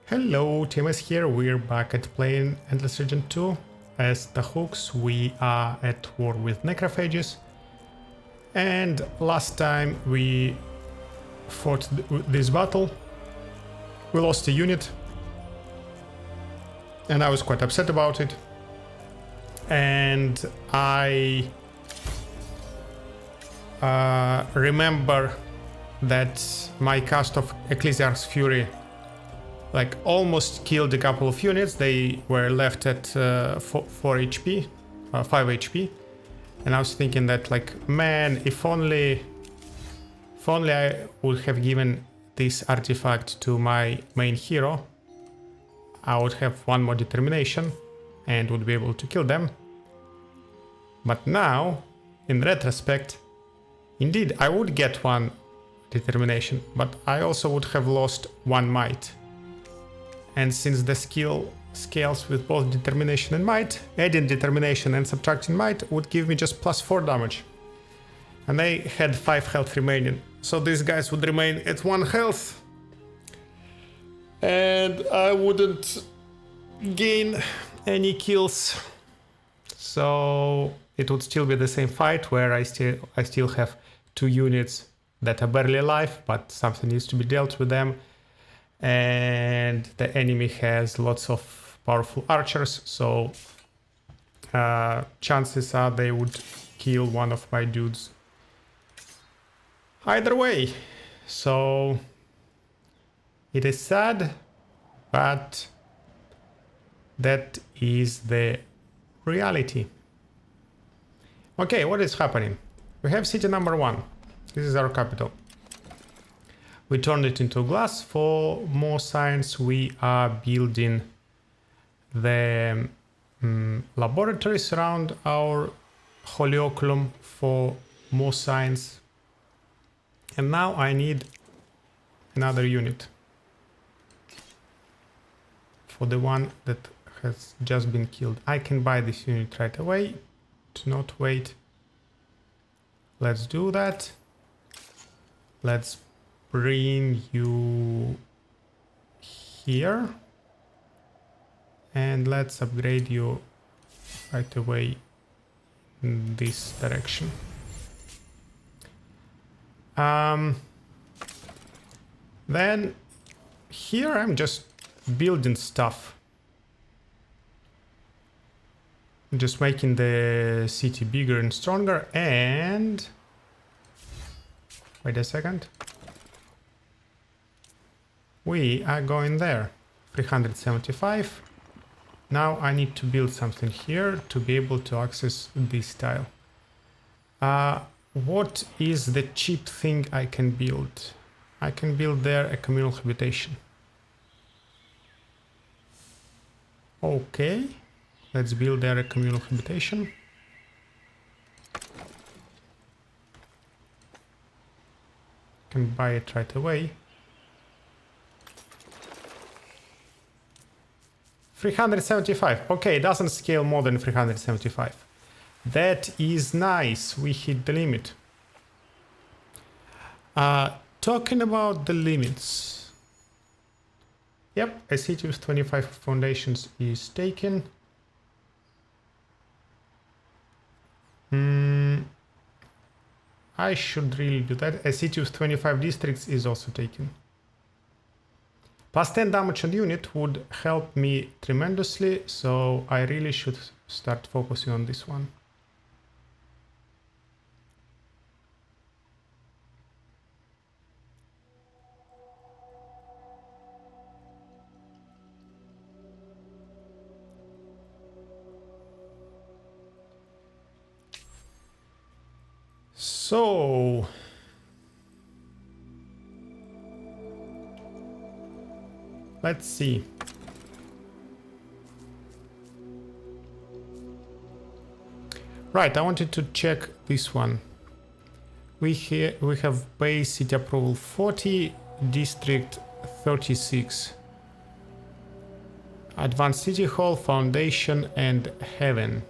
Hello, Timus here. We're back at playing Endless Region 2. As Tahuks, we are at war with Necrophages. And last time we fought this battle, we lost a unit. And I was quite upset about it. And I remember that my cast of Ecclesiarch's Fury almost killed a couple of units. They were left at 4 HP, 5 HP. And I was thinking that man, if only I would have given this artifact to my main hero, I would have one more determination and would be able to kill them. But now, in retrospect, indeed I would get one determination, but I also would have lost one might. And since the skill scales with both determination and might, adding determination and subtracting might would give me just +4 damage. And they had 5 health remaining, so these guys would remain at 1 health. And I wouldn't gain any kills. So it would still be the same fight where I still have 2 units that are barely alive, but something needs to be dealt with them. And the enemy has lots of powerful archers, so chances are they would kill one of my dudes either way. So it is sad, but that is the reality. Okay, what is happening? We have city number 1. This is our capital. We turned it into glass. For more science, we are building the laboratories around our Holioculum for more science. And now I need another unit for the one that has just been killed. I can buy this unit right away. Do not wait. Let's do that. Let's bring you here. And let's upgrade you right away in this direction. Then here I'm just building stuff. Just making the city bigger and stronger. And wait a second. We are going there. 375. Now I need to build something here to be able to access this tile. What is the cheap thing I can build? I can build there a communal habitation. Okay, let's build there a communal habitation. Can buy it right away. 375. Okay, it doesn't scale more than 375. That is nice. We hit the limit. Talking about the limits. Yep, a city with 25 foundations is taken. I should really do that. A city with 25 districts is also taken. Plus 10 damage on unit would help me tremendously, so I really should start focusing on this one. So let's see. Right, I wanted to check this one. We have base city approval 40, district 36. Advanced city hall, foundation and heaven.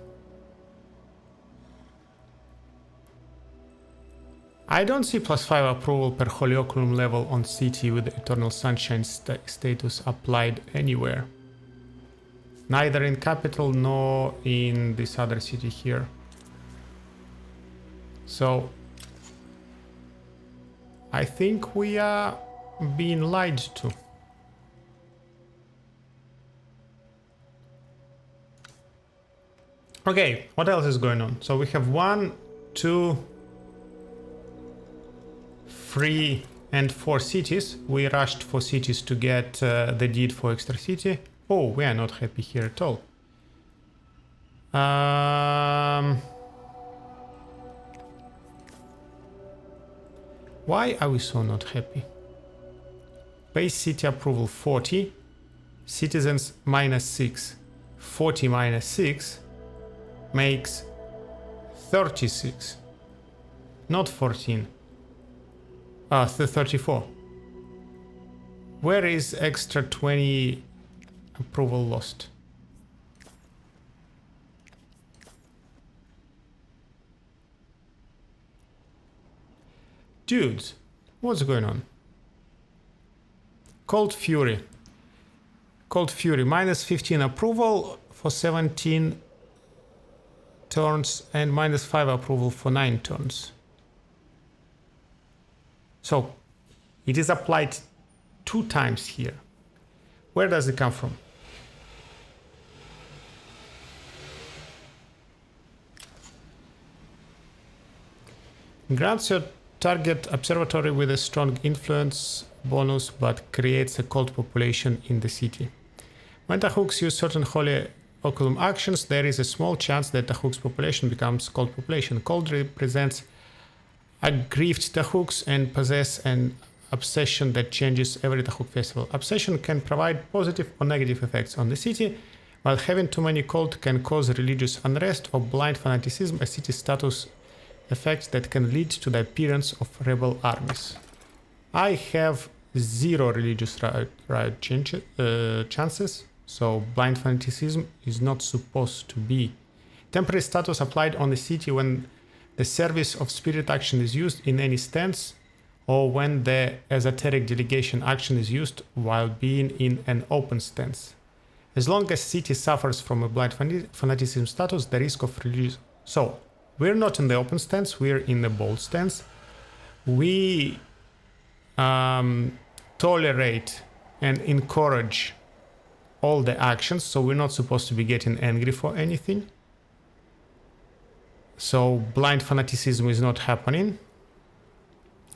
I don't see +5 approval per Holy level on city with Eternal Sunshine status applied anywhere. Neither in capital nor in this other city here. So I think we are being lied to. Okay, what else is going on? So we have 1, 2, 3 and 4 cities. We rushed 4 cities to get the deed for extra city. Oh, we are not happy here at all. Why are we so not happy? Base city approval 40. Citizens -6. 40 -6 makes 36. Not 14. 34. Where is extra 20 approval lost? Dudes, what's going on? Cold Fury. Cold Fury, -15 approval for 17 turns and -5 approval for 9 turns. So it is applied 2 times here. Where does it come from? Grants your target observatory with a strong influence bonus, but creates a cold population in the city. When Tahuks use certain holy oculum actions, there is a small chance that Tahuks population becomes cold population. Cold represents aggrieved Tahuks and possess an obsession that changes every Tahuk festival. Obsession can provide positive or negative effects on the city, while having too many cold can cause religious unrest or blind fanaticism, a city status effect that can lead to the appearance of rebel armies. I have 0 religious riot chances, so blind fanaticism is not supposed to be. Temporary status applied on the city when the service of spirit action is used in any stance, or when the esoteric delegation action is used while being in an open stance. As long as city suffers from a blind fanaticism status, the risk of religious... So, we're not in the open stance, we're in the bold stance. We tolerate and encourage all the actions, so we're not supposed to be getting angry for anything. So blind fanaticism is not happening.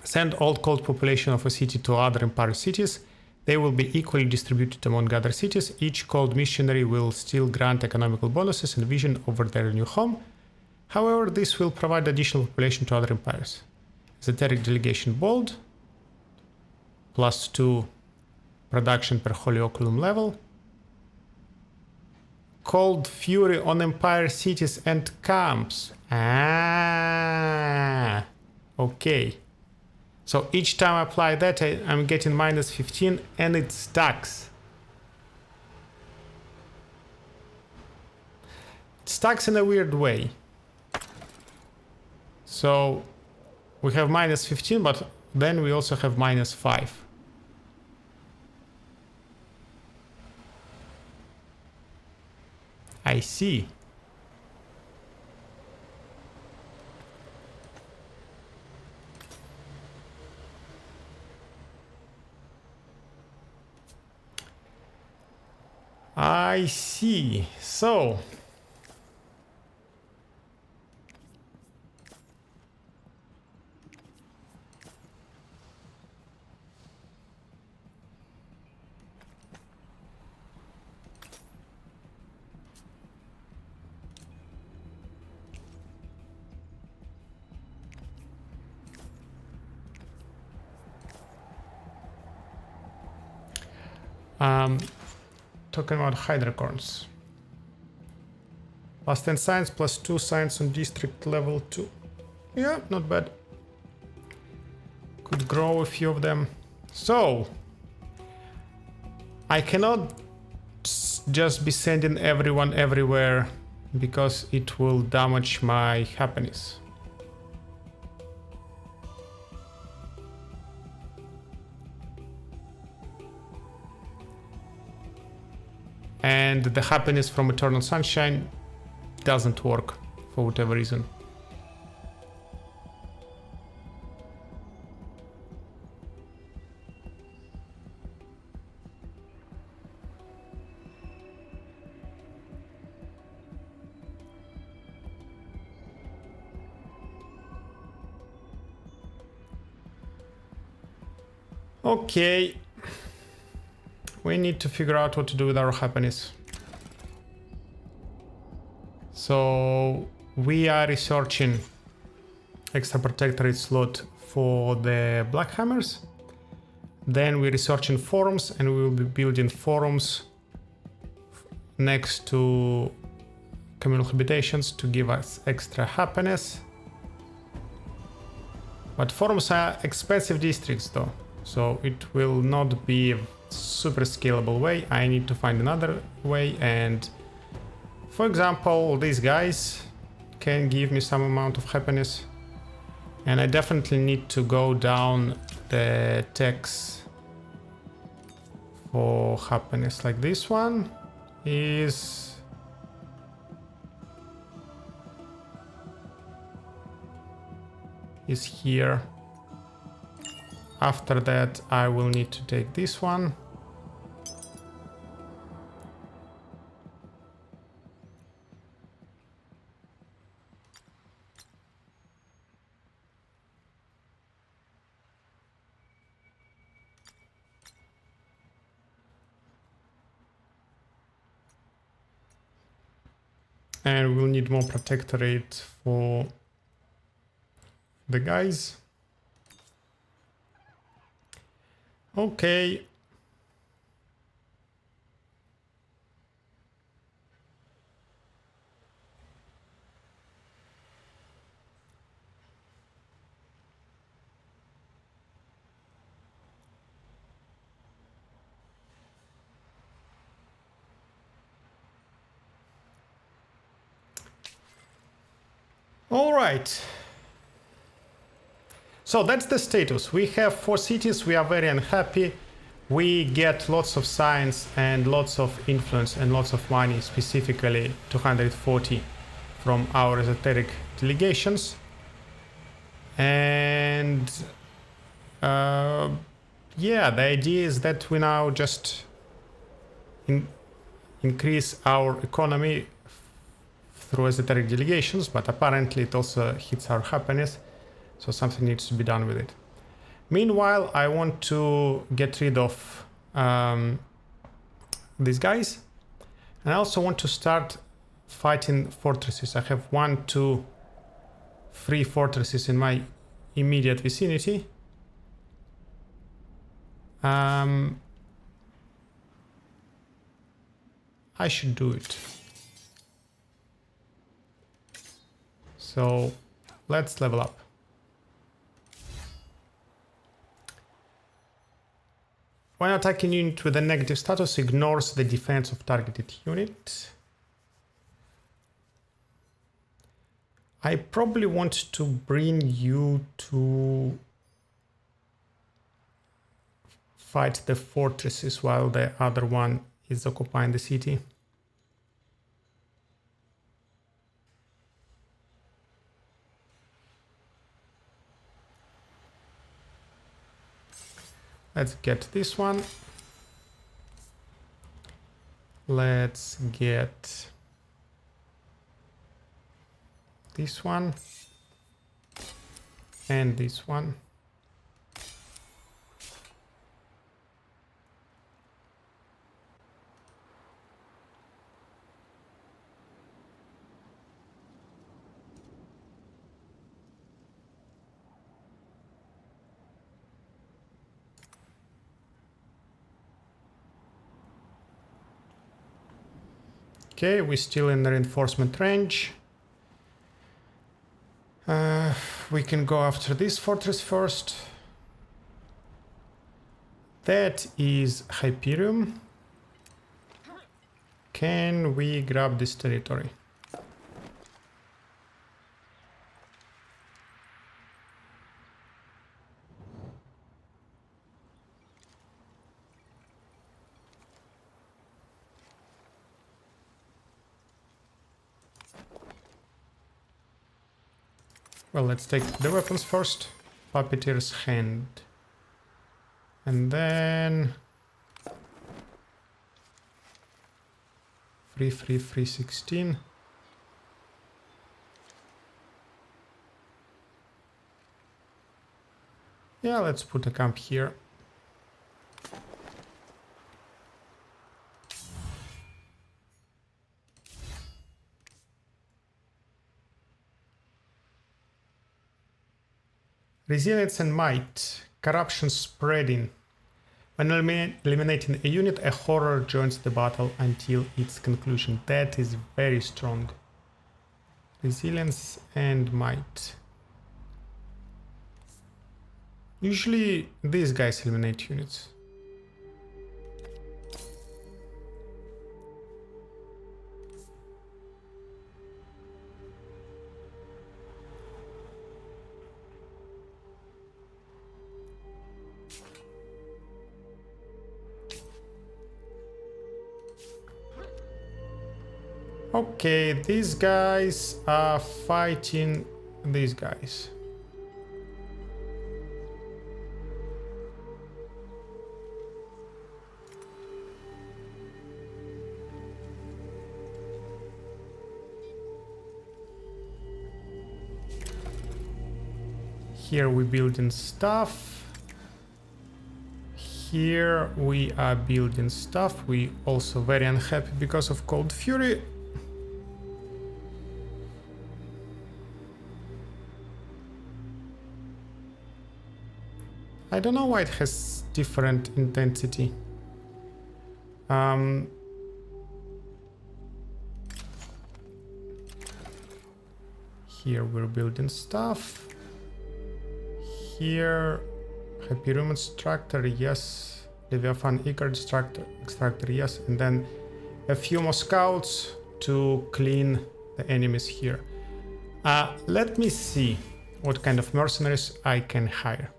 Send all cold population of a city to other empowered cities. They will be equally distributed among other cities. Each cold missionary will still grant economical bonuses and vision over their new home. However, this will provide additional population to other empires. Esoteric delegation bold, +2 production per holy oculum level. Cold fury on empire cities and camps. Okay. So each time I apply that, I'm getting -15 and it stacks. It stacks in a weird way. So we have -15, but then we also have -5. I see. I see. So talking about hydrocorns. +10 science, +2 science on district level 2. Yeah, not bad. Could grow a few of them. So I cannot just be sending everyone everywhere because it will damage my happiness. and the happiness from Eternal Sunshine doesn't work for whatever reason. Okay, we need to figure out what to do with our happiness. So we are researching extra protectorate slot for the Blackhammers. Then we're researching forums, and we will be building forums next to communal habitations to give us extra happiness. But forums are expensive districts though, so it will not be a super scalable way. I need to find another way, and for example, these guys can give me some amount of happiness. And I definitely need to go down the tax for happiness. Like this one is here. After that, I will need to take this one. And we'll need more protectorate for the guys. Okay. All right. So that's the status. We have 4 cities. We are very unhappy. We get lots of science and lots of influence and lots of money, specifically 240 from our esoteric delegations. And yeah, the idea is that we now just increase our economy through esoteric delegations, but apparently it also hits our happiness, so something needs to be done with it. Meanwhile, I want to get rid of these guys, and I also want to start fighting fortresses. I have 1, 2, 3 fortresses in my immediate vicinity. I should do it. So let's level up. When attacking unit with a negative status, ignores the defense of targeted unit. I probably want to bring you to fight the fortresses while the other one is occupying the city. Let's get this one. Let's get this one and this one. Okay, we're still in the reinforcement range. We can go after this fortress first. That is Hyperion. Can we grab this territory? Well, let's take the weapons first. Puppeteer's hand. And then... 316. Yeah, let's put a camp here. Resilience and might. Corruption spreading. When eliminating a unit, a horror joins the battle until its conclusion. That is very strong. Resilience and might. Usually these guys eliminate units. Okay, these guys are fighting these guys. Here we building stuff. Here we are building stuff. We also very unhappy because of Cold Fury. I don't know why it has different intensity. Here we're building stuff. Here, Hyperium Extractor, yes. Leviathan Icar Extractor, yes. And then a few more scouts to clean the enemies here. Let me see what kind of mercenaries I can hire.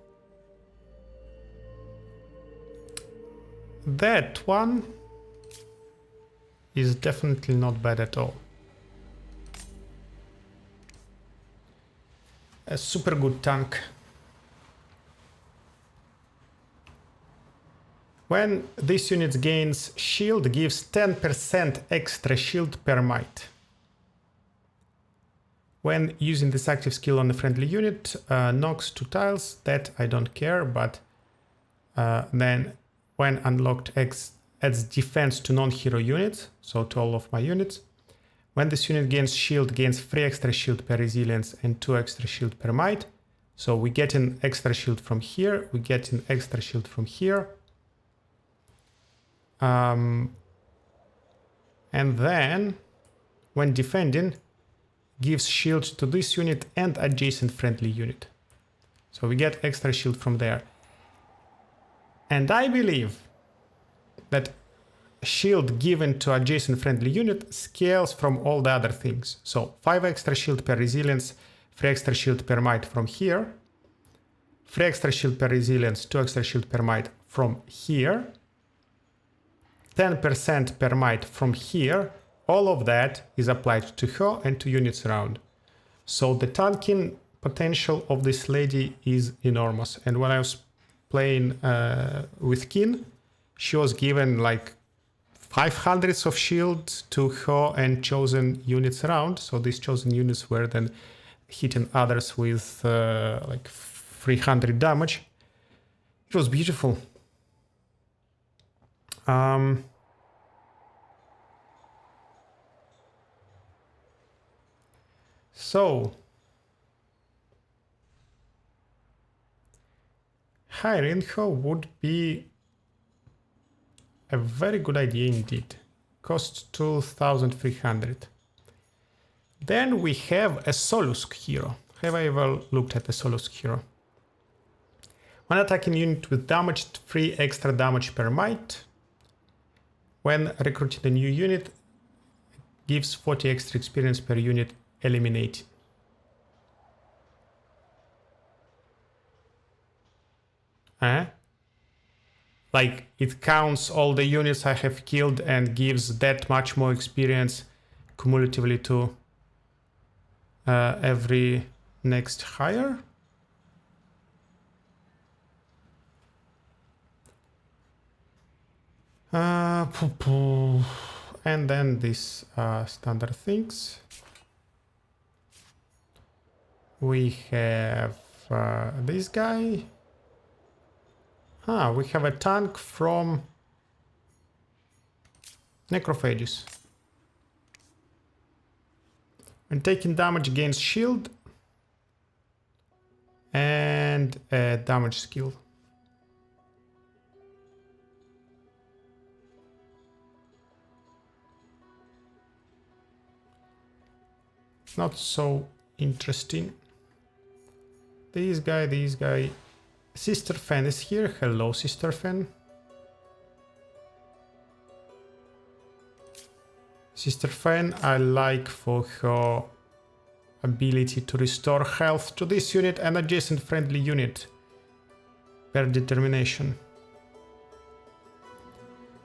That one is definitely not bad at all. A super good tank. When this unit gains shield, gives 10% extra shield per might. When using this active skill on a friendly unit, knocks 2 tiles. That I don't care, but then when unlocked, adds defense to non-hero units, so to all of my units. When this unit gains shield, gains 3 extra shield per resilience and 2 extra shield per might. So we get an extra shield from here, we get an extra shield from here. And then, when defending, gives shield to this unit and adjacent friendly unit. So we get extra shield from there. And I believe that shield given to adjacent friendly unit scales from all the other things. So 5 extra shield per resilience, 3 extra shield per might from here, 3 extra shield per resilience, 2 extra shield per might from here, 10% per might from here. All of that is applied to her and to units around. So the tanking potential of this lady is enormous. And when I was playing with Kin, she was given like 500 of shield to her and chosen units around. So these chosen units were then hitting others with like 300 damage. It was beautiful. So hiring her would be a very good idea indeed. Costs 2,300. Then we have a Solusk hero. Have I ever looked at the Solusk hero? When attacking unit with damaged, 3 extra damage per might. When recruiting a new unit, gives 40 extra experience per unit eliminated. Like it counts all the units I have killed and gives that much more experience cumulatively to every next higher. And then these standard things. We have this guy. We have a tank from Necrophages. When taking damage, gains shield and a damage skill. Not so interesting. This guy. Sister Fan is here. Hello, Sister Fan. Sister Fan I like for her ability to restore health to this unit and adjacent friendly unit per determination.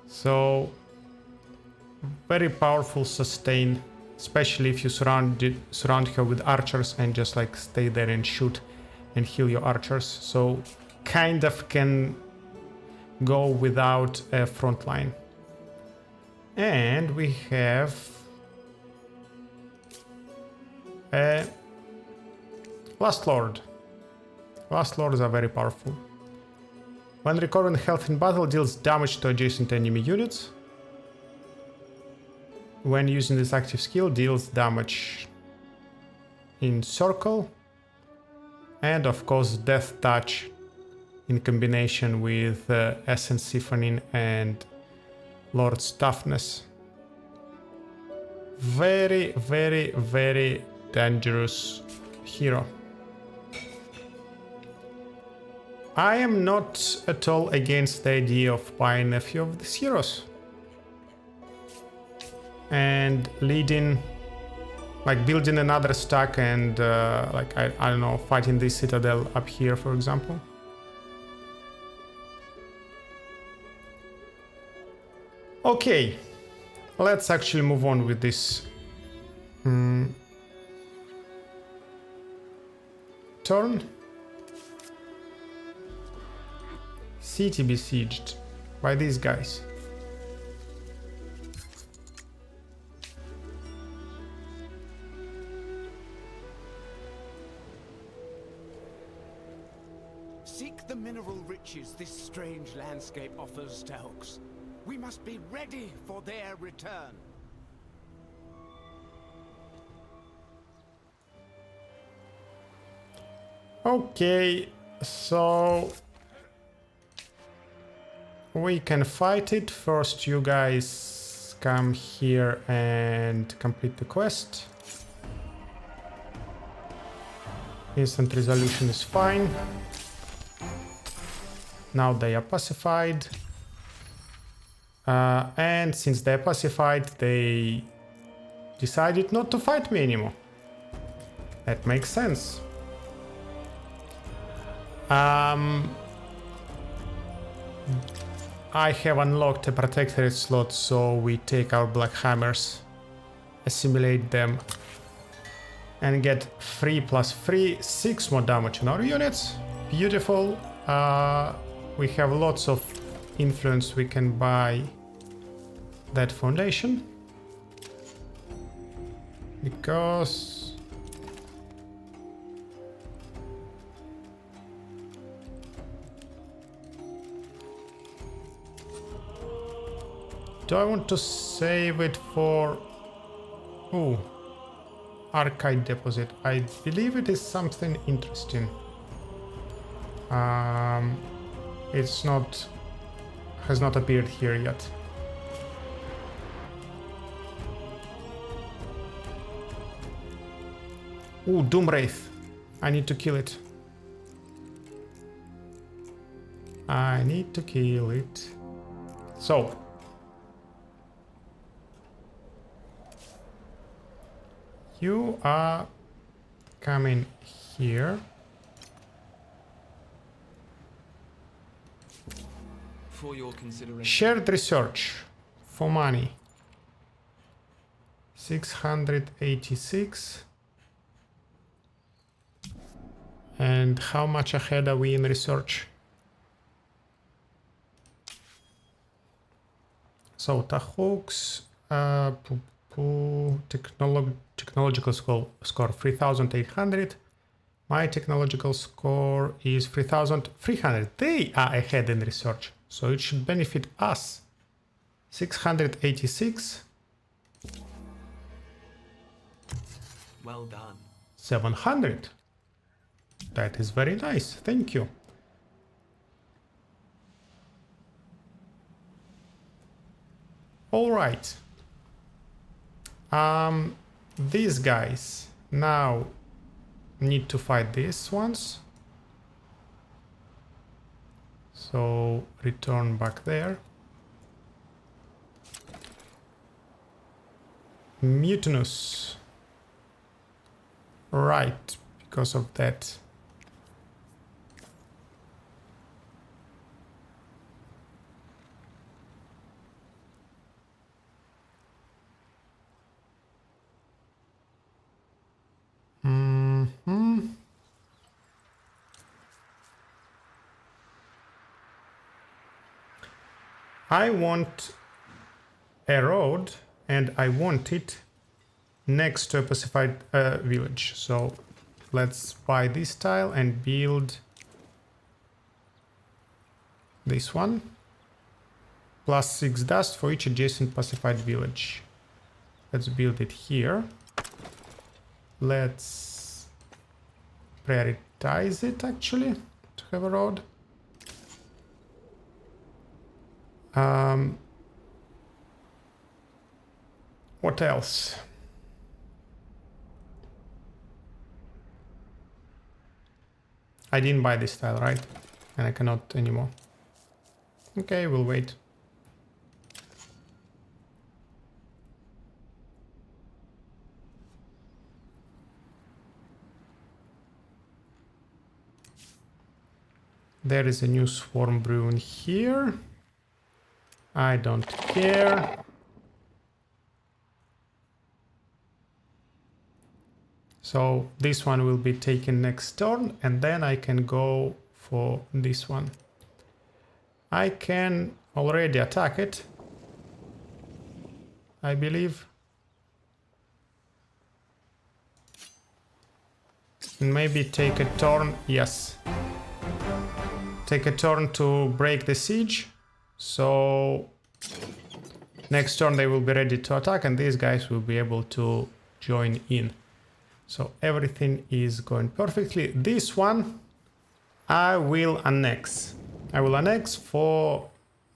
So very powerful sustain, especially if you surround her with archers and just like stay there and shoot and heal your archers. So kind of can go without a front line. And we have a Last Lord. Last Lords are very powerful. When recovering health in battle, deals damage to adjacent enemy units. When using this active skill, deals damage in circle. And of course, Death Touch in combination with Essence Siphoning and Lord's Toughness. Very, very, very dangerous hero. I am not at all against the idea of buying a few of these heroes. And leading, like building another stack and like, I don't know, fighting this Citadel up here, for example. Okay, let's actually move on with this turn. City besieged by these guys. Seek the mineral riches this strange landscape offers, Tahuks. We must be ready for their return. Okay, so we can fight it. First, you guys come here and complete the quest. Instant resolution is fine. Now they are pacified. And since they're pacified, they decided not to fight me anymore. That makes sense. I have unlocked a protectorate slot, so we take our Blackhammers, assimilate them, and get 3 + 3, 6 more damage on our units. Beautiful. We have lots of influence. We can buy that foundation because do I want to save it for archive deposit? I believe it is something interesting. It's not, has not appeared here yet. Doom Wraith. I need to kill it. I need to kill it. So. You are coming here. For your consideration. Shared research for money. 686. And how much ahead are we in research? So Tahuks, technological score 3800. My technological score is 3300. They are ahead in research, so it should benefit us. 686. Well done. 700. That is very nice. Thank you. All right. These guys now need to fight these ones. So return back there. Mutinous. Right, because of that. I want a road, and I want it next to a pacified village. So let's buy this tile and build this one. +6 dust for each adjacent pacified village. Let's build it here. Let's prioritize it actually to have a road. What else? I didn't buy this tile, right? And I cannot anymore. Okay, we'll wait. There is a new swarm brewing here. I don't care. So this one will be taken next turn, and then I can go for this one. I can already attack it, I believe. And maybe take a turn, yes. Take a turn to break the siege. So next turn they will be ready to attack, and these guys will be able to join in. So everything is going perfectly. This one I will annex. I will annex for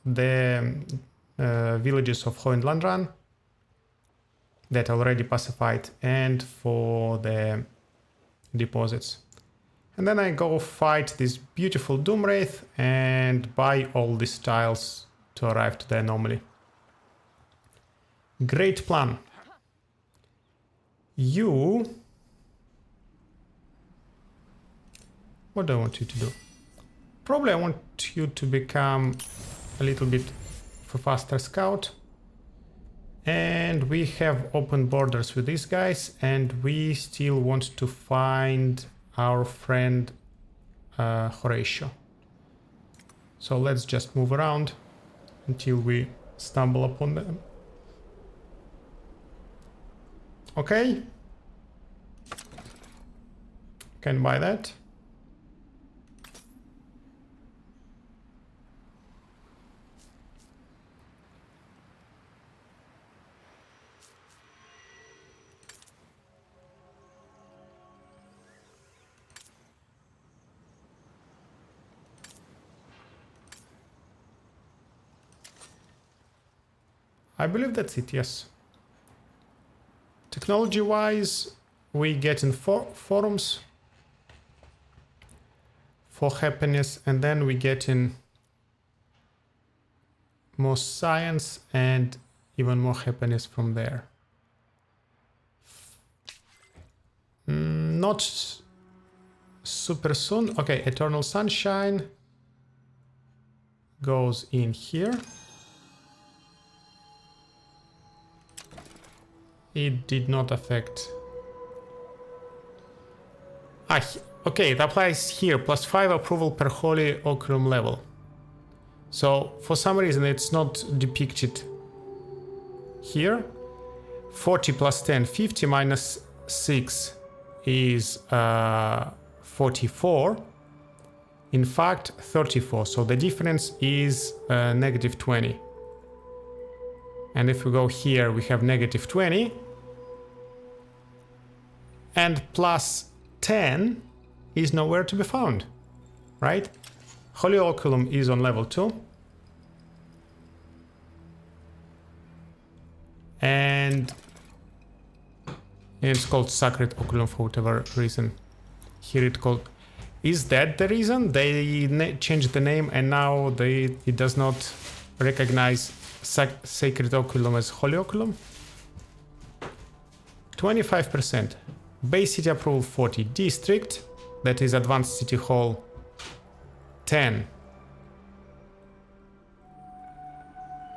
the villages of Hoy and Ladhran that already pacified, and for the deposits. And then I go fight this beautiful Doomwraith and buy all these tiles to arrive to the anomaly. Great plan. You... What do I want you to do? Probably I want you to become a little bit of a faster scout. And we have open borders with these guys, and we still want to find our friend Horatio. So let's just move around until we stumble upon them. Okay. Can buy that. I believe that's it, yes. Technology-wise, we get in forums for happiness, and then we get in more science and even more happiness from there. Not super soon. Okay, Eternal Sunshine goes in here. It did not affect... Okay, it applies here, +5 approval per holy oculum level. So for some reason it's not depicted here. 40 plus 10, 50 minus 6 is 44. In fact, 34. So the difference is -20. And if we go here, we have -20. And +10 is nowhere to be found, right? Holy Oculum is on level 2. And it's called Sacred Oculum for whatever reason. Here it called... Is that the reason? They changed the name and now it does not recognize Sacred Oculum as Holy Oculum? 25%. Base City Approval 40. District, that is Advanced City Hall, 10.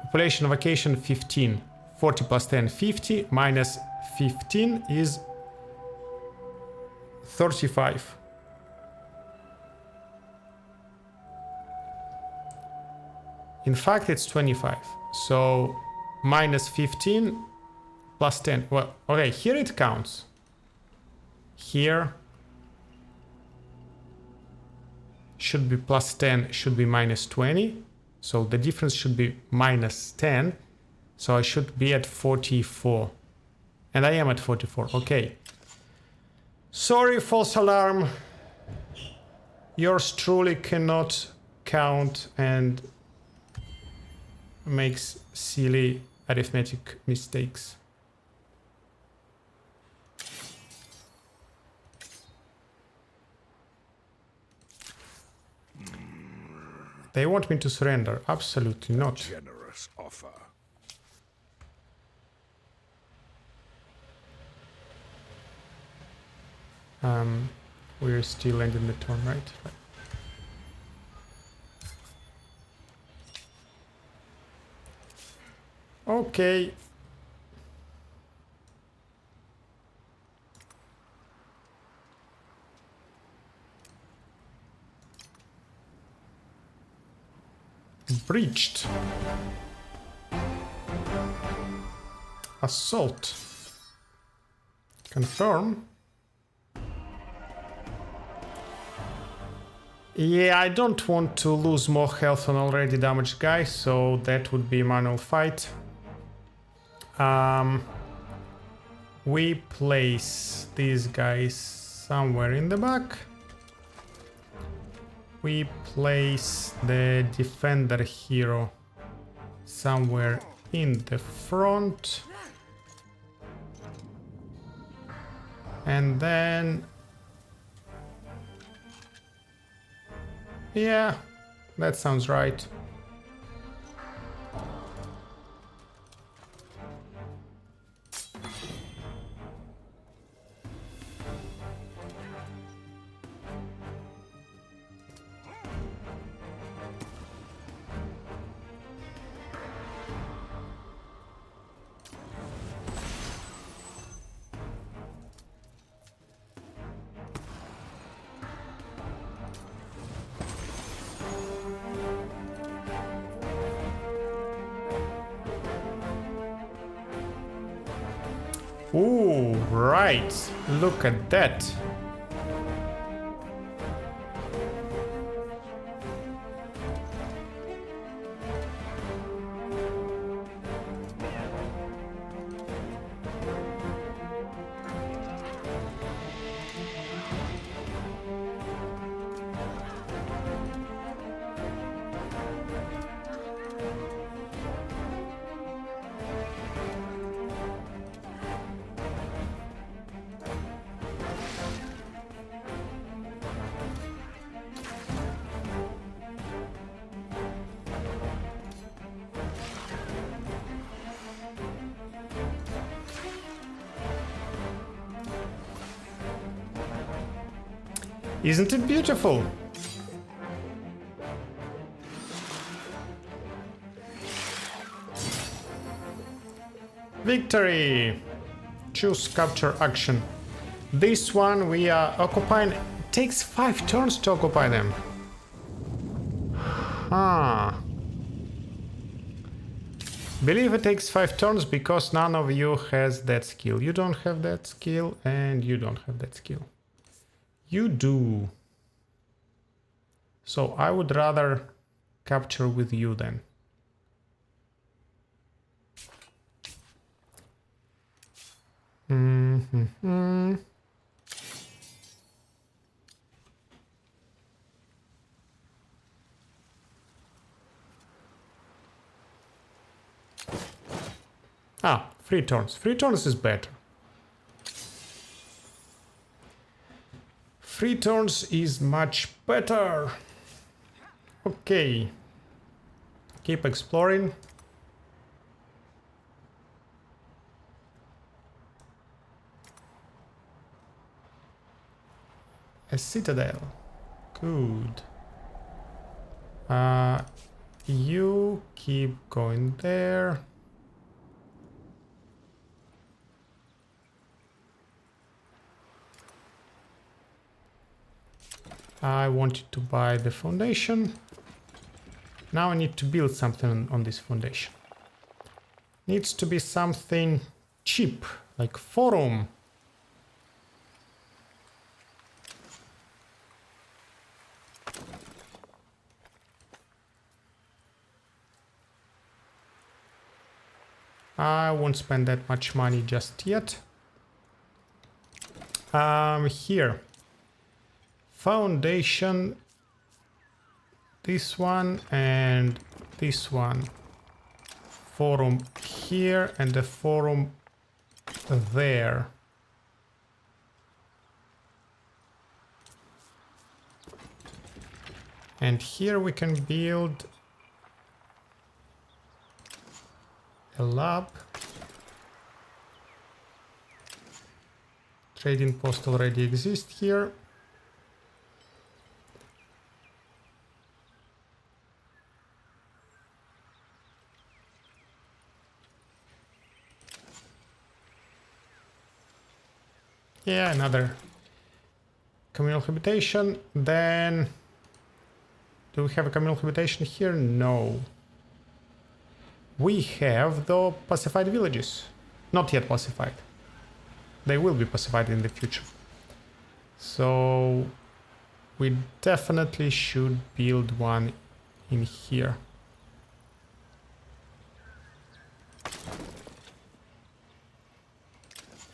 Population Vacation 15. 40 plus 10, 50, minus 15 is 35. In fact, it's 25. So minus 15 plus 10. Well, okay, here it counts. Here should be plus 10, should be minus 20. So the difference should be minus 10. So I should be at 44. And I am at 44. Okay. Sorry, false alarm. Yours truly cannot count and makes silly arithmetic mistakes. They want me to surrender. Absolutely not. Generous offer. We're still ending the turn, right? Okay. Breached. Assault. Confirm. Yeah, I don't want to lose more health on already damaged guys, so that would be a manual fight. We place these guys somewhere in the back. We place the defender hero somewhere in the front. And then... yeah, that sounds right. Ooh, right. Look at that. Isn't it beautiful? Victory! Choose capture action. This one we are occupying takes 5 turns to occupy them. Ah. Believe it takes 5 turns because none of you has that skill. You don't have that skill and you don't have that skill. You do. So I would rather capture with you then. Mm-hmm. Ah, 3 turns. 3 turns is better. 3 turns is much better. Okay. Keep exploring. A citadel. Good. You keep going there. I wanted to buy the foundation. Now I need to build something on this foundation. Needs to be something cheap, like forum. I won't spend that much money just yet. Here. Foundation. This one and this one. Forum here and the forum there. And here we can build a lab. Trading post already exists here. Yeah, another communal habitation. Then, do we have a communal habitation here? No. We have the pacified villages. Not yet pacified. They will be pacified in the future. So, we definitely should build one in here.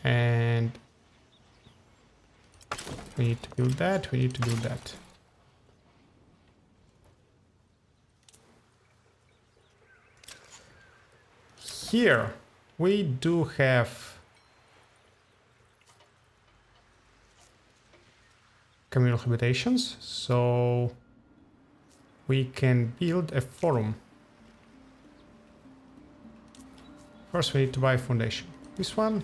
And we need to build that, we need to build that. Here we do have communal habitations, so we can build a forum. First we need to buy a foundation. This one.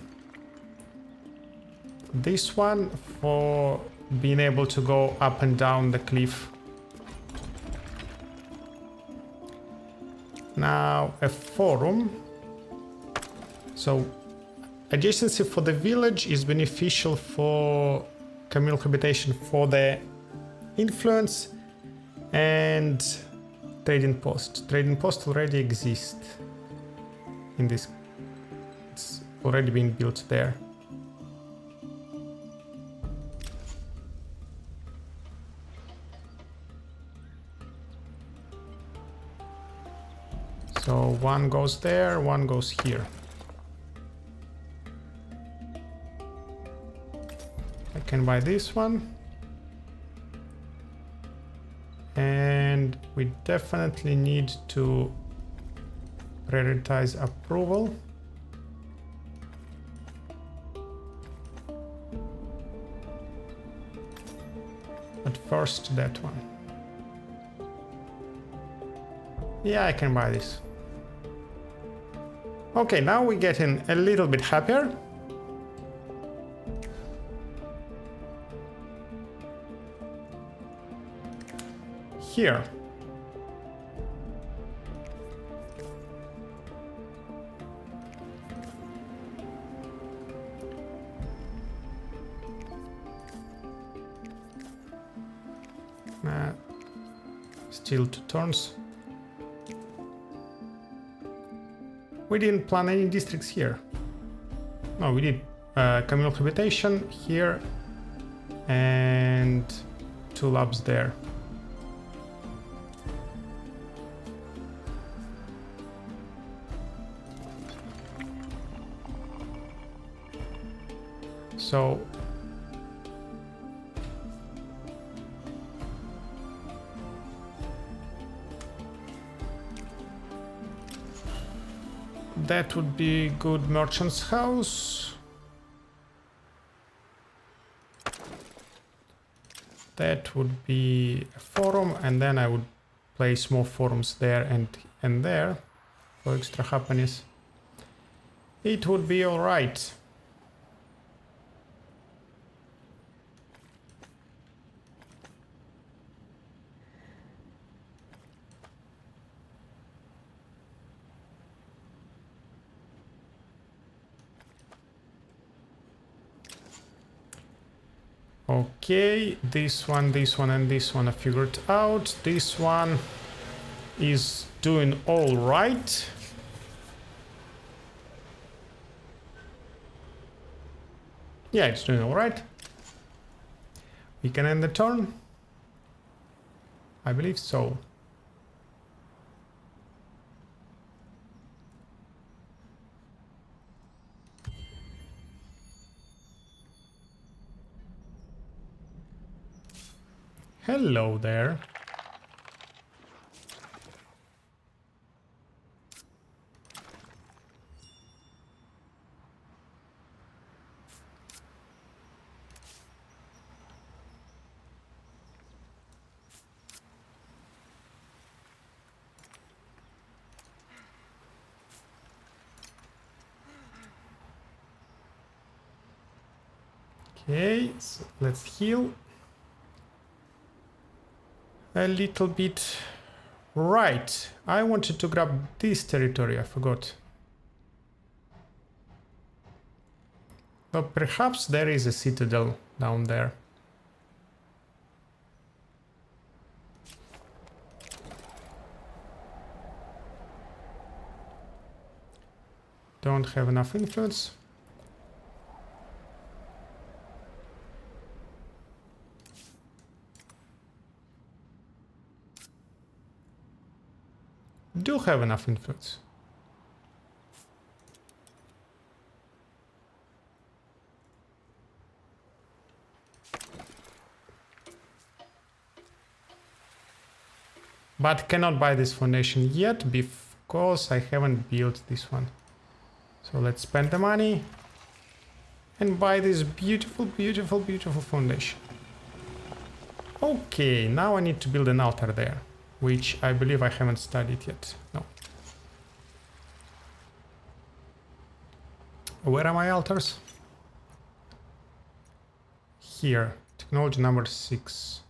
This one for being able to go up and down the cliff. Now a forum. So adjacency for the village is beneficial for communal habitation for the influence and trading post. Trading post already exists in this. It's already been built there. So one goes there, one goes here. I can buy this one. And we definitely need to prioritize approval. But first that one. Yeah, I can buy this. Okay, now we're getting a little bit happier. Here. Still 2 turns. We didn't plan any districts here. No, we did communal habitation here and 2 labs there. So that would be good merchant's house. That would be a forum, and then I would place more forums there and there for extra happiness. It would be all right. Okay, this one, and this one I figured out. This one is doing all right. Yeah, it's doing all right. We can end the turn. I believe so. Hello there. Okay, so let's heal a little bit. Right, I wanted to grab this territory, I forgot. But perhaps there is a citadel down there. Don't have enough influence. Do have enough influence. But cannot buy this foundation yet because I haven't built this one. So let's spend the money and buy this beautiful, beautiful, beautiful foundation. Okay, now I need to build an altar there, which I believe I haven't studied yet. No. Where are my altars? Here. Technology number 6.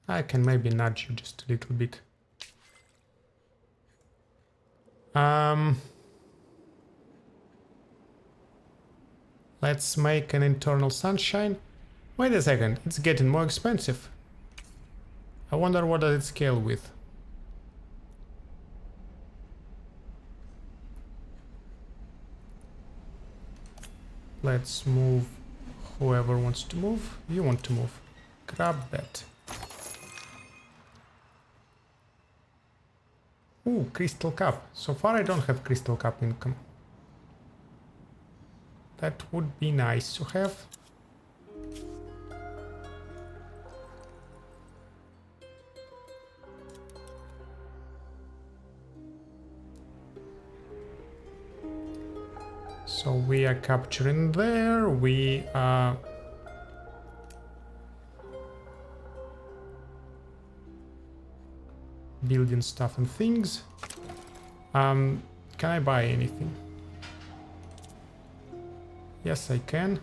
I can maybe nudge you just a little bit. Let's make an internal sunshine. Wait a second, it's getting more expensive. I wonder what does it scale with. Let's move whoever wants to move. You want to move. Grab that. Ooh, crystal cup. So far I don't have crystal cup income. That would be nice to have. So we are capturing there, we are building stuff and things. Can I buy anything? Yes, I can.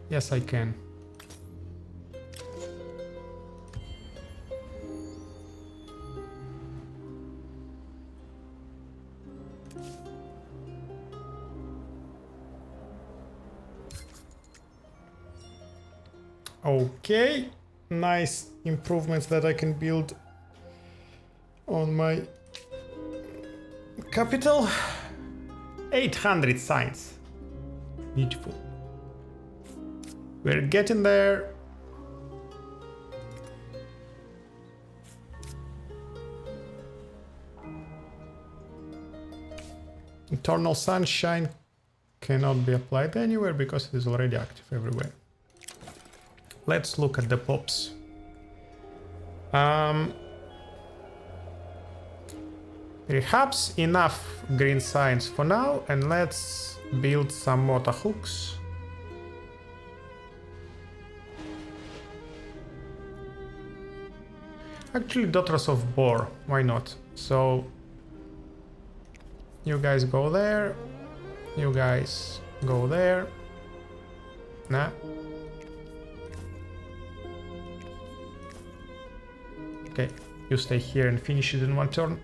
Yes, I can. Okay, nice improvements that I can build on my capital. 800 signs. Beautiful. We're getting there. Eternal Sunshine cannot be applied anywhere because it is already active everywhere. Let's look at the pops. Perhaps enough green signs for now, and let's build some more Tahuks. Actually, Daughters of Boar, why not? So, you guys go there, you guys go there. Nah. Okay, you stay here and finish it in one turn.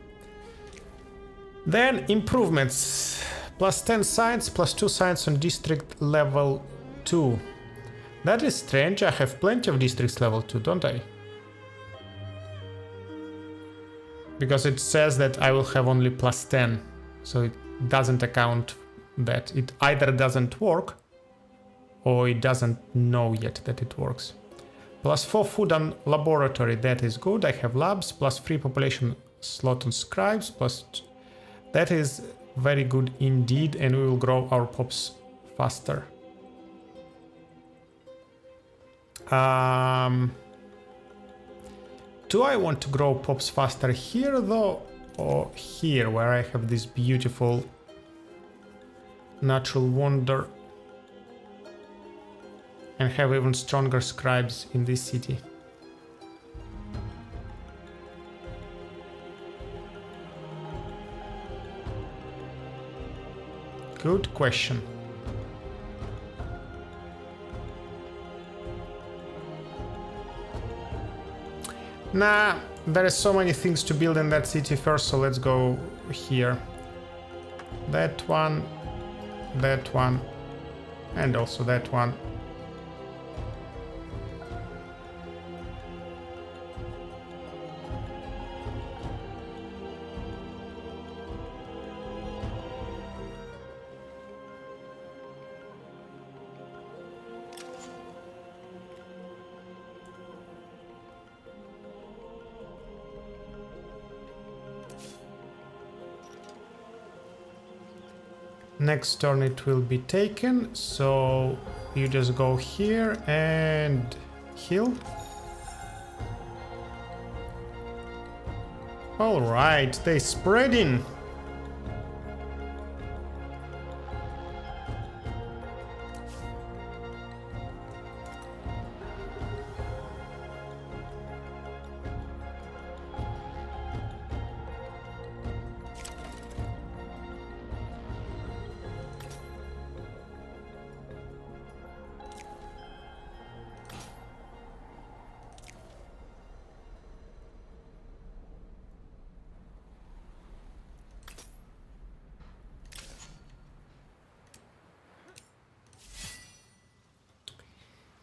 Then improvements. Plus 10 science, plus 2 science on district level 2. That is strange, I have plenty of districts level 2, don't I? Because it says that I will have only plus 10. So it doesn't account that. It either doesn't work or it doesn't know yet that it works. Plus 4 food on laboratory, that is good. I have labs, plus 3 population slot on scribes, plus... That is very good indeed, and we will grow our pops faster. Do I want to grow pops faster here though, or here where I have this beautiful natural wonder and have even stronger scribes in this city? Good question. Nah, there are so many things to build in that city first, so let's go here. That one, and also that one. Next turn it will be taken, so you just go here and heal. Alright, they spreading.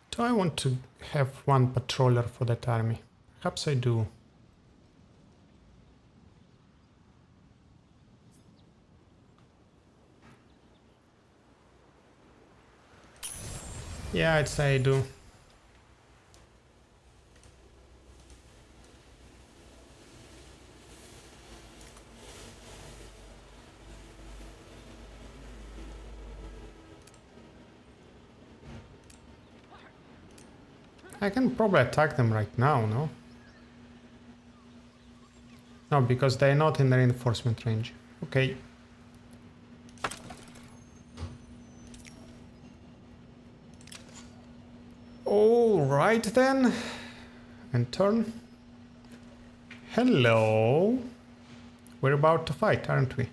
Do I want to have one patroller for that army? Perhaps I do. Yeah, I'd say I do. I can probably attack them right now, no? No, because they're not in the reinforcement range. Okay. Alright then. And turn. Hello. We're about to fight, aren't we?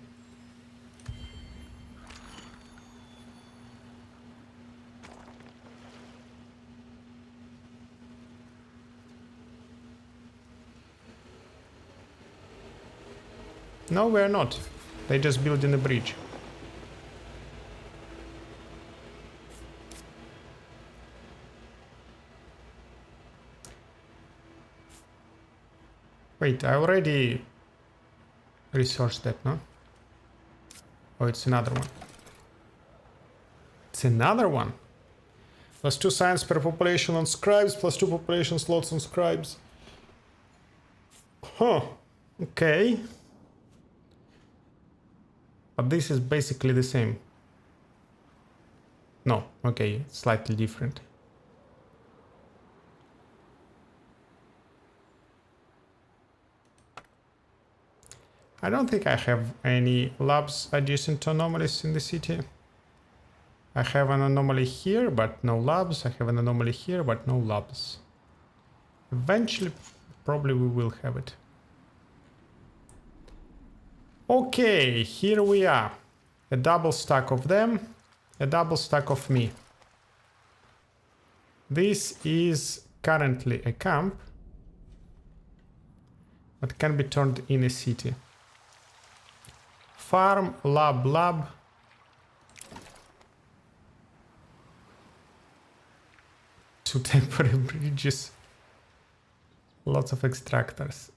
No, we're not. They just built in a bridge. Wait, I already researched that, no? Oh, it's another one. It's another one. +2 science per population on scribes, +2 population slots on scribes. Huh. Okay. But this is basically the same. No, okay, it's slightly different. I don't think I have any labs adjacent to anomalies in the city. I have an anomaly here, but no labs. I have an anomaly here, but no labs. Eventually, probably we will have it. Okay, here we are. A double stack of them, a double stack of me. This is currently a camp, but can be turned in a city. Farm, lab. Two temporary bridges. Lots of extractors.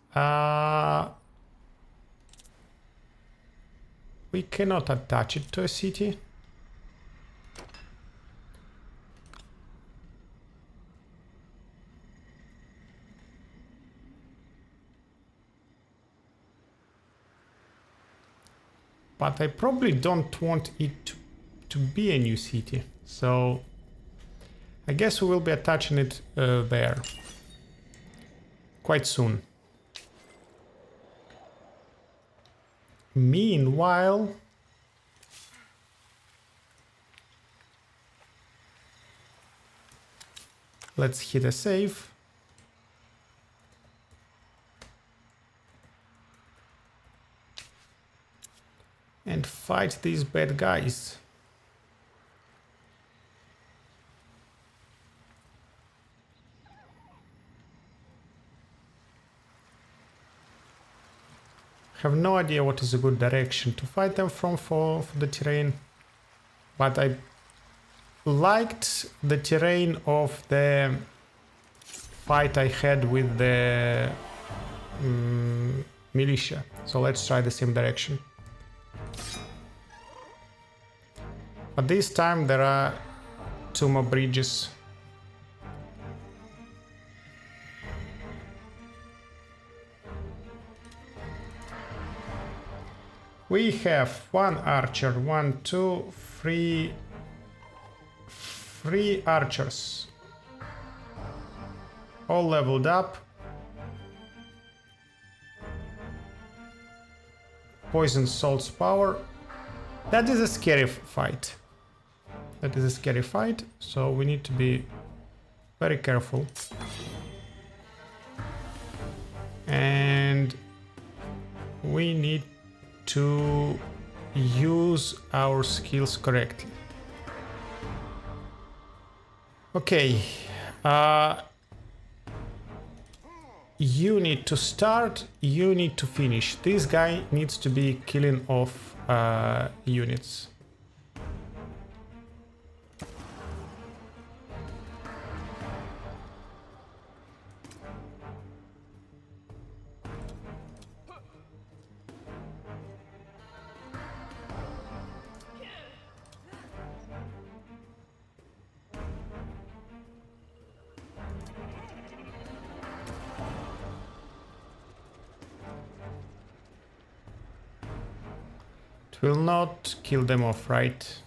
We cannot attach it to a city. But I probably don't want it to be a new city. So I guess we will be attaching it there quite soon. Meanwhile, let's hit a save. And fight these bad guys. Have no idea what is a good direction to fight them from for the terrain, but I liked the terrain of the fight I had with the militia, so let's try the same direction. But this time there are 2 more bridges. We have 1 archer, 1, 2, 3 archers. All leveled up. Poison salt's power. That is a scary fight. That is a scary fight, so we need to be very careful. And we need to use our skills correctly. Okay, you need to start, you need to finish. This guy needs to be killing off units. Will not kill them off, right?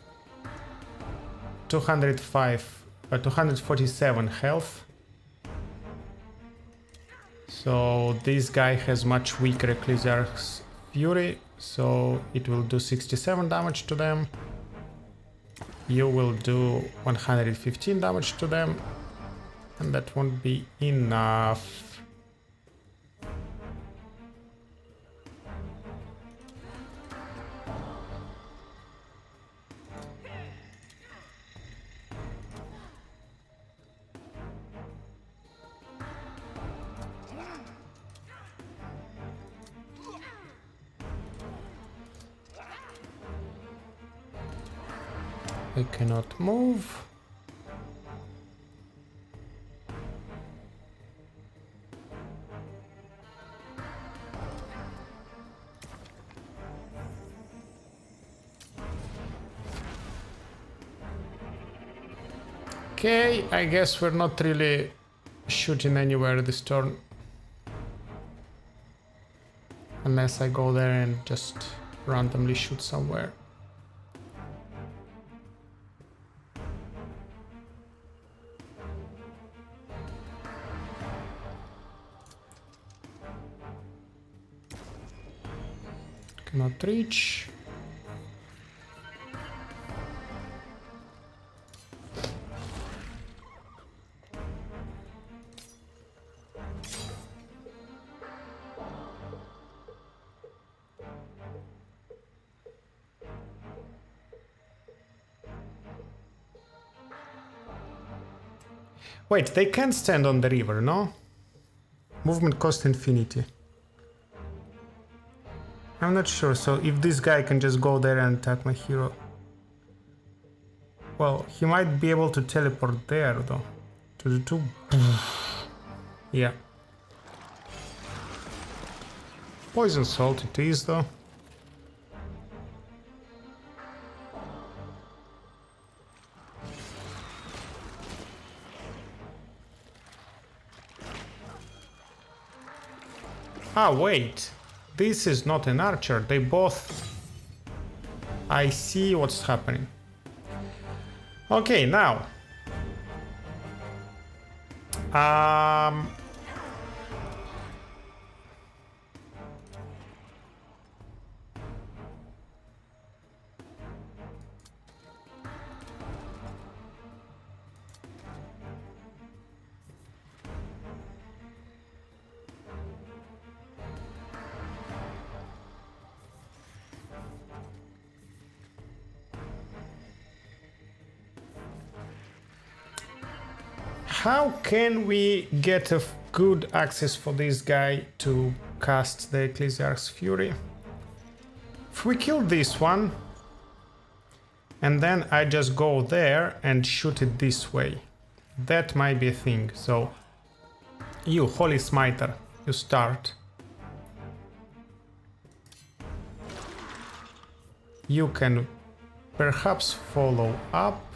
247 health. So this guy has much weaker Ecclesiarch's Fury, so it will do 67 damage to them. You will do 115 damage to them, and that won't be enough. I cannot move. Okay, I guess we're not really shooting anywhere this turn. Unless I go there and just randomly shoot somewhere. Cannot reach. Wait, they can't stand on the river, no? Movement cost infinity. I'm not sure, so if this guy can just go there and attack my hero... Well, he might be able to teleport there, though. To the two... Yeah. Poison salt it is, though. Ah, wait. This is not an archer. They both... I see what's happening. Okay, now. How can we get a good access for this guy to cast the Ecclesiarch's Fury? If we kill this one, and then I just go there and shoot it this way, that might be a thing. So, you, Holy Smiter, you start. You can perhaps follow up.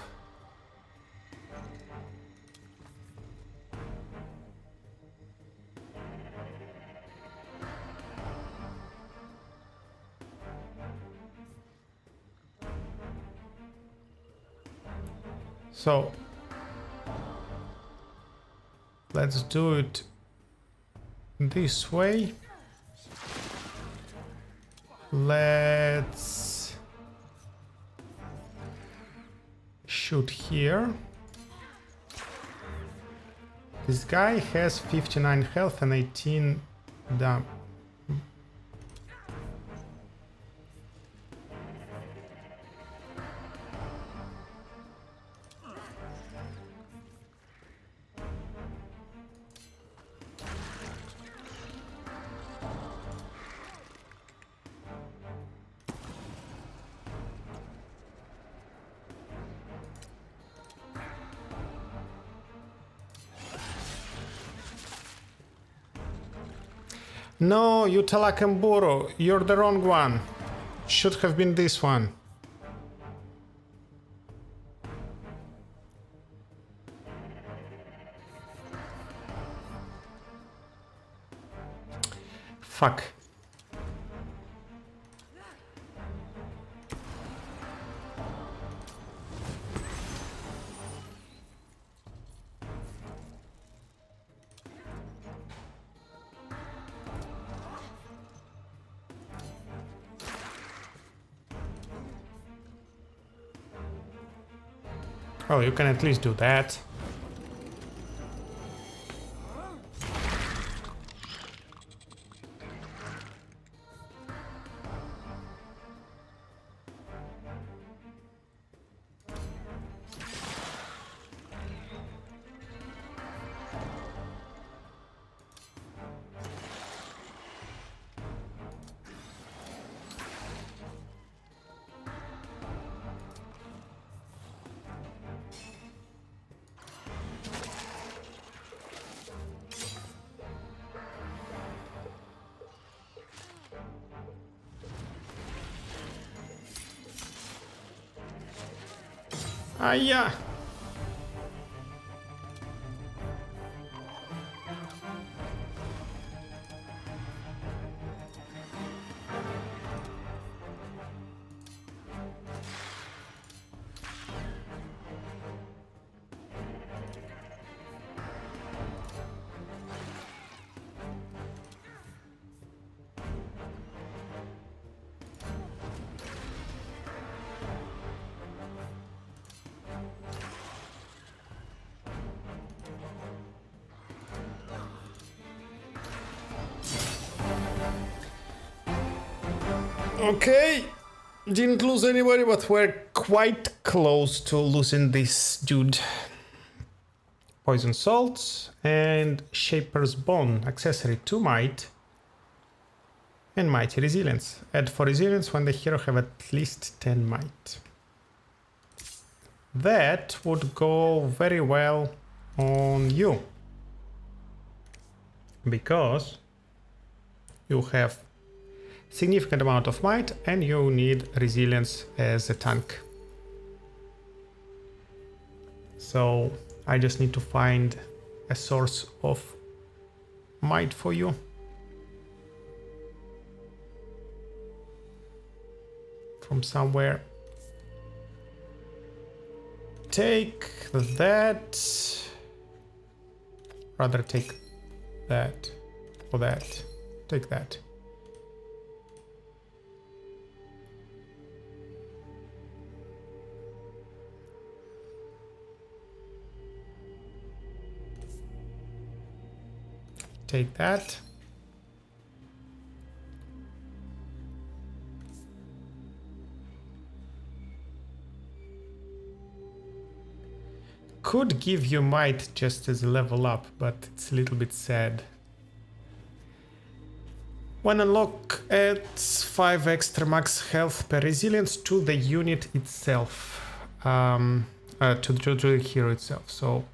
So, let's do it this way. Let's shoot here. This guy has 59 health and 18 damage. No, you Talakamburo, you're the wrong one. Should have been this one. Fuck. Oh, you can at least do that. Ah, yeah. Okay, didn't lose anybody, but we're quite close to losing this dude. Poison Salt and Shaper's Bone, accessory to Might and Mighty Resilience. Add 4 Resilience when the hero have at least 10 Might. That would go very well on you, because you have significant amount of might and you need resilience as a tank. So I just need to find a source of might for you. From somewhere. Take that. Rather take that or that. Take that. Take that. Could give you might just as a level up, but it's a little bit sad. When unlock, adds 5 extra max health per resilience to the unit itself, to the hero itself. So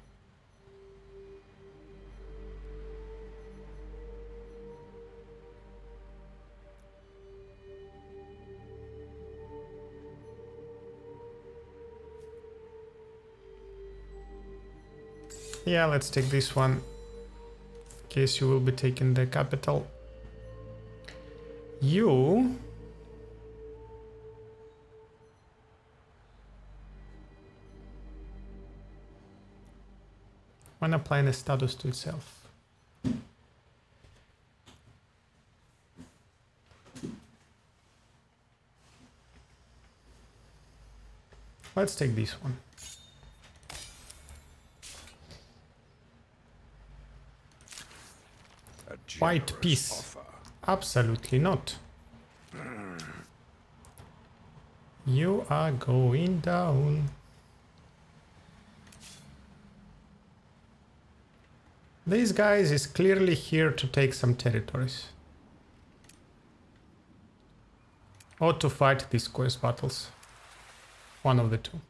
yeah, let's take this one, in case you will be taking the capital. You when applying a status to itself. Let's take this one. White piece. Absolutely not. You are going down. This guy is clearly here to take some territories. Or to fight these quest battles. One of the two.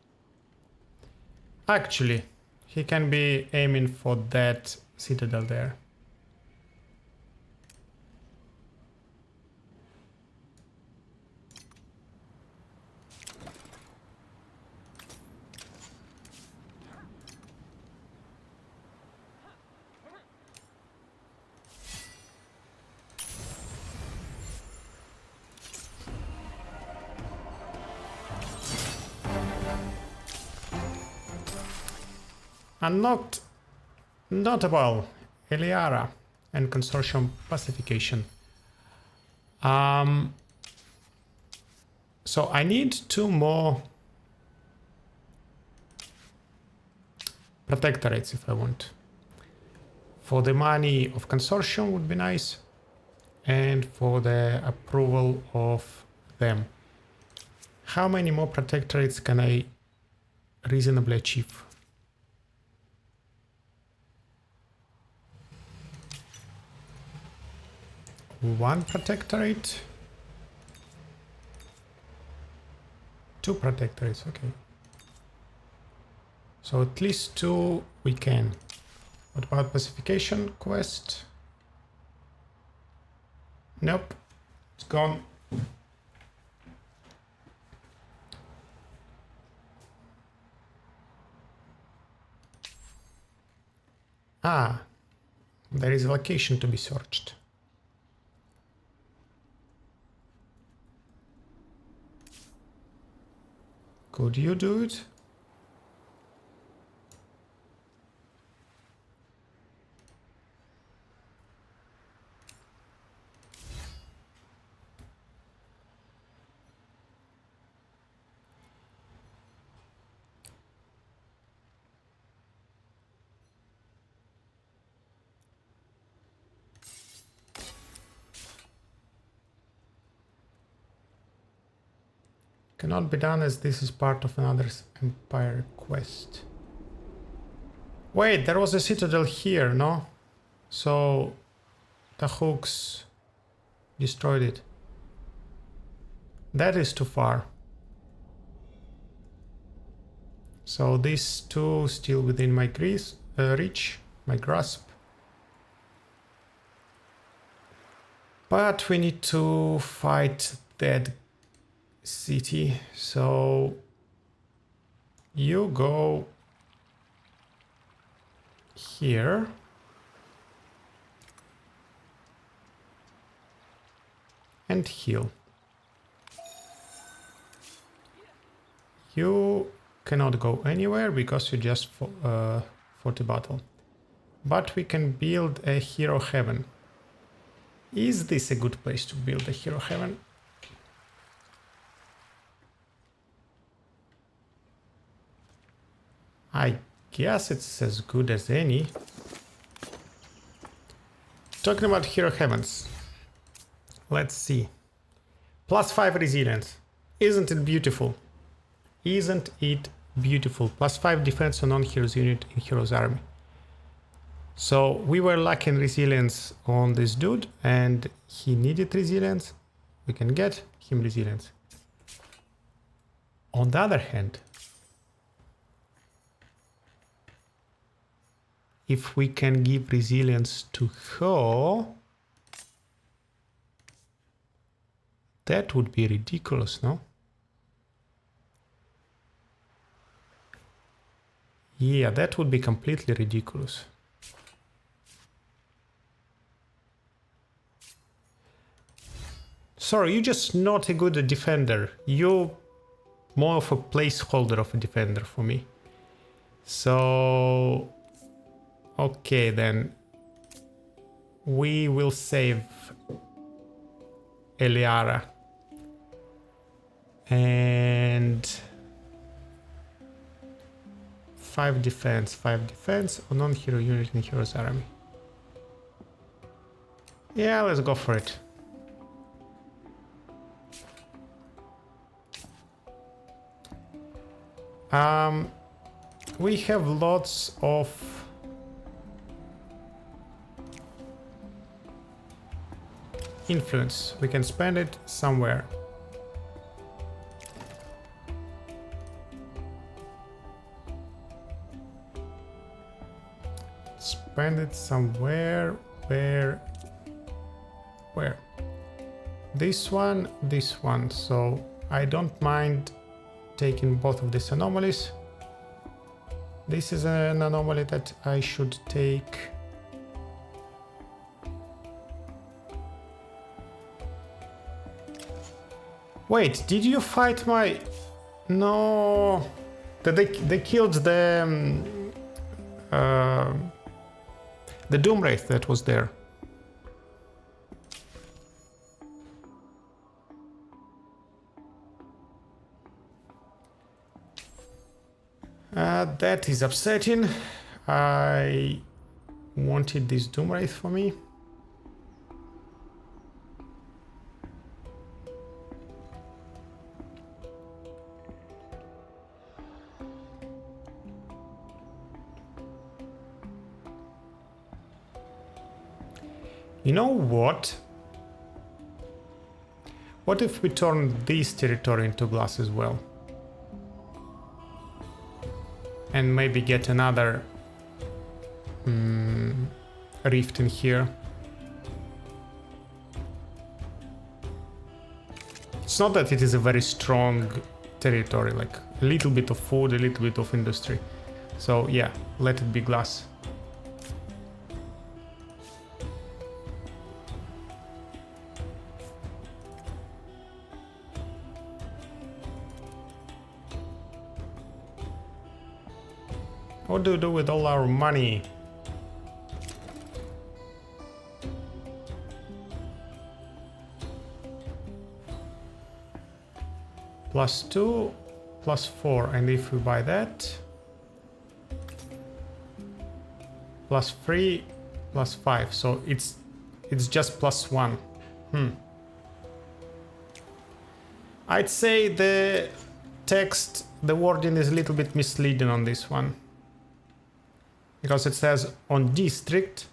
Actually, he can be aiming for that citadel there. Unlocked notable Eliara and Consortium pacification. So I need 2 more protectorates if I want. For the money of Consortium would be nice, and for the approval of them. How many more protectorates can I reasonably achieve? 1 protectorate. 2 protectorates, okay. So at least 2 we can. What about pacification quest? Nope, it's gone. Ah, there is a location to be searched. Could you do it? Cannot be done as this is part of another empire quest. Wait, there was a citadel here, no? So Tahuks destroyed it. That is too far. So these two still within my reach, my grasp. But we need to fight that city. So you go here. And heal. You cannot go anywhere because you just fought a battle. But we can build a hero heaven. Is this a good place to build a hero heaven? I guess it's as good as any. Talking about hero heavens. Let's see. +5 resilience. Isn't it beautiful? Isn't it beautiful? +5 defense on non-heroes unit in heroes army. So we were lacking resilience on this dude and he needed resilience. We can get him resilience. On the other hand, if we can give resilience to Ho, that would be ridiculous, no? Yeah, that would be completely ridiculous. Sorry, you're just not a good defender. You're more of a placeholder of a defender for me. So, okay then. We will save Eliara. And 5 defense on non-hero unit in heroes army. Yeah, let's go for it. We have lots of influence. We can spend it somewhere. Spend it somewhere. Where? This one. So I don't mind taking both of these anomalies. This is an anomaly that I should take. Wait, did you fight my... No... They killed the Doomwraith that was there. That is upsetting. I wanted this Doomwraith for me. You know what? What if we turn this territory into glass as well? And maybe get another rift in here. It's not that it is a very strong territory, like a little bit of food, a little bit of industry. So yeah, let it be glass. What do we do with all our money? +2, +4, and if we buy that, +3, +5, so it's just +1. I'd say the text, the wording is a little bit misleading on this one. Because it says on district,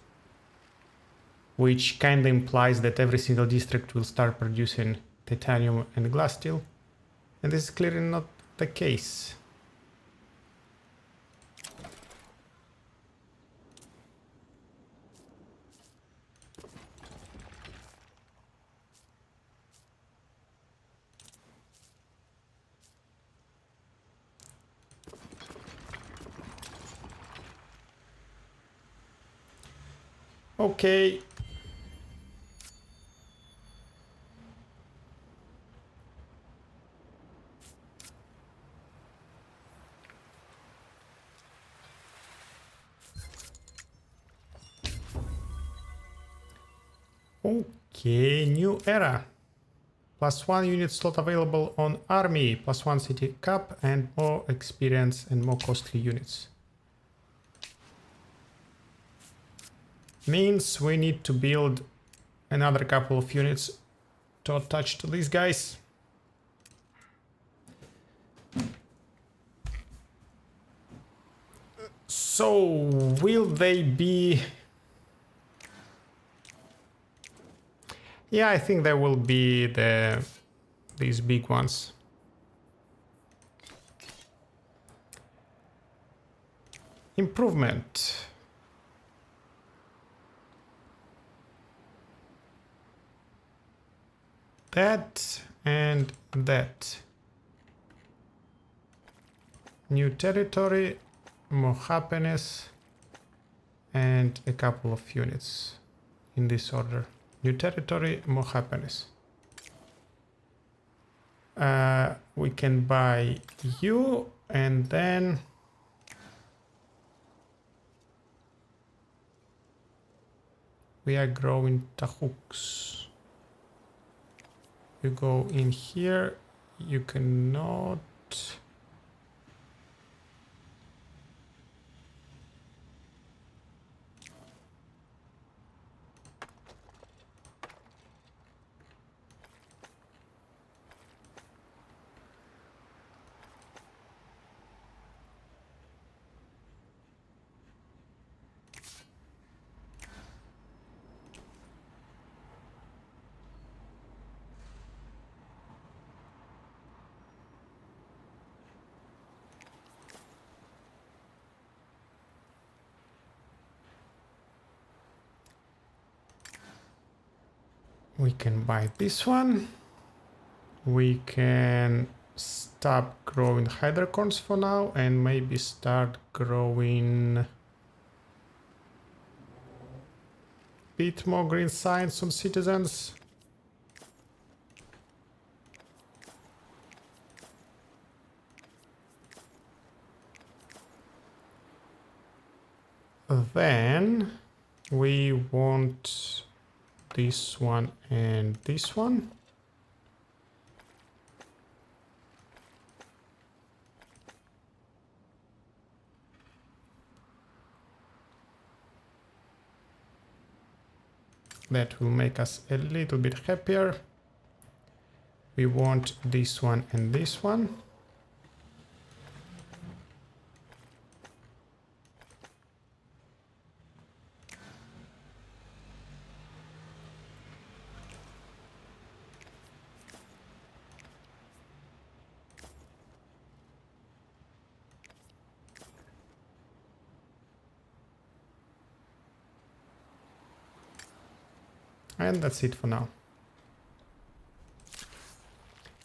which kinda implies that every single district will start producing titanium and glass steel. And this is clearly not the case. Okay. Okay, new era. +1 unit slot available on army, +1 city cap, and more experience and more costly units. Means we need to build another couple of units to attach to these guys. So, will they be... Yeah, I think there will be these big ones. Improvement. That and that. New territory, more happiness, and a couple of units in this order. New territory, more happiness. We can buy you, and then we are growing Tahuks. You go in here, you cannot. We can buy this one. We can stop growing hydrocorns for now and maybe start growing a bit more green science on citizens. Then we want this one and this one. That will make us a little bit happier. We want this one and this one. And that's it for now.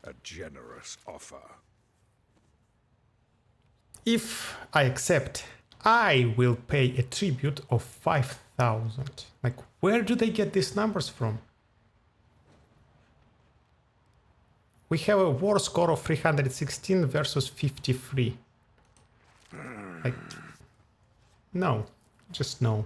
A generous offer. If I accept, I will pay a tribute of 5,000. Like, where do they get these numbers from? We have a war score of 316 versus 53. Like, no, just no.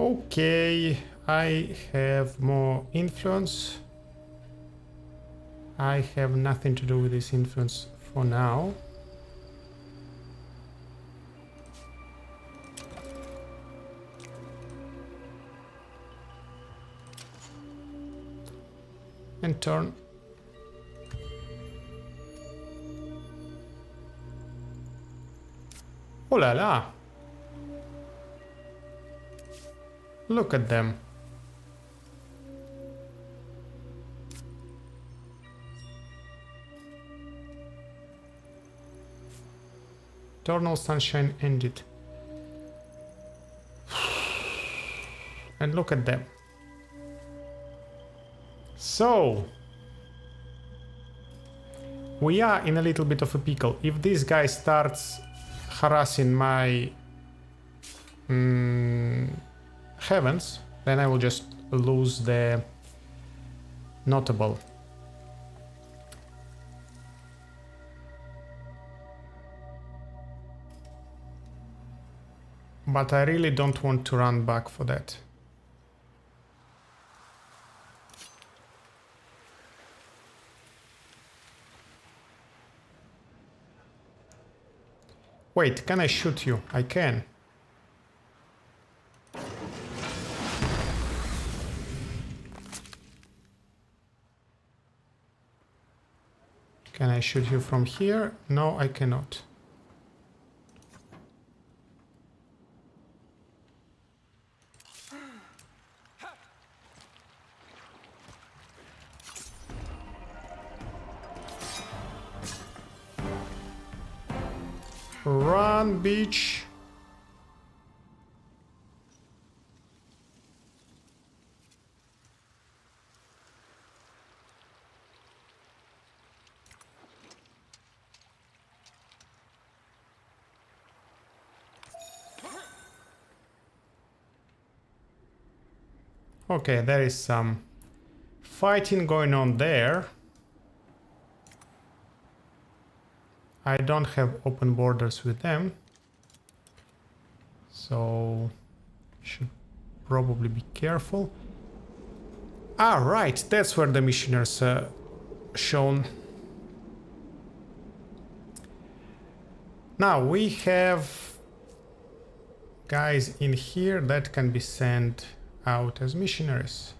Okay, I have more influence. I have nothing to do with this influence for now. And turn. Oh la la! Look at them. Eternal sunshine ended. And look at them. So we are in a little bit of a pickle. If this guy starts harassing my heavens, then I will just lose the notable. But I really don't want to run back for that. Wait, can I shoot you? I can. Can I shoot you from here? No, I cannot. Run, bitch. Okay, there is some fighting going on there. I don't have open borders with them, so should probably be careful. Ah, right, that's where the missioners shown. Now we have guys in here that can be sent out as missionaries,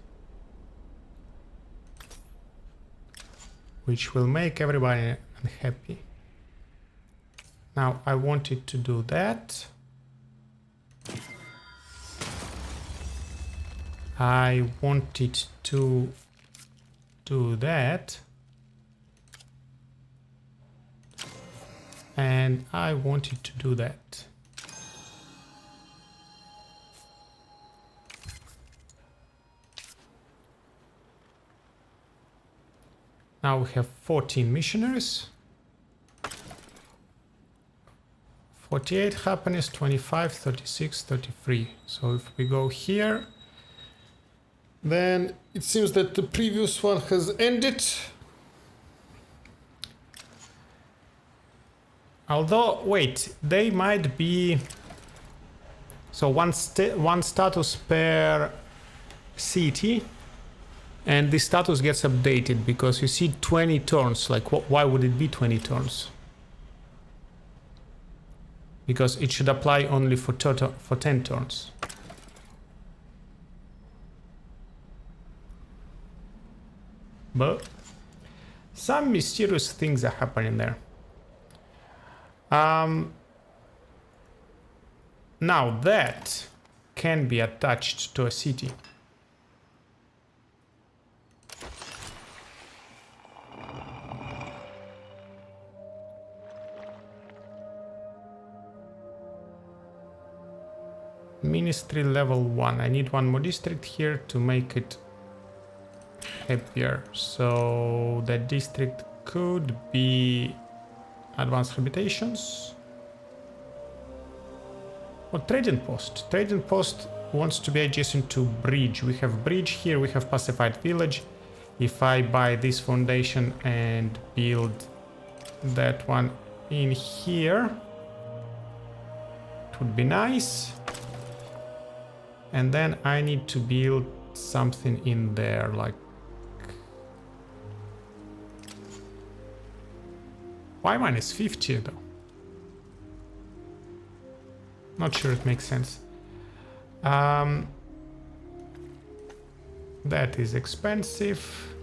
which will make everybody unhappy. Now I wanted to do that. I wanted to do that. And I wanted to do that. Now we have 14 missionaries. 48 happiness, 25, 36, 33. So if we go here, then it seems that the previous one has ended. Although, wait, they might be... So one status per city, and this status gets updated because you see 20 turns. Like, why would it be 20 turns? Because it should apply only for 10 turns. But some mysterious things are happening there. Now that can be attached to a city. Ministry level 1. I need one more district here to make it happier. So that district could be advanced habitations or trading post. Trading post wants to be adjacent to bridge. We have bridge here, we have pacified village. If I buy this foundation and build that one in here, it would be nice. And then I need to build something in there, like... Why minus 50 though? Not sure it makes sense. That is expensive.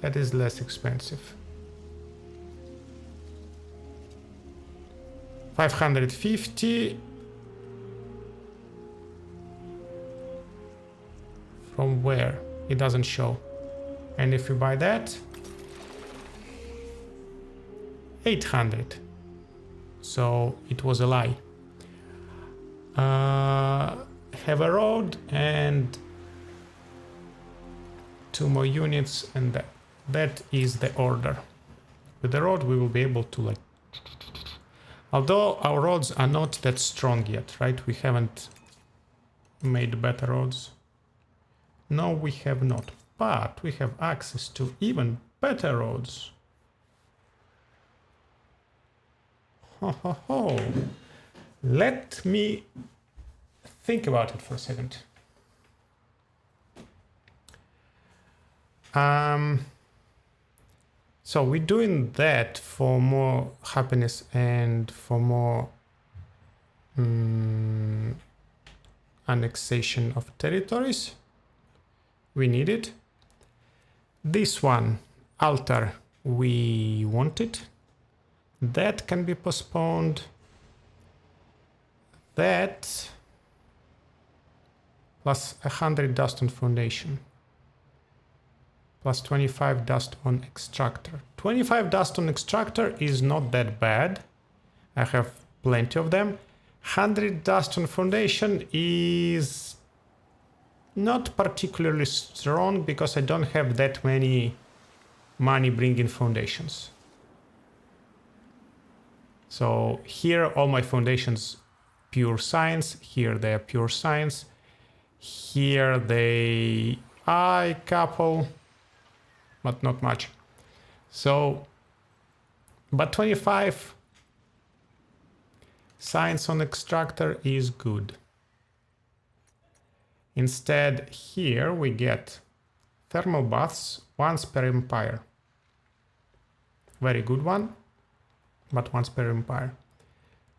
That is less expensive. 550. From where? It doesn't show. And if you buy that, 800. So it was a lie. Have a road and 2 more units, and that is the order. With the road we will be able to, like, although our roads are not that strong yet, right? We haven't made better roads. No, we have not, but we have access to even better roads. Ho ho ho. Let me think about it for a second. So we're doing that for more happiness and for more annexation of territories. We need it. This one, altar, we want it. That can be postponed. That plus 100 dust on foundation. Plus 25 dust on extractor. 25 dust on extractor is not that bad. I have plenty of them. 100 dust on foundation is not particularly strong because I don't have that many money bringing foundations. So here all my foundations pure science. Here they are pure science. Here they are a couple, but not much. So, but 25 science on extractor is good. Instead, here we get thermal baths once per empire. Very good one, but once per empire.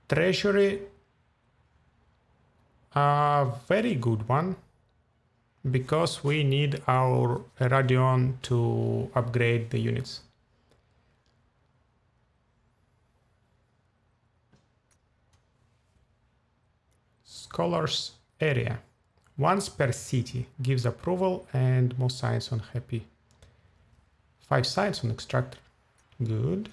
Treasury, a very good one, because we need our Radion to upgrade the units. Scholars area. Once per city gives approval and more science on happy. 5 science on extractor. Good.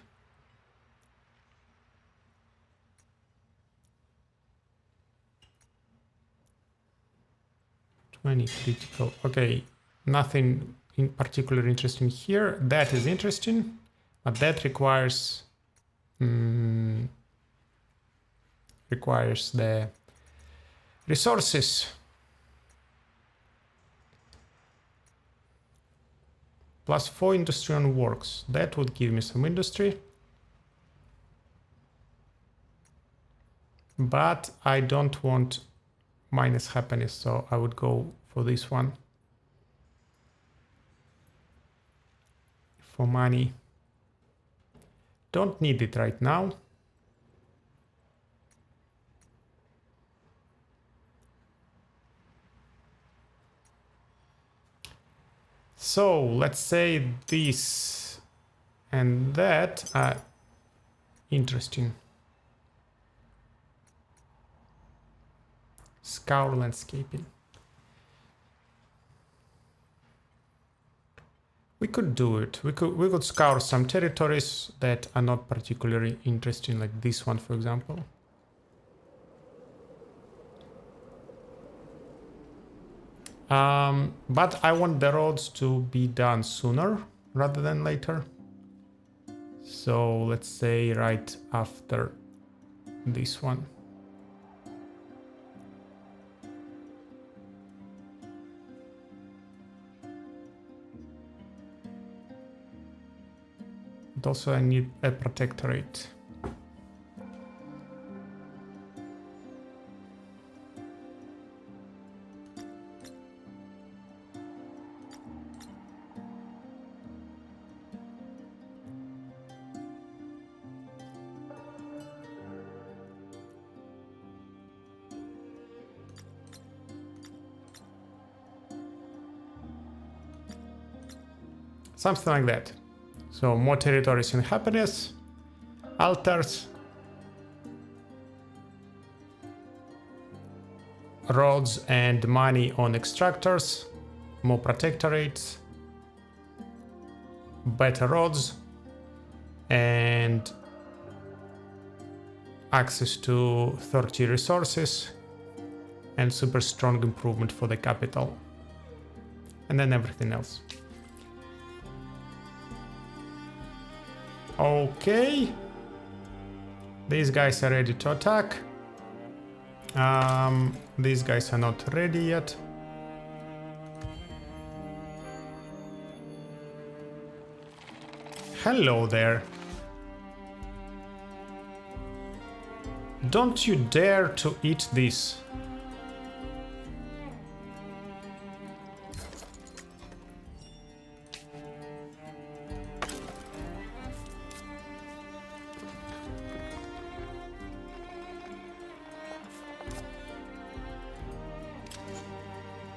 Critical. Okay, nothing in particular interesting here. That is interesting, but that requires the resources. Plus 4 industry on works. That would give me some industry. But I don't want minus happiness, so I would go for this one. For money. Don't need it right now. So let's say this and that are interesting. Scour landscaping. We could do it. We could scour some territories that are not particularly interesting, like this one, for example. But I want the roads to be done sooner rather than later. So let's say right after this one. But also I need a protectorate. Something like that. So more territories in happiness, altars, roads and money on extractors, more protectorates, better roads, and access to 30 resources, and super strong improvement for the capital, and then everything else. Okay, these guys are ready to attack. These guys are not ready yet. Hello there. Don't you dare to eat this.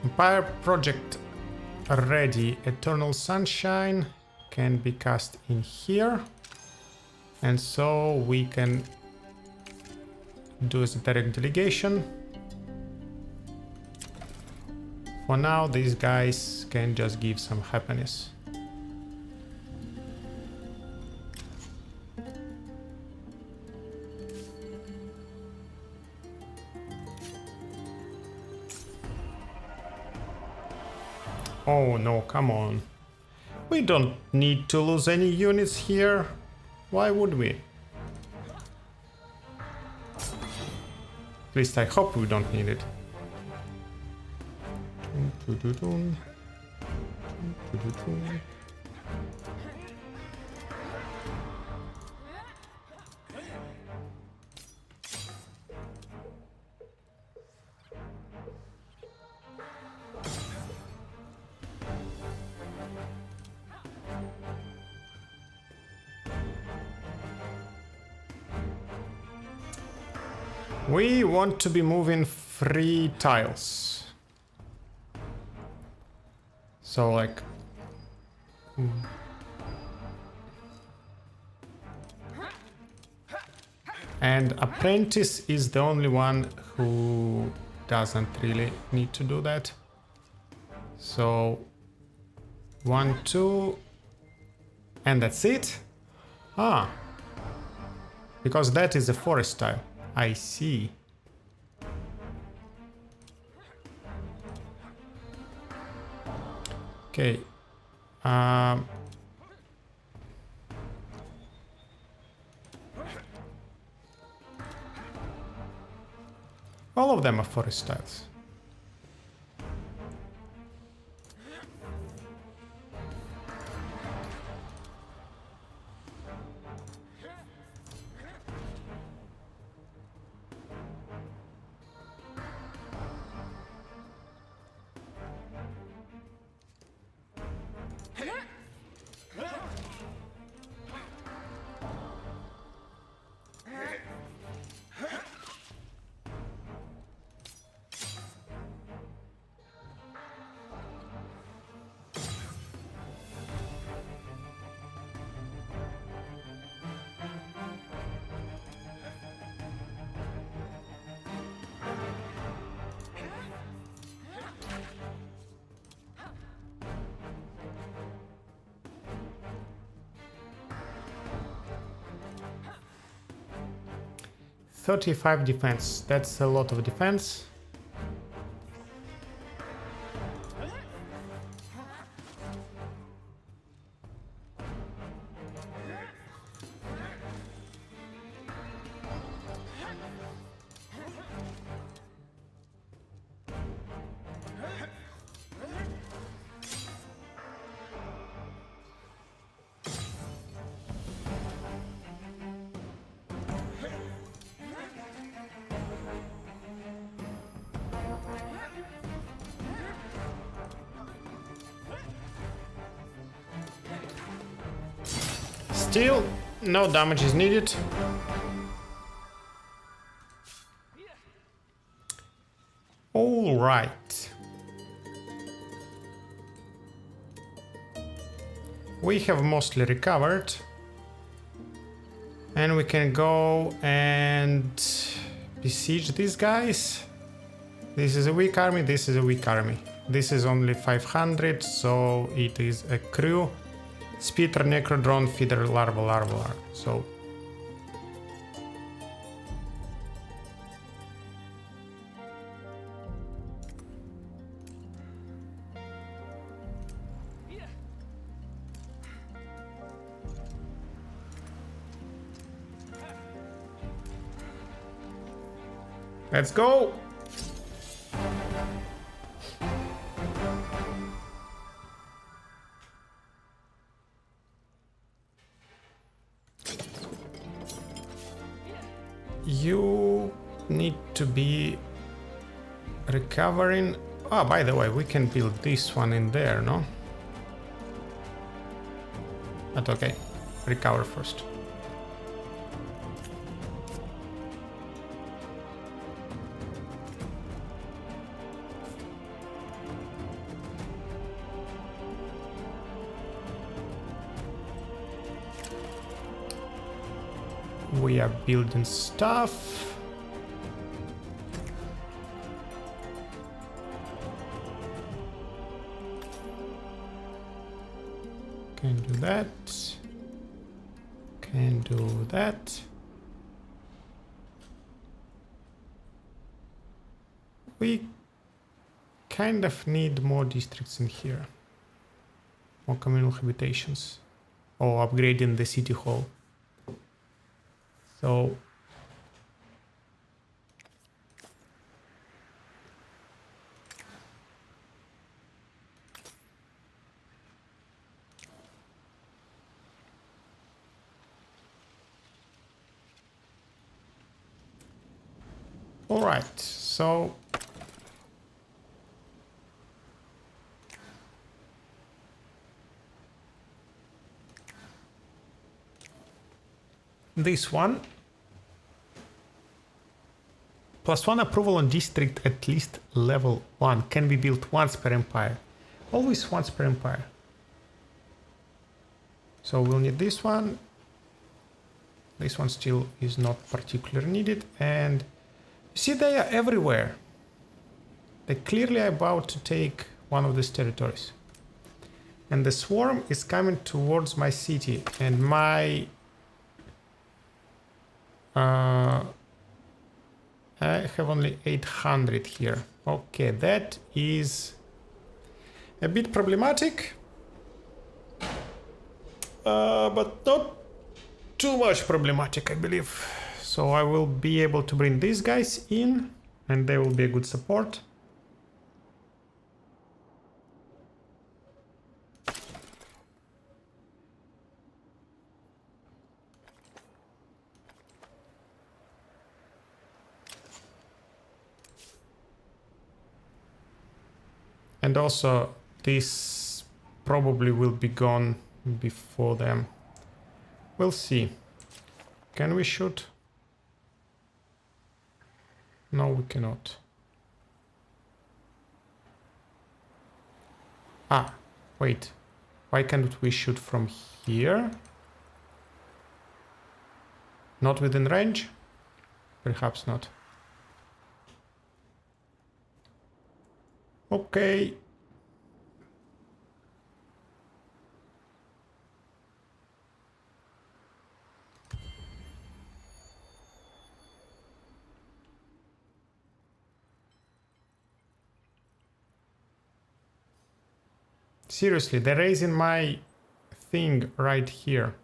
Empire project ready. Eternal Sunshine can be cast in here, and so we can do as a direct delegation. For now, these guys can just give some happiness. Oh no, come on. We don't need to lose any units here. Why would we? At least I hope we don't need it. We want to be moving 3 tiles. So like... And Apprentice is the only one who doesn't really need to do that. So 1, 2... And that's it? Ah. Because that is a forest tile. I see. Okay. All of them are forest tiles. $35 defense. That's a lot of defense. Still, no damage is needed. All right. we have mostly recovered. And we can go and besiege these guys. This is a weak army, this is a weak army. This is only 500, so it is a crew. Spitter, Necrodrone, Feeder, larva. So let's go! You need to be recovering. Oh, by the way, we can build this one in there, no? But okay, recover first. We are building stuff. Can do that. Can do that. We kind of need more districts in here. More communal habitations. Or upgrading the city hall. So all right, so this one. +1 approval on district at least level 1. Can be built once per empire. Always once per empire. So we'll need this one. This one still is not particularly needed. And you see, they are everywhere. They clearly are about to take one of these territories. And the swarm is coming towards my city. And my... I have only 800 here. Okay, that is a bit problematic, but not too much problematic, I believe. So I will be able to bring these guys in, and they will be a good support. And also, this probably will be gone before them. We'll see. Can we shoot? No, we cannot. Ah, wait. Why can't we shoot from here? Not within range? Perhaps not. Okay. Seriously, they're raising my thing right here.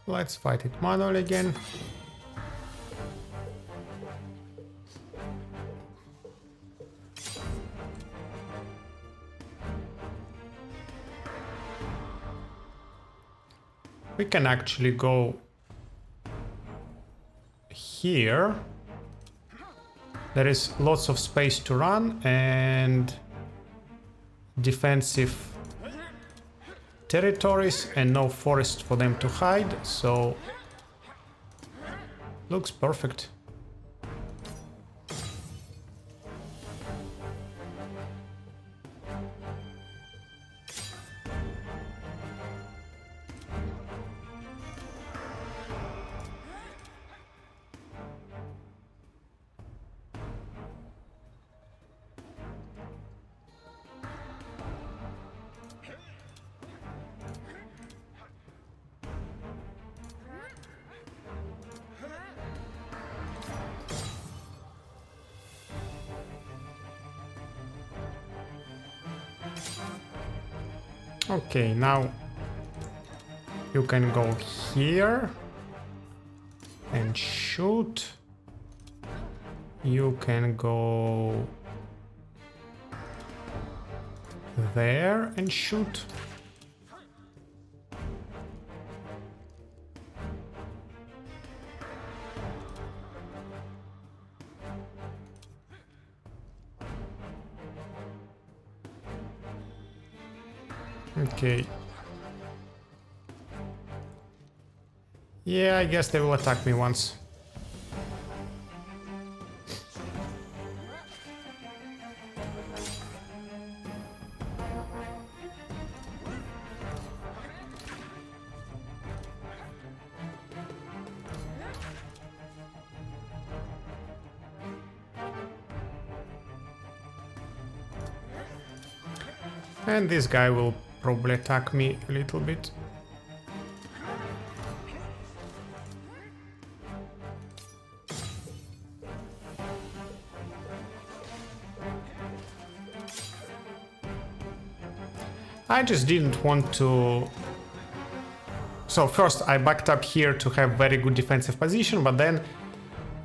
Let's fight it manually again. We can actually go here. There is lots of space to run and defensive territories and no forest for them to hide, so Looks perfect. Okay, now you can go here and shoot. You can go there and shoot. Okay. Yeah, I guess they will attack me once. And this guy will probably attack me a little bit. I just didn't want to... So first I backed up here to have very good defensive position, but then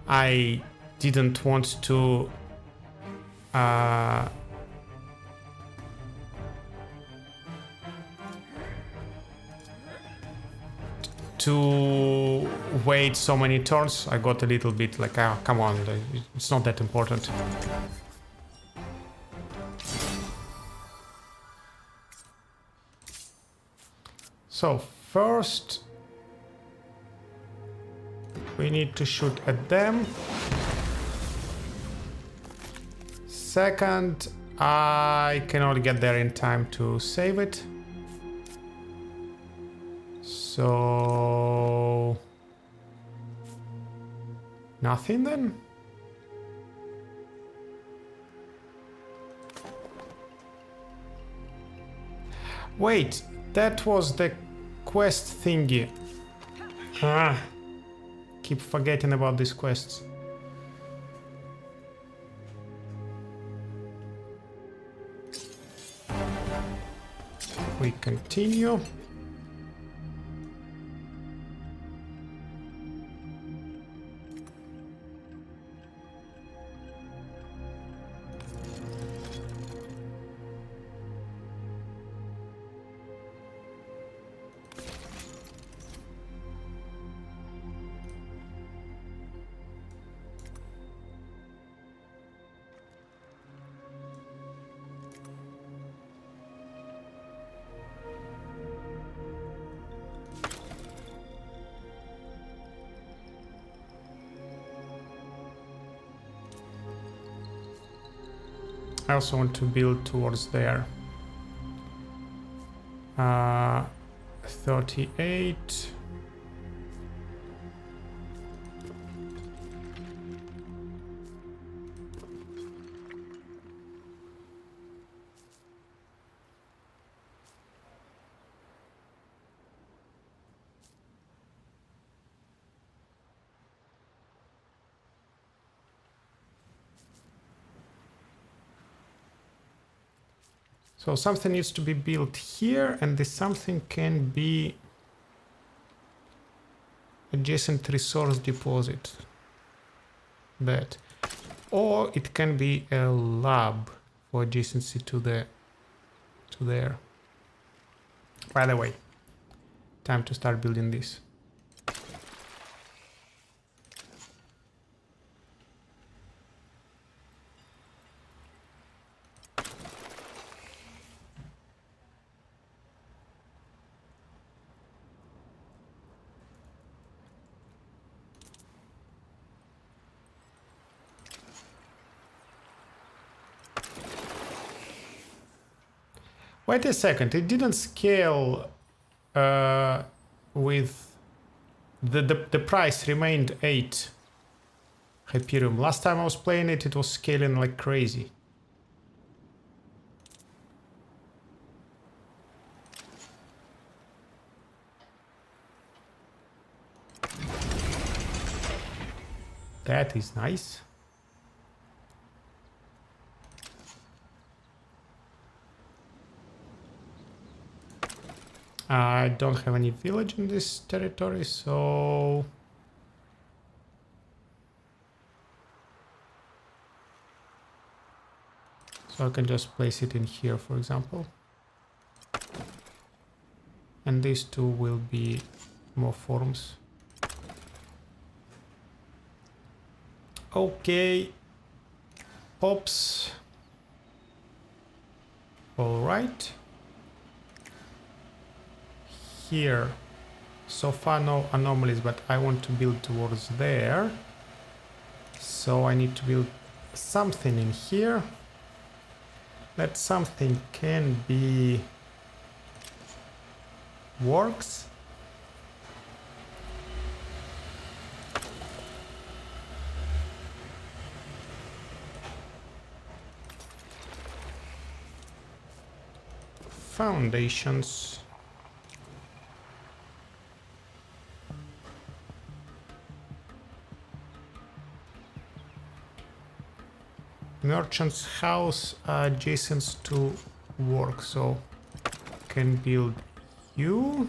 I didn't want to wait so many turns. I got a little bit like, oh, come on, it's not that important. So first we need to shoot at them. Second, I cannot get there in time to save it. So nothing then? Wait, that was the quest thingy. Keep forgetting about these quests. We continue. I also want to build towards there. 38. So something needs to be built here, and this something can be adjacent resource deposit. That. Or it can be a lab for adjacency to there. By the way, time to start building this. Wait a second, it didn't scale with the price remained 8 Hyperium. Last time I was playing it, it was scaling like crazy. That is nice. I don't have any village in this territory, so I can just place it in here, for example. And these two will be more forms. Okay. Pops. All right. Here. So far no anomalies, but I want to build towards there. So I need to build something in here. That something can be works. Foundations. Merchant's house adjacent to work, so can build you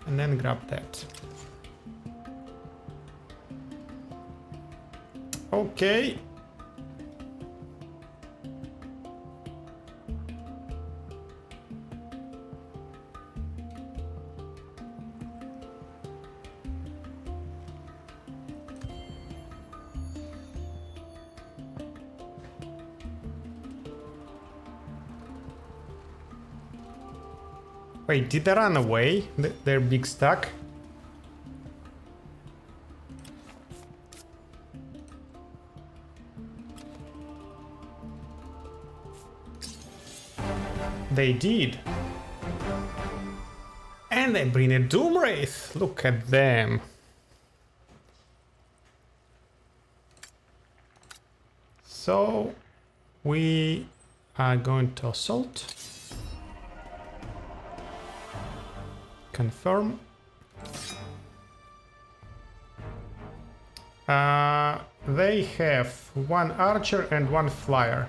and then grab that. Okay. Wait, did they run away? They're big stack? They did. And they bring a Doom Wraith. Look at them. So we are going to assault. Confirm. They have one archer and one flyer.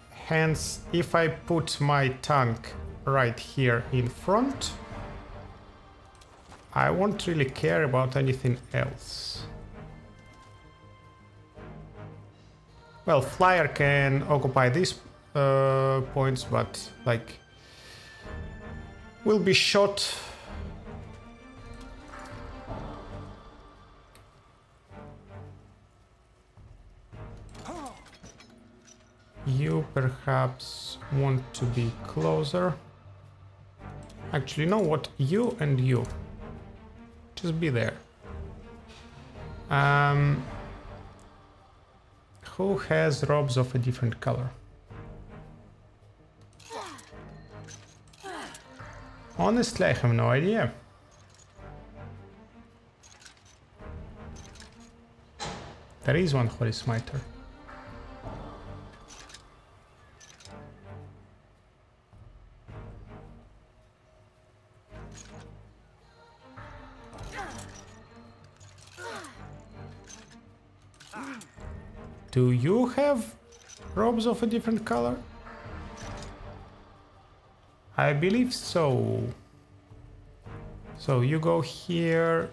Hence, if I put my tank right here in front, I won't really care about anything else. Well, flyer can occupy these points, but like will be shot. You perhaps want to be closer. Actually, you know what? You and you. Just be there. Who has robes of a different color? Honestly, I have no idea. There is one Holy Smiter. Do you have robes of a different color? I believe so. So you go here,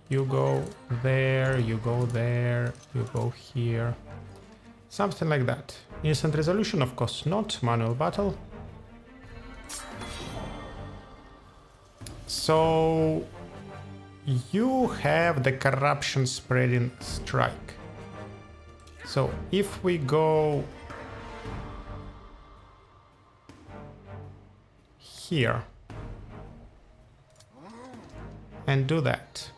you go there, you go there, you go here. Something like that. Instant resolution, of course not. Manual battle. So you have the corruption spreading strike. So if we go here and do that,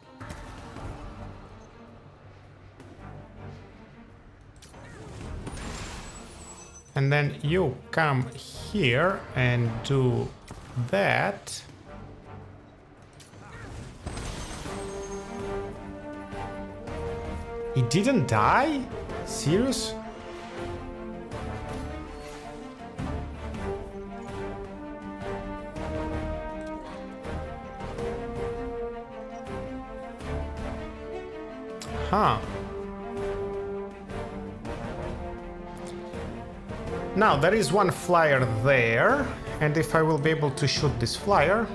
And then you come here and do that. He didn't die? Serious? Huh. Now, there is one flyer there, and if I will be able to shoot this flyer,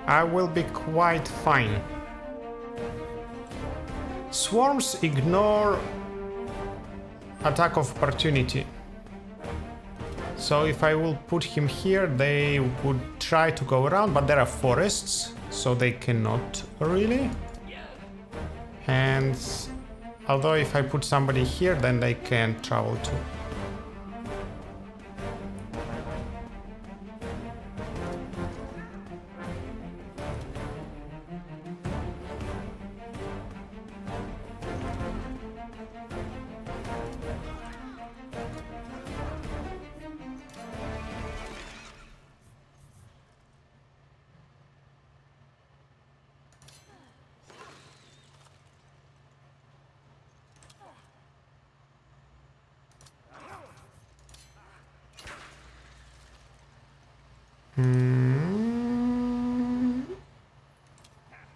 I will be quite fine. Swarms ignore attack of opportunity. So if I will put him here, they would try to go around, but there are forests, so they cannot really. And although if I put somebody here, then they can travel too.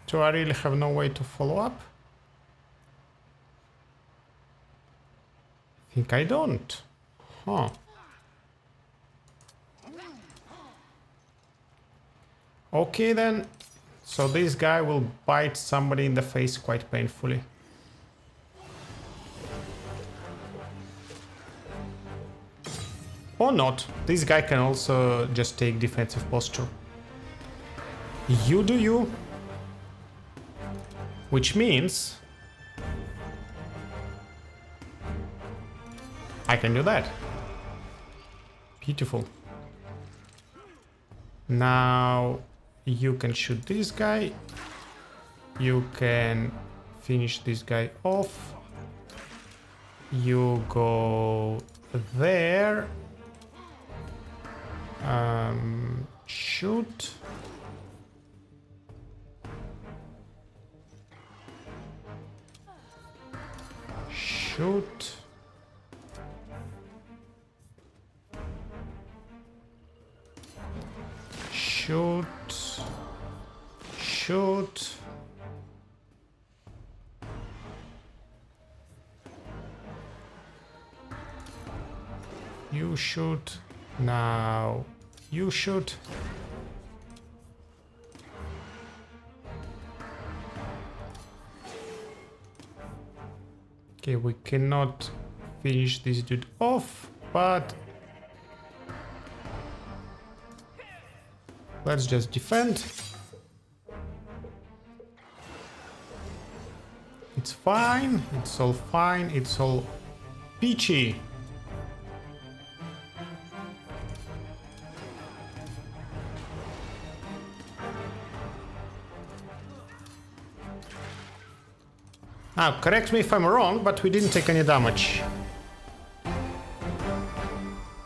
So I really have no way to follow up? I think I don't. Huh. Okay then. So this guy will bite somebody in the face quite painfully. Or not. This guy can also just take defensive posture. You do you. Which means I can do that. Beautiful. Now you can shoot this guy. You can finish this guy off. You go there. Shoot. Shoot. Shoot. Shoot. You shoot. Now you shoot. Okay, we cannot finish this dude off, but let's just defend. It's fine, it's all fine, it's all peachy. Now, correct me if I'm wrong, but we didn't take any damage.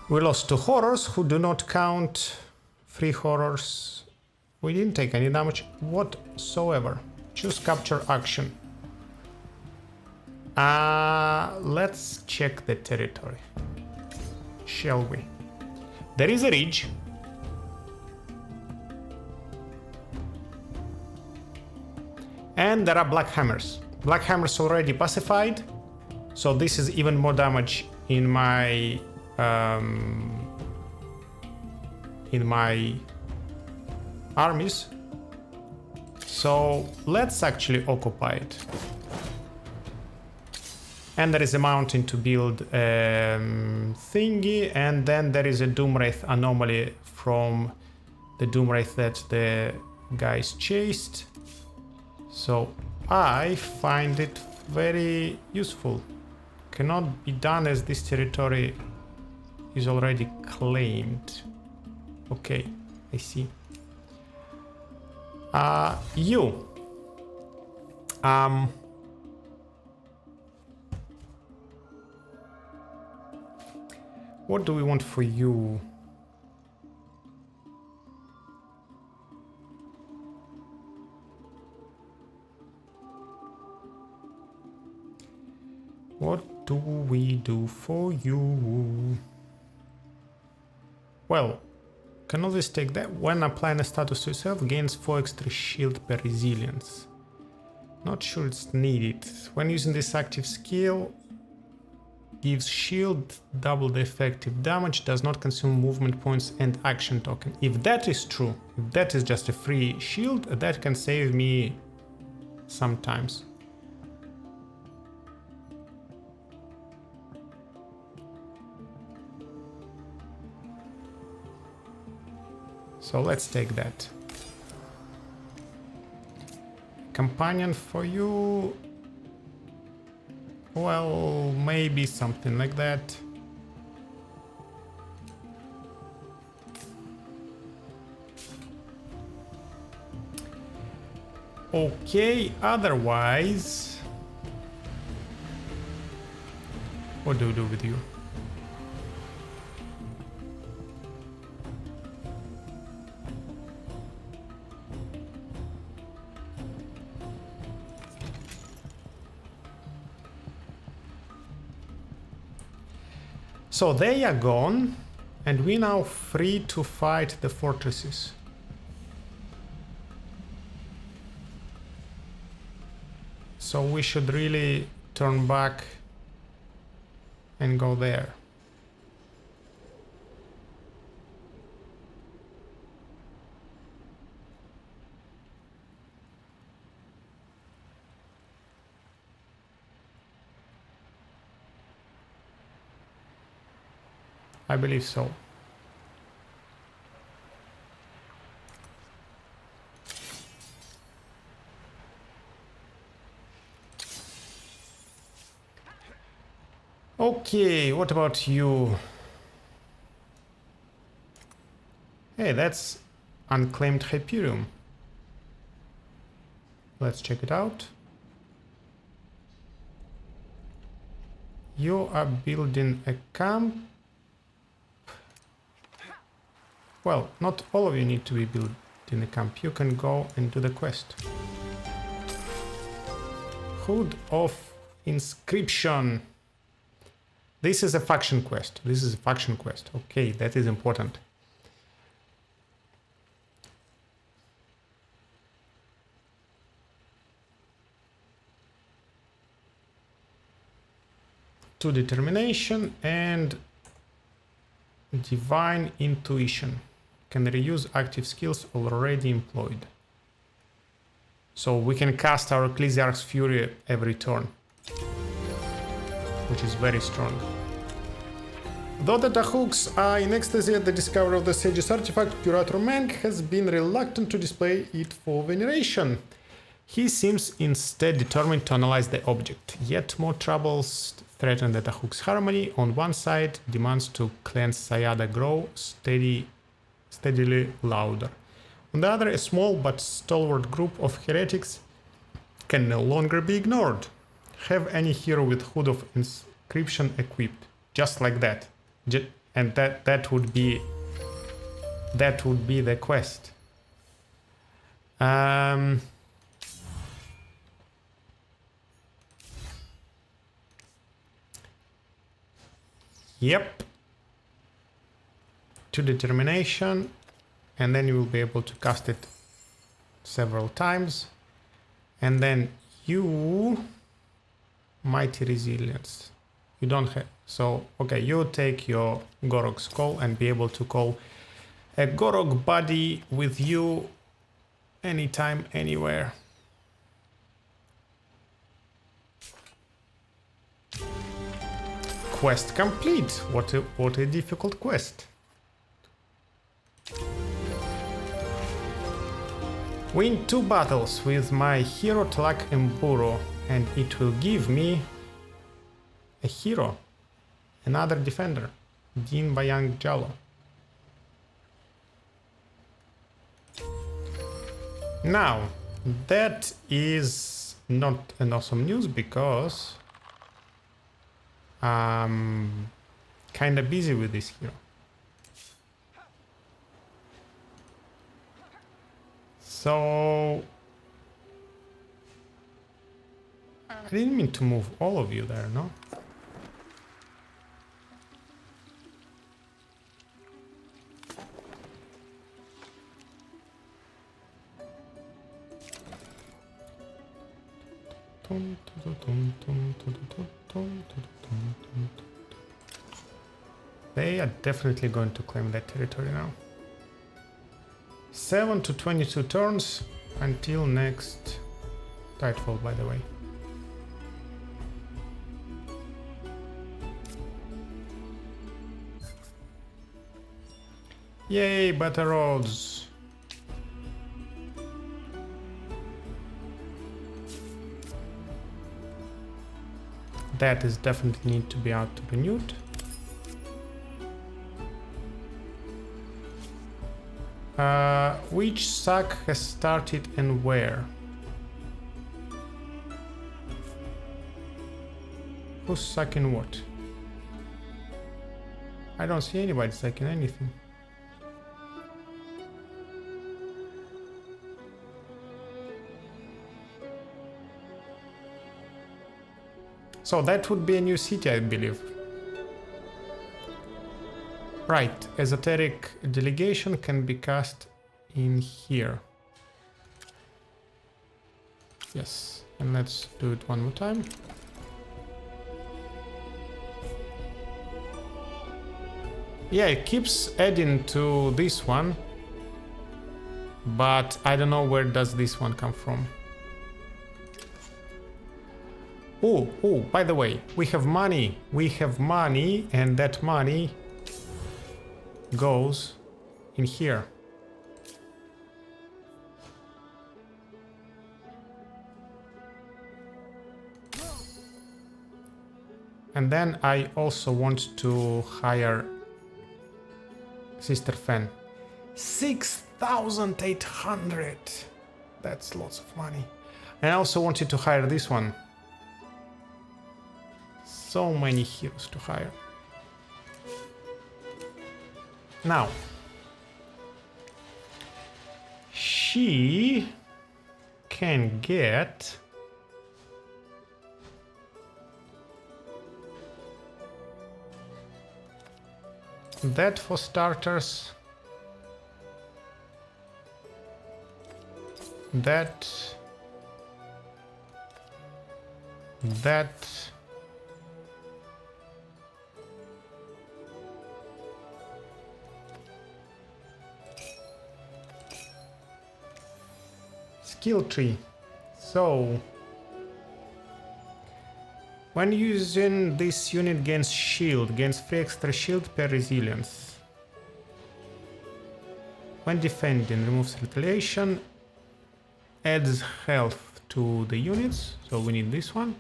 We lost 2 horrors, who do not count 3 horrors. We didn't take any damage whatsoever. Choose capture action. Let's check the territory. Shall we? There is a ridge. And there are Blackhammers. Blackhammers already pacified, so this is even more damage in my armies. So let's actually occupy it. And there is a mountain to build thingy, and then there is a Doomwraith anomaly from the Doomwraith that the guys chased. So I find it very useful. Cannot be done as this territory is already claimed. Okay, I see. You. What do we want for you? What do we do for you? Well, can always take that. When applying a status to yourself, gains 4 extra shield per resilience. Not sure it's needed. When using this active skill, gives shield double the effective damage, does not consume movement points and action token. If that is true, if that is just a free shield, that can save me sometimes. So let's take that. Companion for you. Well, maybe something like that. Okay, otherwise, what do we do with you? So they are gone, and we're now free to fight the fortresses. So we should really turn back and go there. I believe so. Okay, what about you? Hey, that's unclaimed Hyperium. Let's check it out. You are building a camp. Well, not all of you need to be built in a camp. You can go and do the quest. Hood of Inscription. This is a faction quest. This is a faction quest. Okay, that is important. To determination and divine intuition. Can reuse active skills already employed. So we can cast our Ecclesiarch's Fury every turn, which is very strong. Though the Tahuks are in ecstasy at the discovery of the Sage's artifact, Curator Mank has been reluctant to display it for veneration. He seems instead determined to analyze the object. Yet more troubles threaten the Tahuks' harmony. On one side, demands to cleanse Sayada grow steadily louder. On the other, a small but stalwart group of heretics can no longer be ignored. Have any hero with Hood of Inscription equipped, just like that, and that would be the quest. Yep. To determination, and then you will be able to cast it several times. And then you mighty resilience. You don't have, so okay, you take your Gorog's call and be able to call a Gorog buddy with you anytime, anywhere. Quest complete. What a difficult quest. Win 2 battles with my hero Tlak Emburo, and it will give me a hero, another defender, Din Bayang Jalo. Now, that is not an awesome news because can kinda busy with this hero. So I didn't mean to move all of you there, no? They are definitely going to claim that territory now. 7 to 22 turns until next Tidefall, by the way. Yay, better roads! That is definitely need to be out renewed. Which sack has started and where? Who's sacking what? I don't see anybody sacking anything. So that would be a new city, I believe. Right, esoteric delegation can be cast in here. Yes, and let's do it one more time. Yeah, it keeps adding to this one, but I don't know where does this one come from. Oh, by the way, we have money. We have money, and that money goes in here. And then I also want to hire Sister Fen. 6,800. That's lots of money. And I also wanted to hire this one. So many heroes to hire. Now, she can get that for starters, that skill tree. So when using this unit gains shield, gains 3 extra shield per resilience. When defending, removes retaliation, adds health to the units, so we need this one.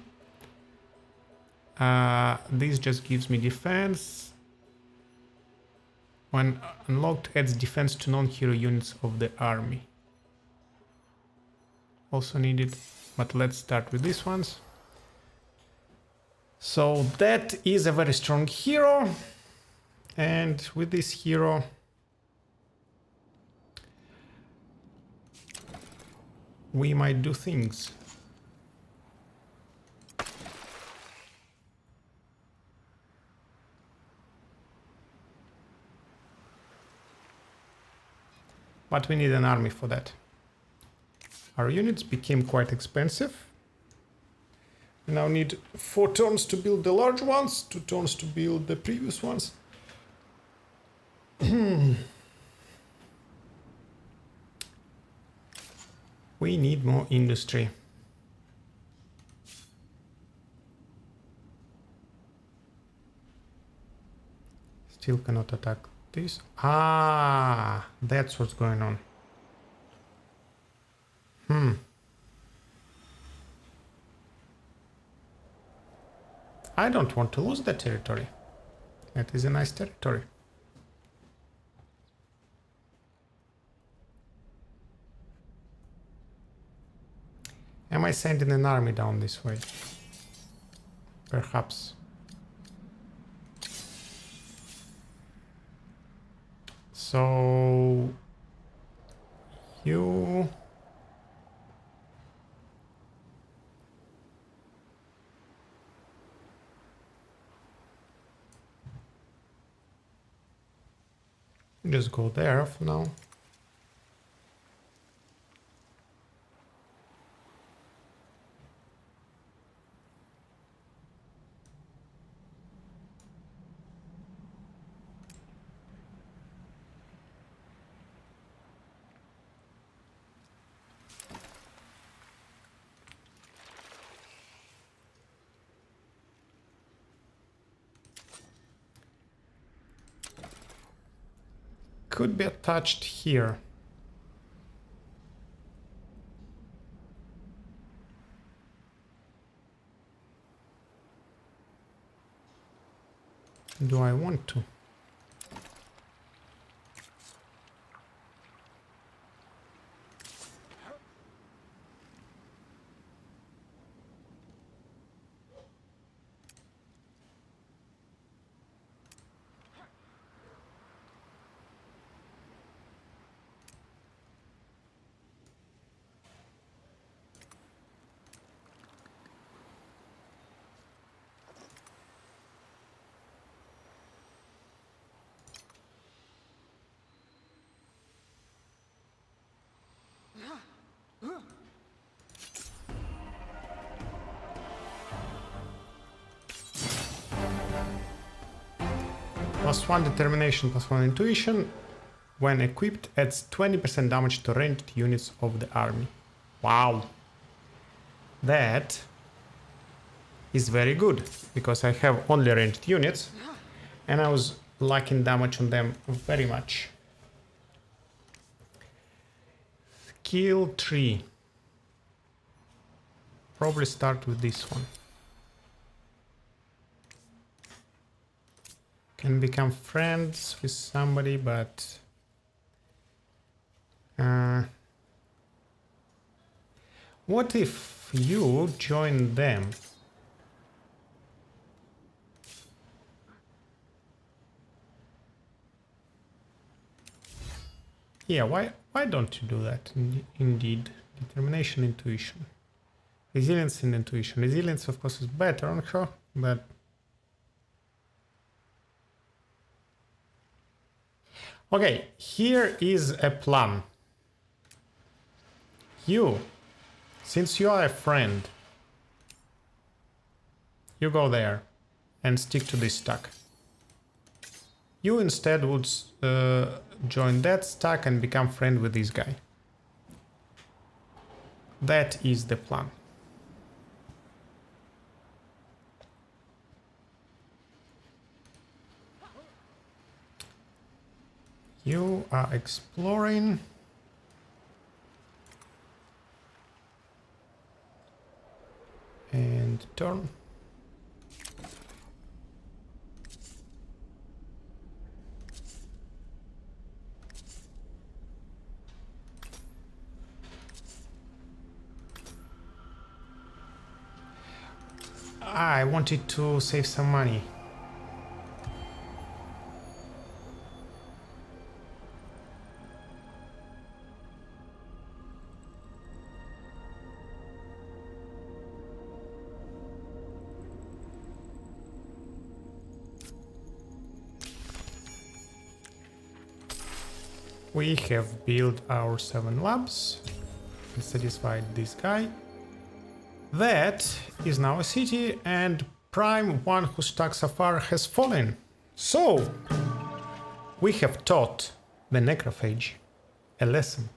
This just gives me defense. When unlocked, adds defense to non-hero units of the army. Also needed, but let's start with these ones. So that is a very strong hero, and with this hero we might do things. But we need an army for that. Our units became quite expensive. We now need 4 turns to build the large ones, 2 turns to build the previous ones. We need more industry. Still cannot attack this. Ah, that's what's going on. I don't want to lose that territory. That is a nice territory. Am I sending an army down this way? Perhaps. So you just go there for now. Could be attached here. Do I want to? +1 determination, +1 intuition. When equipped, adds 20% damage to ranged units of the army. Wow. That is very good, because I have only ranged units, and I was lacking damage on them very much. Skill 3. Probably start with this one. Can become friends with somebody, but what if you join them? Yeah, why don't you do that? Indeed, determination, intuition, resilience, and intuition. Resilience, of course, is better on her, but okay, here is a plan. You, since you are a friend, you go there and stick to this stack. You instead would join that stack and become friend with this guy. That is the plan. You are exploring. And turn. I wanted to save some money. We have built our 7 labs and satisfied this guy. That is now a city, and Prime, one who stuck so far, has fallen. So, we have taught the Necrophage a lesson.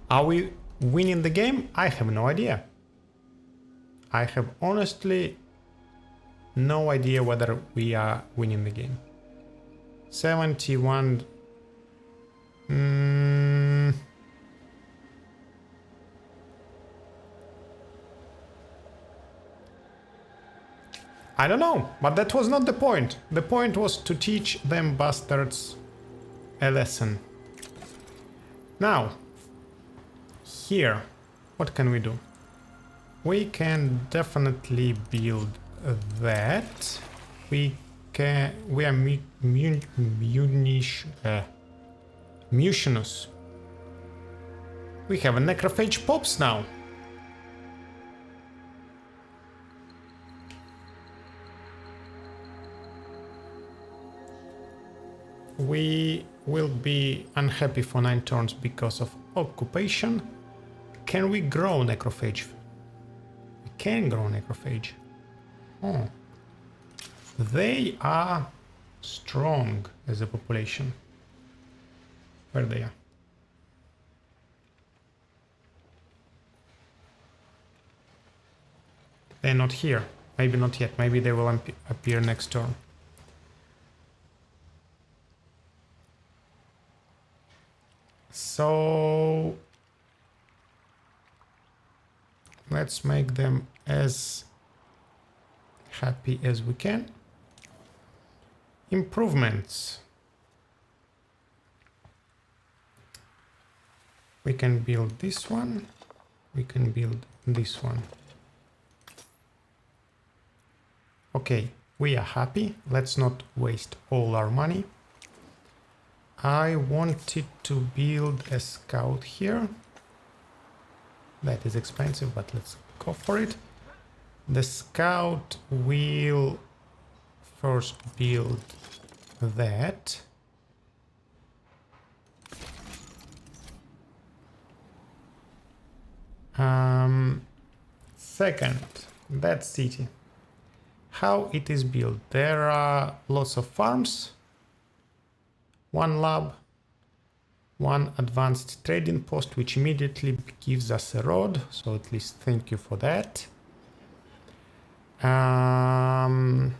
Are we winning the game? I have no idea. I have honestly no idea whether we are winning the game. 71... I don't know, but that was not the point. The point was to teach them bastards a lesson. Now, here, what can we do? We can definitely build that. We we are mutinous. We have a necrophage pops now. We will be unhappy for 9 turns because of occupation. Can we grow necrophage? We can grow necrophage. Oh. They are strong as a population. Where they are? They're not here. Maybe not yet. Maybe they will appear next turn. So let's make them as happy as we can. Improvements. We can build this one. We can build this one. Okay, we are happy. Let's not waste all our money. I wanted to build a scout here. That is expensive, but let's go for it. The scout will first build that. Second, that city. How it is built. There are lots of farms. 1 lab, 1 advanced trading post, which immediately gives us a road. So at least thank you for that. And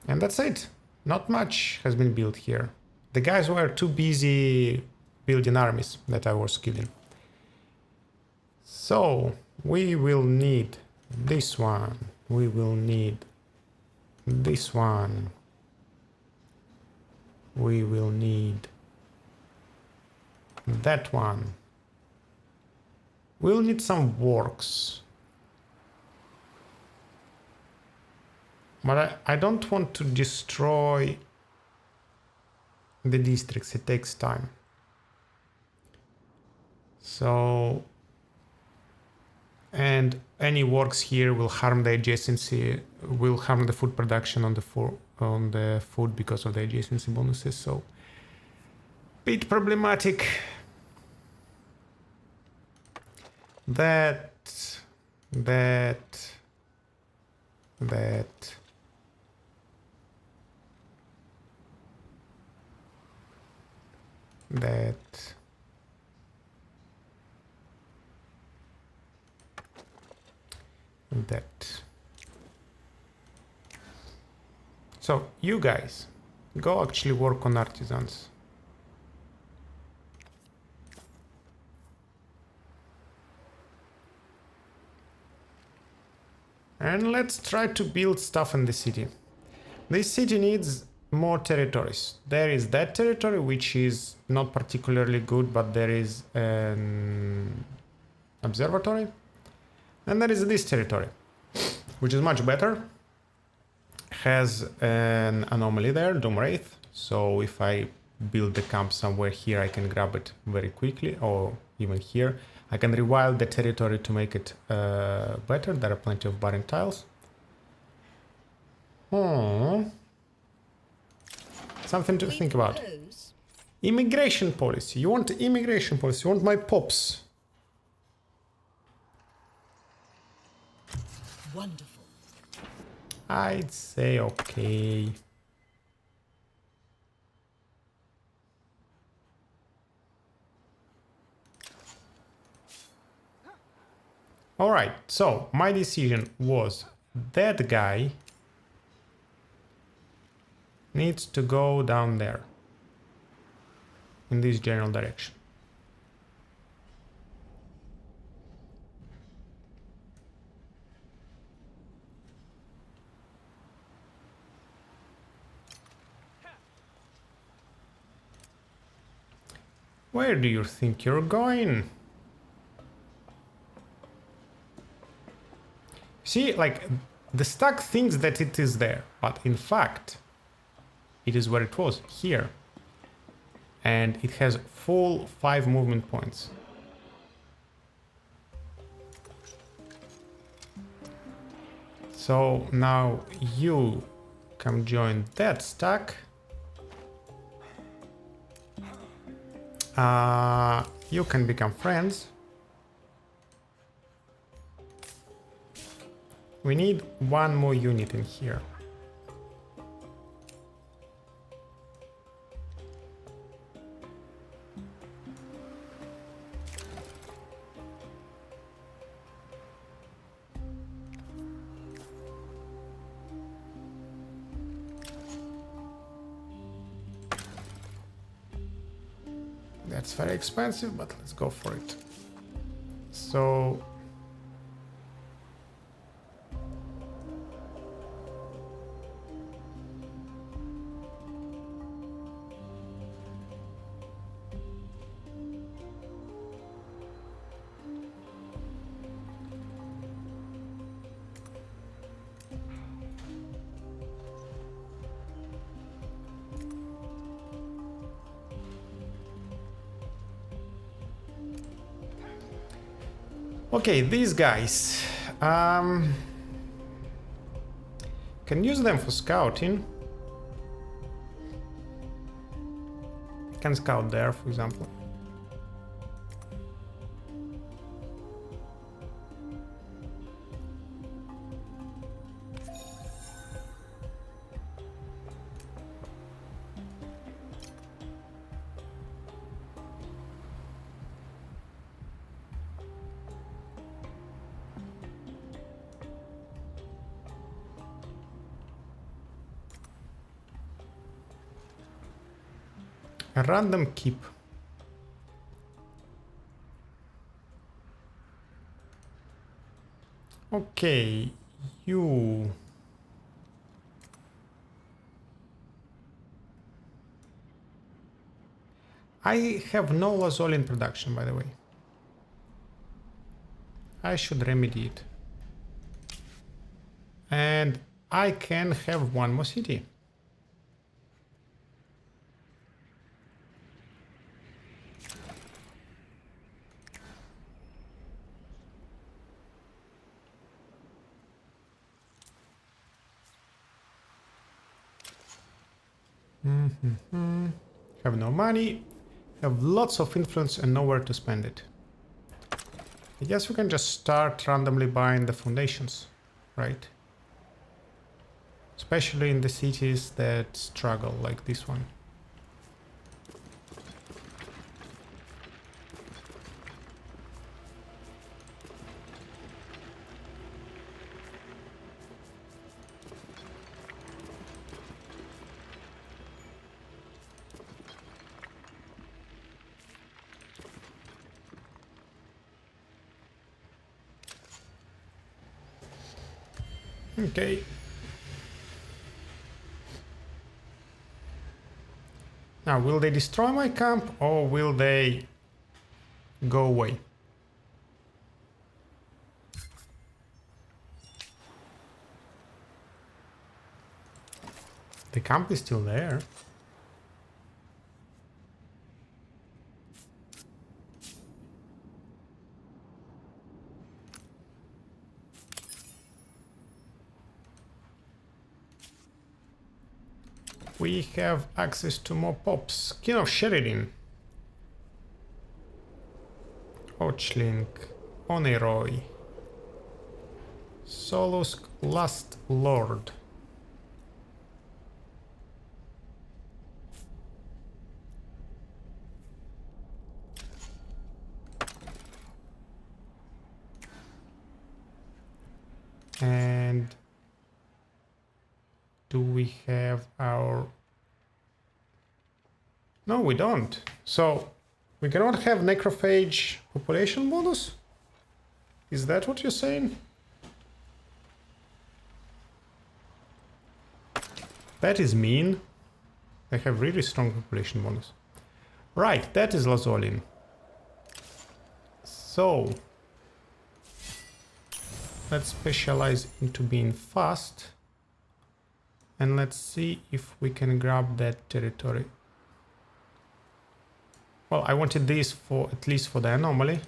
that's it. Not much has been built here. The guys were too busy building armies that I was killing. So we will need this one. We will need this one. We will need that one. We'll need some works. But I don't want to destroy the districts. It takes time. So, and any works here will harm the adjacency, will harm the food production on the food because of the adjacency bonuses. So, bit problematic. That. So you guys go actually work on artisans. And let's try to build stuff in the city. This city needs more territories. There is that territory which is not particularly good, but there is an observatory. And there is this territory, which is much better. Has an anomaly there, Doom Wraith. So if I build the camp somewhere here, I can grab it very quickly, or even here. I can rewild the territory to make it better. There are plenty of barren tiles. Something to think about. Immigration policy. You want immigration policy? You want my pops? Wonderful. I'd say okay. All right, so my decision was that guy needs to go down there in this general direction. Where do you think you're going? See, like, the stack thinks that it is there, but in fact, it is where it was, here. And it has full 5 movement points. So now you come join that stack. You can become friends. We need 1 more unit in here. That's very expensive, but let's go for it. So okay, these guys. Can use them for scouting. Can scout there, for example. A random keep. Okay, you. I have no Lazol in production, by the way. I should remedy it. And I can have 1 more city. Have no money, have lots of influence and nowhere to spend it. I guess we can just start randomly buying the foundations, right? Especially in the cities that struggle, like this one. Okay. Now, will they destroy my camp or will they go away? The camp is still there. We have access to more pops. King of Sheridan. Ochling. Oneroy. Solusk Last Lord. And do we have our... No, we don't. So we cannot have Necrophage population bonus? Is that what you're saying? That is mean. They have really strong population bonus. Right, that is Lazolin. So let's specialize into being fast. And let's see if we can grab that territory. Well, I wanted this for at least for the anomaly.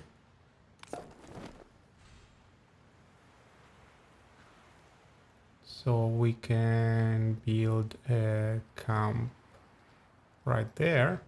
So we can build a camp right there.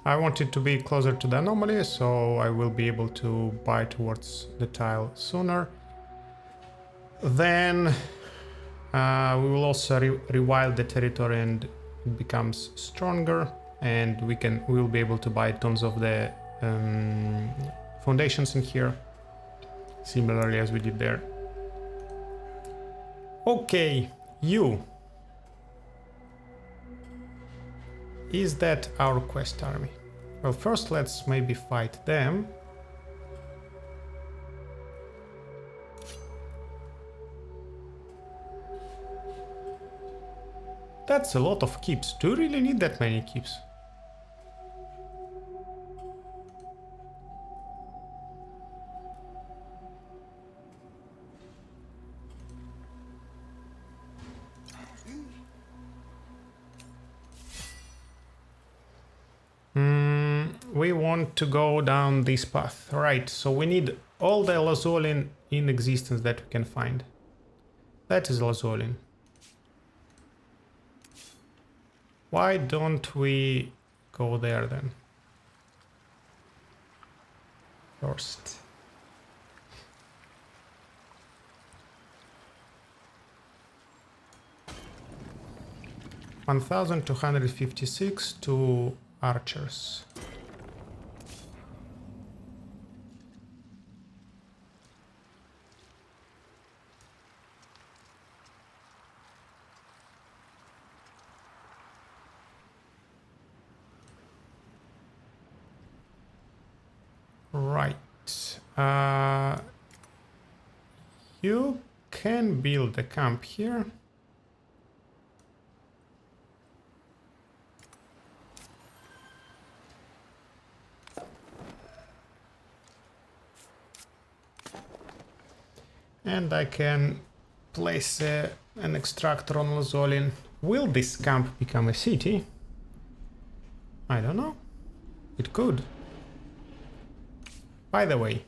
I want it to be closer to the anomaly, so I will be able to buy towards the tile sooner. Then we will also rewild the territory and it becomes stronger, and we will be able to buy tons of the foundations in here, similarly as we did there. Okay, you. Is that our quest army? Well, first let's maybe fight them. That's a lot of keeps. Do you really need that many keeps? We want to go down this path. Right, so we need all the Lazolin in existence that we can find. That is Lazolin. Why don't we go there then? First. $1,256 to archers. Right. You can build a camp here. And I can place an extractor on Lazolin. Will this camp become a city? I don't know. It could. By the way,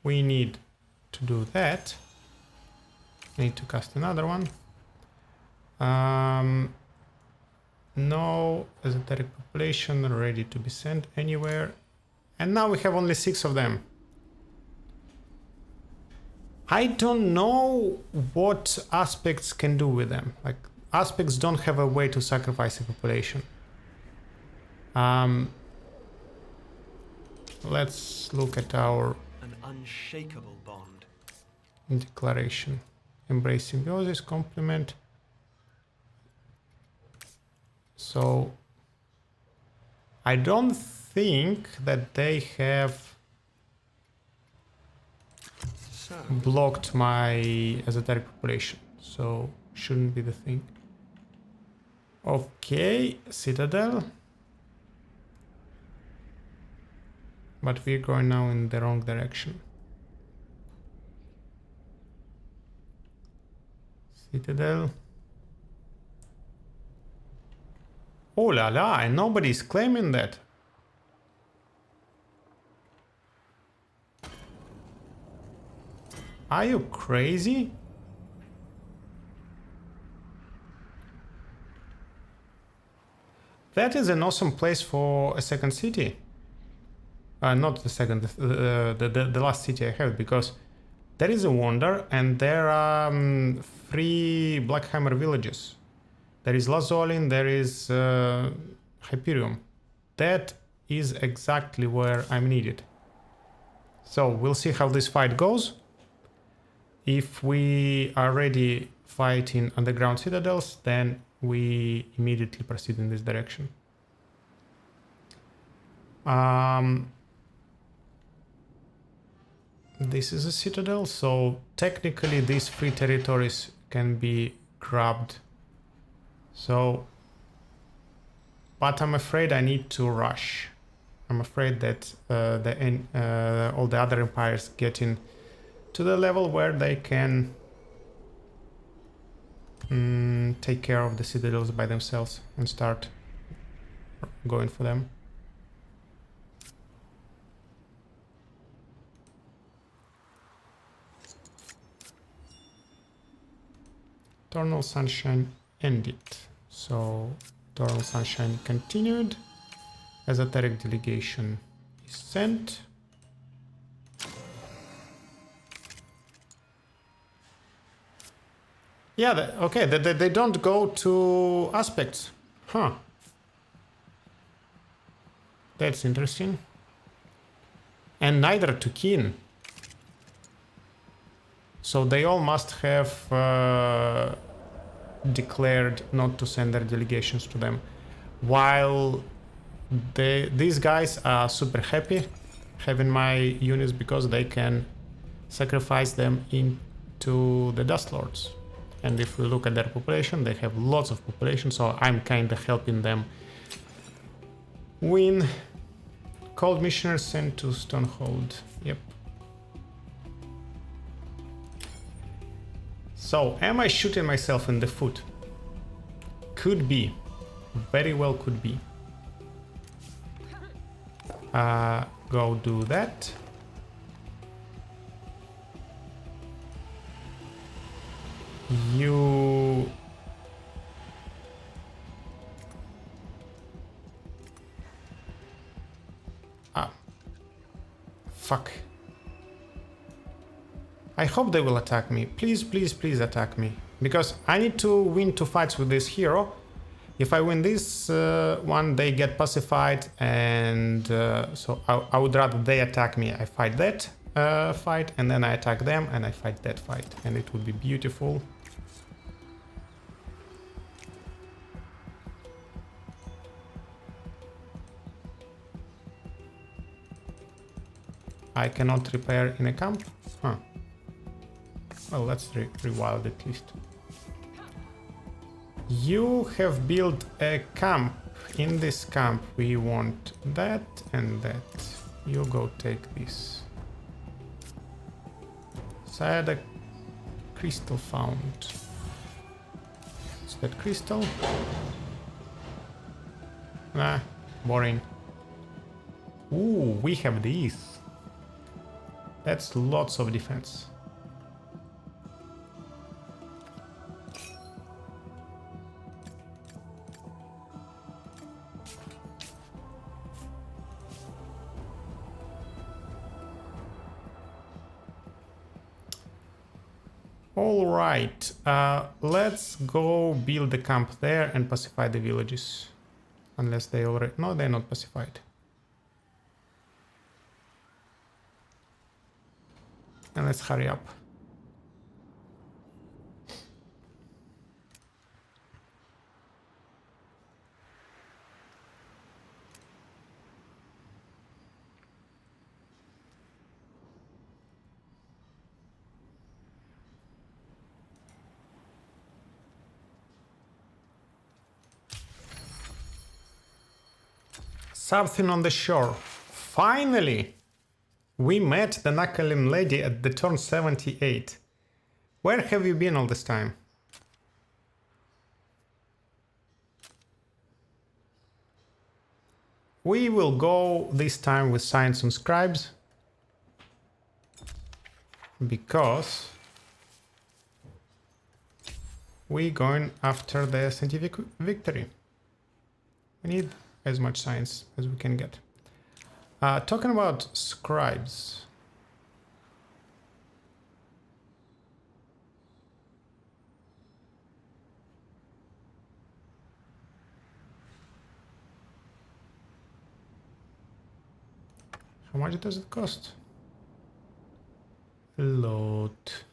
we need to do that. I need to cast another one. No esoteric population ready to be sent anywhere. And now we have only 6 of them. I don't know what aspects can do with them. Like, aspects don't have a way to sacrifice a population. Let's look at our an unshakable bond. Declaration. Embrace symbiosis, complement. So I don't think that they have blocked my esoteric population, so shouldn't be the thing. Okay, Citadel. But we're going now in the wrong direction. Citadel. Oh la la, and nobody's claiming that. Are you crazy? That is an awesome place for a second city. Not the second, the last city I have, because there is a wonder and there are 3 Blackhammer villages. There is Lazolin, there is Hyperion. That is exactly where I'm needed. So we'll see how this fight goes. If we are already fighting underground citadels, then we immediately proceed in this direction. This is a citadel, so technically these free territories can be grabbed. So, but I'm afraid I need to rush. I'm afraid that all the other empires getting to the level where they can take care of the citadels by themselves and start going for them. Eternal Sunshine ended, so Eternal Sunshine continued. Esoteric delegation is sent. Yeah, okay, they don't go to aspects. Huh. That's interesting. And neither to kin. So they all must have declared not to send their delegations to them. While these guys are super happy having my units because they can sacrifice them into the Dust Lords. And if we look at their population, they have lots of population, so I'm kind of helping them win. Cold Missioners sent to Stonehold. Yep. So, am I shooting myself in the foot? Could be. Very well could be. Go do that. You... Fuck. I hope they will attack me. Please, please, please attack me. Because I need to win 2 fights with this hero. If I win this one, they get pacified, and so I would rather they attack me. I fight that fight, and then I attack them, and I fight that fight. And it would be beautiful. I cannot repair in a camp? Huh. Well, let's rewild at least. You have built a camp. In this camp we want that and that. You go take this. So I had a crystal found. Is that crystal? Nah, boring. Ooh, we have these. That's lots of defense. All right, let's go build the camp there and pacify the villages. Unless they already... No, they're not pacified. And let's hurry up. Something on the shore. Finally! We met the Nakhalim lady at the turn 78. Where have you been all this time? We will go this time with science and scribes. Because we're going after the scientific victory. We need as much science as we can get. Talking about scribes. How much does it cost? A lot.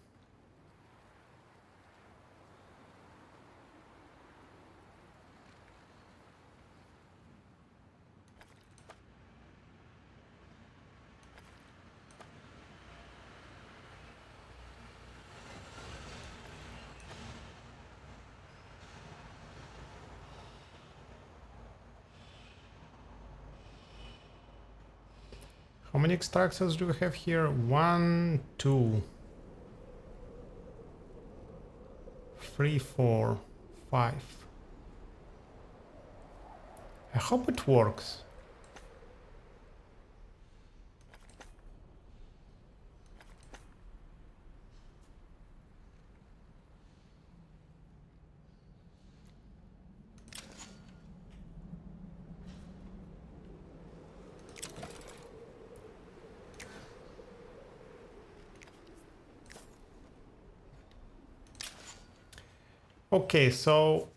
How many extractors do we have here? 1, 2, 3, 4, 5. I hope it works. Okay, so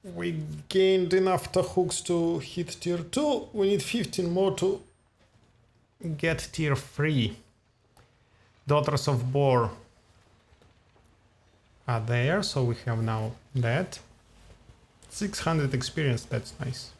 we gained enough Tahuks to hit tier 2. We need 15 more to get tier 3. Daughters of Boar are there, so we have now that. 600 experience, that's nice.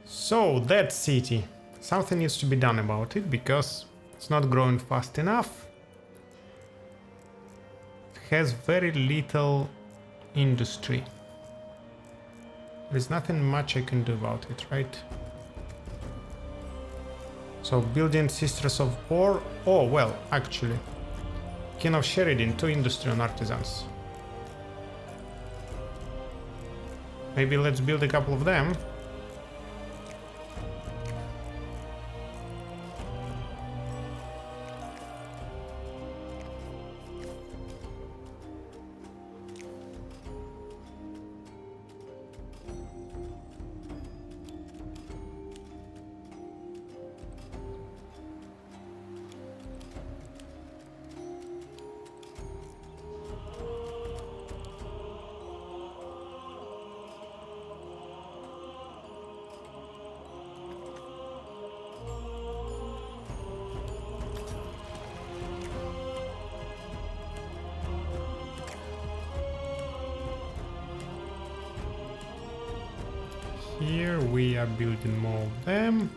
So that city, something needs to be done about it because it's not growing fast enough. It has very little industry. There's nothing much I can do about it, right? So building Sisters of War. Oh well, actually, King of Sheridan, 2 industry on artisans. Maybe let's build a couple of them. Here we are building more of them.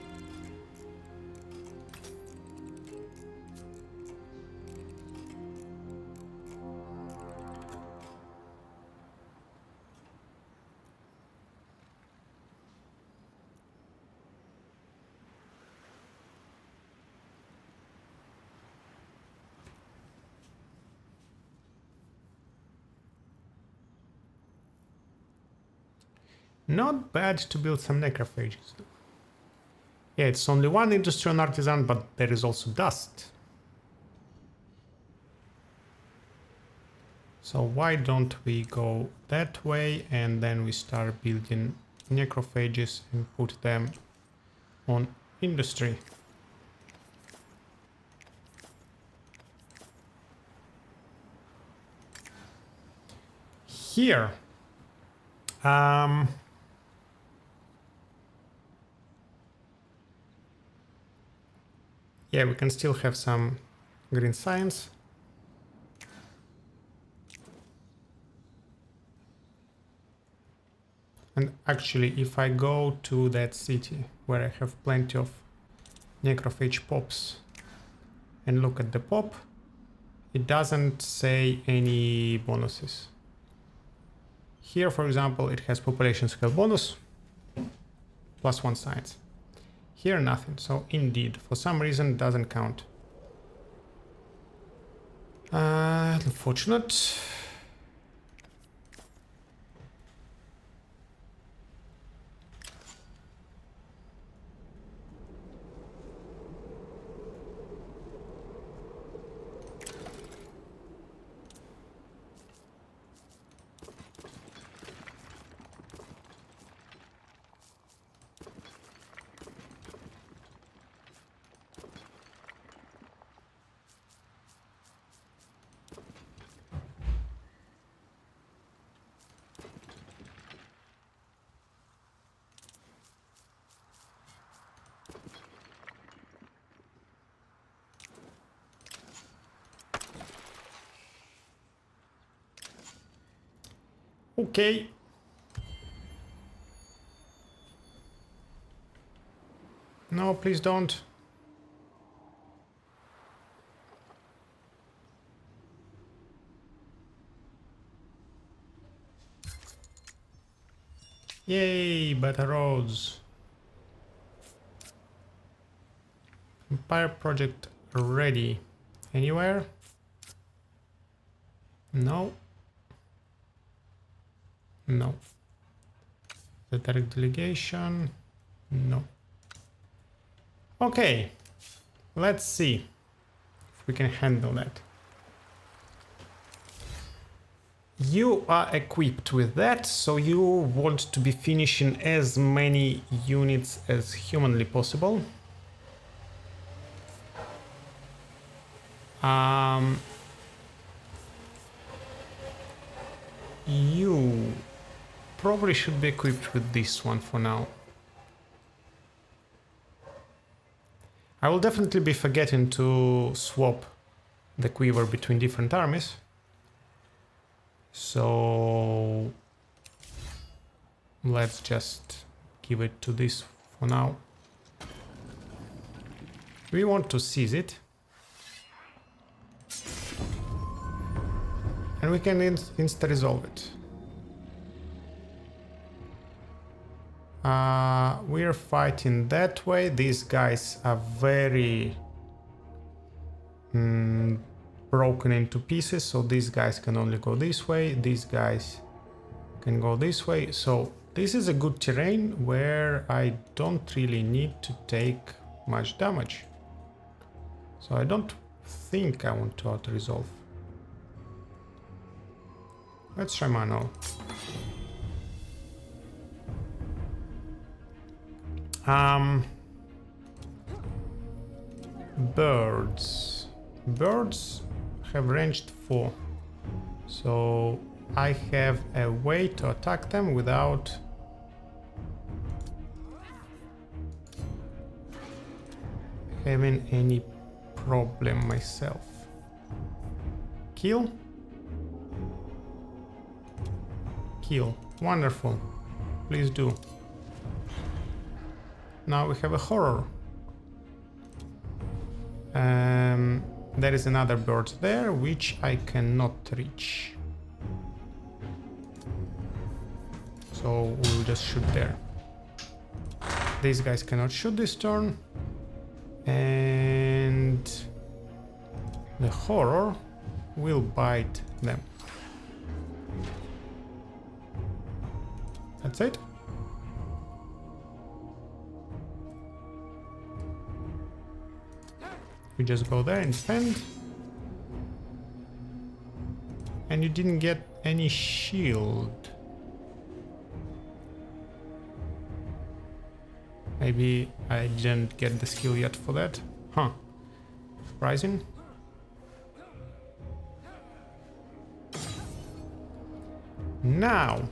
Not bad to build some necrophages. Yeah, it's only 1 industry on artisan, but there is also dust. So why don't we go that way and then we start building necrophages and put them on industry. Here. Yeah, we can still have some green science. And actually, if I go to that city where I have plenty of necrophage pops and look at the pop, it doesn't say any bonuses. Here, for example, it has population scale bonus, +1 science. Here, nothing. So, indeed, for some reason, it doesn't count. Unfortunate. Okay. No, please don't. Yay, better roads. Empire project ready. Anywhere? No. No. The direct delegation? No. Okay. Let's see if we can handle that. You are equipped with that, so you want to be finishing as many units as humanly possible. You probably should be equipped with this one for now. I will definitely be forgetting to swap the quiver between different armies. So let's just give it to this for now. We want to seize it. And we can insta-resolve it. We're fighting that way. These guys are very broken into pieces, so these guys can only go this way. These guys can go this way. So this is a good terrain where I don't really need to take much damage. So I don't think I want to auto-resolve. Let's try manual. Birds. Birds have ranged 4. So I have a way to attack them without having any problem myself. Kill? Kill. Wonderful. Please do. Now we have a horror. There is another bird there, which I cannot reach. So we'll just shoot there. These guys cannot shoot this turn. And the horror will bite them. That's it. You just go there and defend. And you didn't get any shield. Maybe I didn't get the skill yet for that. Huh. Surprising. Now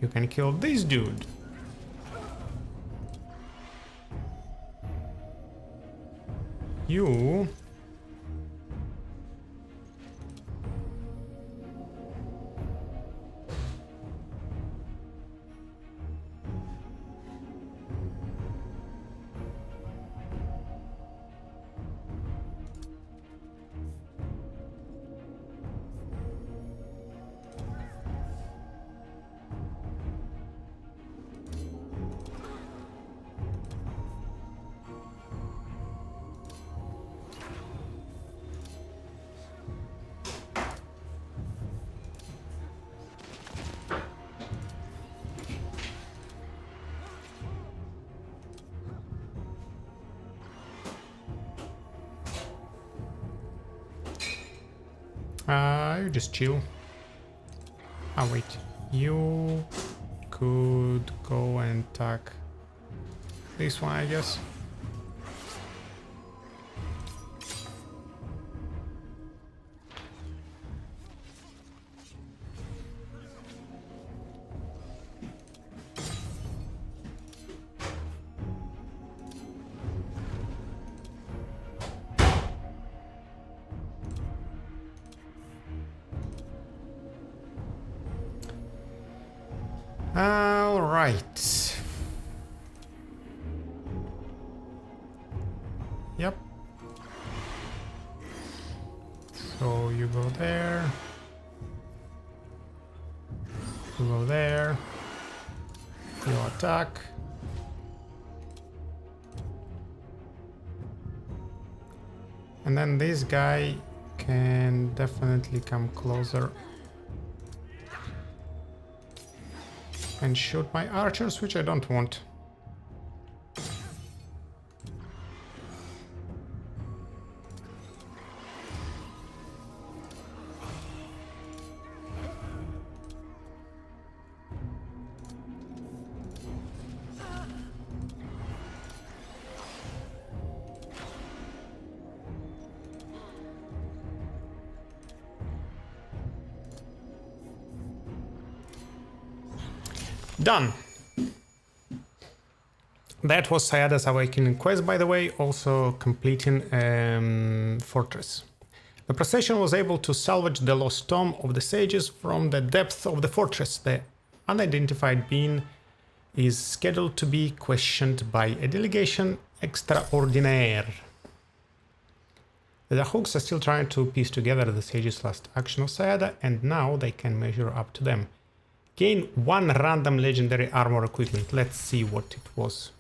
you can kill this dude. You you just chill. Ah, wait. You could go and attack this one, I guess. All right. Yep. So you go there. You go there. You attack. And then this guy can definitely come closer and shoot my archers, which I don't want. Done. That was Sayada's Awakening quest, by the way, also completing Fortress. The procession was able to salvage the lost tome of the sages from the depth of the fortress. The unidentified being is scheduled to be questioned by a delegation extraordinaire. The Tahuks are still trying to piece together the sages' last action of Sayada, and now they can measure up to them. Gain 1 random legendary armor equipment. Let's see what it was.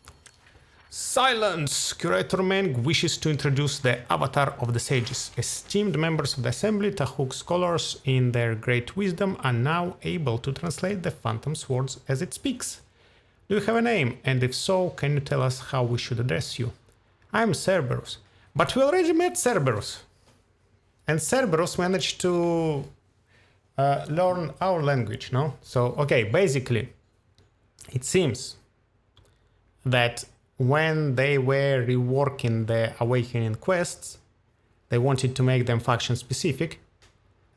Silence! Curator Meng wishes to introduce the avatar of the sages. Esteemed members of the assembly, Tahuk scholars in their great wisdom are now able to translate the phantom's words as it speaks. Do you have a name? And if so, can you tell us how we should address you? I am Cerberus. But we already met Cerberus. And Cerberus managed to learn our language, no? So, okay, basically, it seems that when they were reworking the Awakening quests, they wanted to make them faction specific.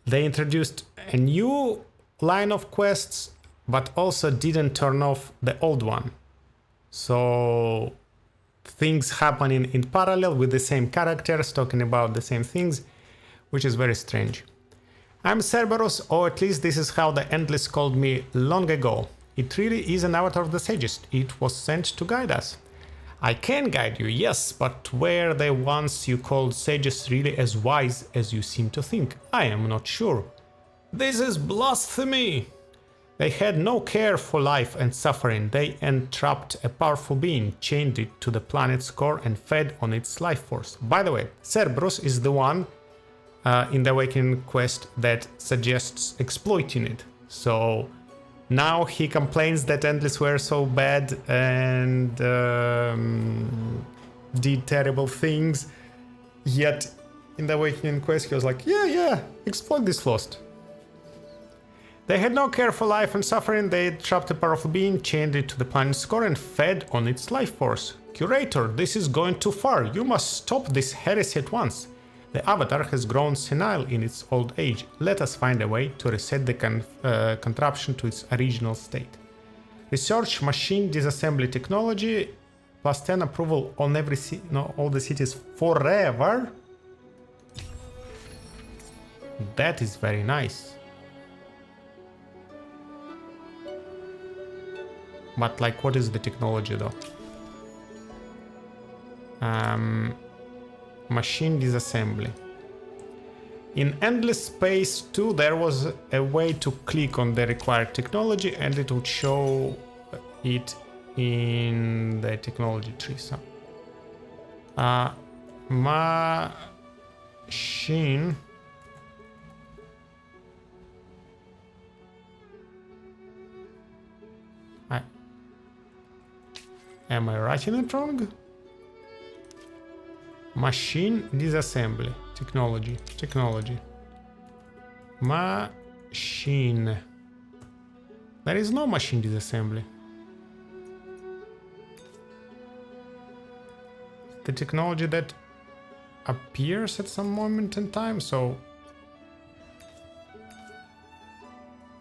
They introduced a new line of quests, but also didn't turn off the old one. So things happening in parallel with the same characters talking about the same things, which is very strange. I'm Cerberus, or at least this is how the Endless called me long ago. It really is an avatar of the sages. It was sent to guide us. I can guide you, yes, but were the ones you called sages really as wise as you seem to think? I am not sure. This is blasphemy! They had no care for life and suffering. They entrapped a powerful being, chained it to the planet's core and fed on its life force. By the way, Cerberus is the one in the Awakening quest that suggests exploiting it. So now he complains that Endless were so bad and did terrible things. Yet in the Awakening quest he was like, yeah, exploit this Lost. They had no care for life and suffering. They trapped a powerful being, chained it to the planet's core and fed on its life force. Curator, this is going too far. You must stop this heresy at once. The avatar has grown senile in its old age. Let us find a way to reset the contraption to its original state. Research machine disassembly technology, plus 10 approval on all the cities forever. That is very nice. But like, what is the technology though? Machine disassembly. In Endless Space 2 there was a way to click on the required technology and it would show it in the technology tree. So, machine am I writing it wrong? Machine disassembly. Technology. Machine. There is no machine disassembly. The technology that appears at some moment in time, so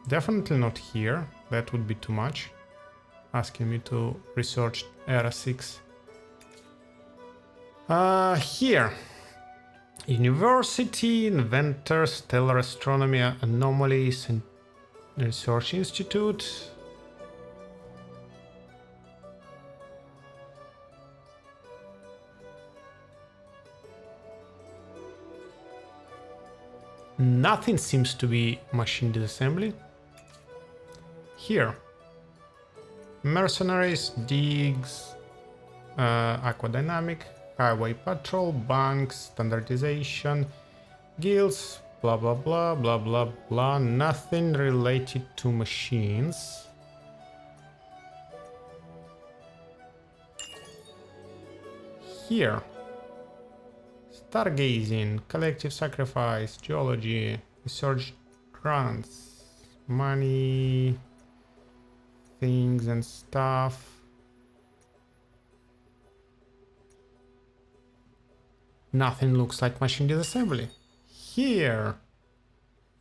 definitely not here. That would be too much. Asking me to research Era 6. Here. University, Inventor, Stellar Astronomy, Anomalies and Research Institute. Nothing seems to be machine disassembly. Here. Mercenaries, digs, aquadynamic, highway patrol, banks, standardization, guilds, blah blah blah blah blah blah. Nothing related to machines. Here. Stargazing, collective sacrifice, geology, research grants, money, things and stuff. Nothing looks like machine disassembly. Here.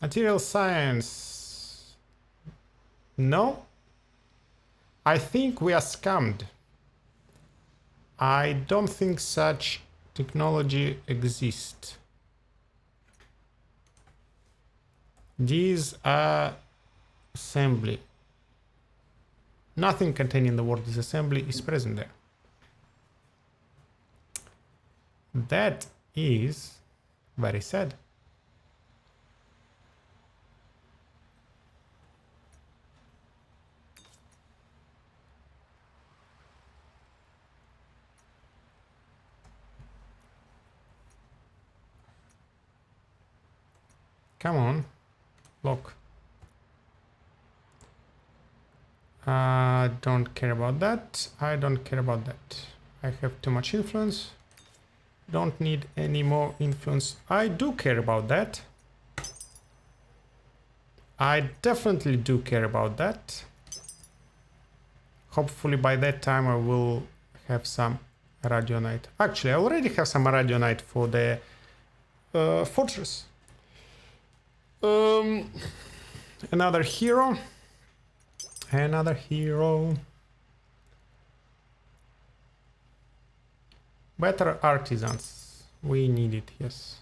Material science. No. I think we are scammed. I don't think such technology exists. These are assembly. Nothing containing the word disassembly is present there. That is very sad. Come on, look. I don't care about that. I don't care about that. I have too much influence. Don't need any more influence. I do care about that. I definitely do care about that. Hopefully by that time I will have some radionite. Actually, I already have some radionite for the fortress. Another hero. Another hero. Better artisans. We need it, yes.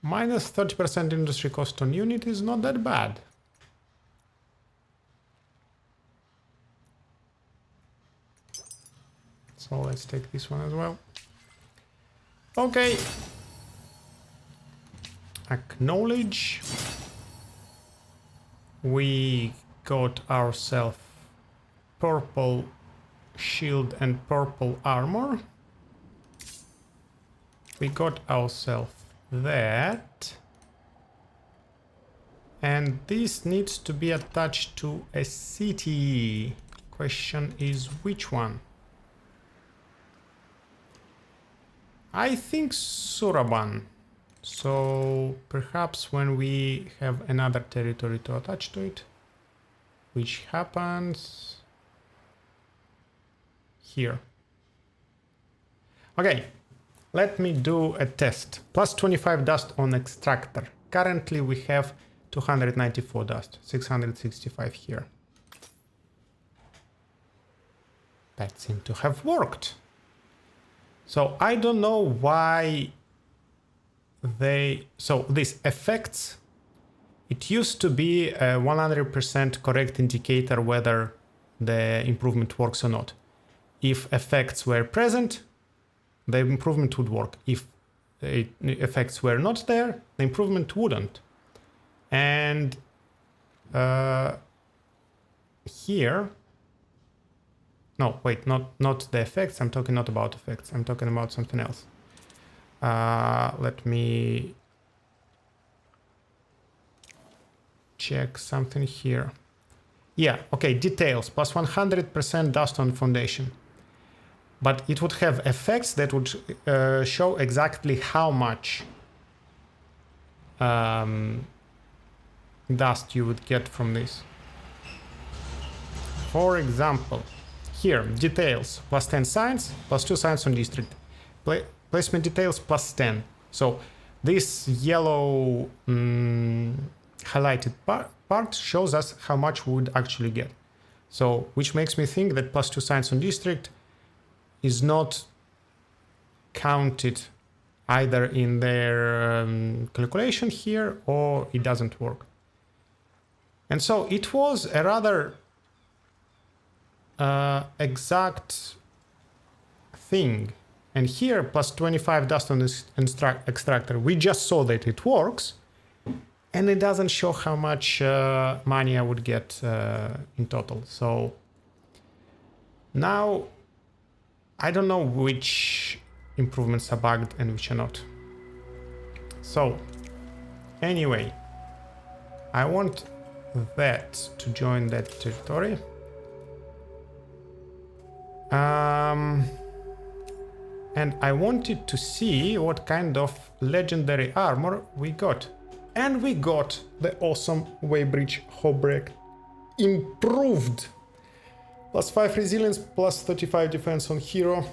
Minus 30% industry cost on unit is not that bad. So let's take this one as well. Okay. Acknowledge. We got ourselves purple shield and purple armor. We got ourselves that, and this needs to be attached to a city. Question is which one? I think Suraban. So perhaps when we have another territory to attach to it, which happens here. Okay. Let me do a test. Plus 25 dust on extractor. Currently we have 294 dust, 665 here. That seemed to have worked. So I don't know why they... So these effects, it used to be a 100% correct indicator whether the improvement works or not. If effects were present, the improvement would work. If the effects were not there, the improvement wouldn't. And here, no, wait, not the effects. I'm talking not about effects. I'm talking about something else. Let me check something here. Yeah, okay, details, plus 100% dust on foundation. But it would have effects that would show exactly how much dust you would get from this. For example, here, details, plus 10 signs, plus 2 signs on district. Placement details plus 10. So this yellow highlighted part shows us how much we would actually get. So, which makes me think that plus 2 science on district is not counted either in their calculation here, or it doesn't work. And so it was a rather exact thing. And here, plus 25 dust on this extractor, we just saw that it works, and it doesn't show how much money I would get in total. So now I don't know which improvements are bugged and which are not. So anyway, I want that to join that territory. And I wanted to see what kind of legendary armor we got. And we got the awesome Weighbridge Hobreak improved. Plus 5 resilience, plus 35 defense on hero.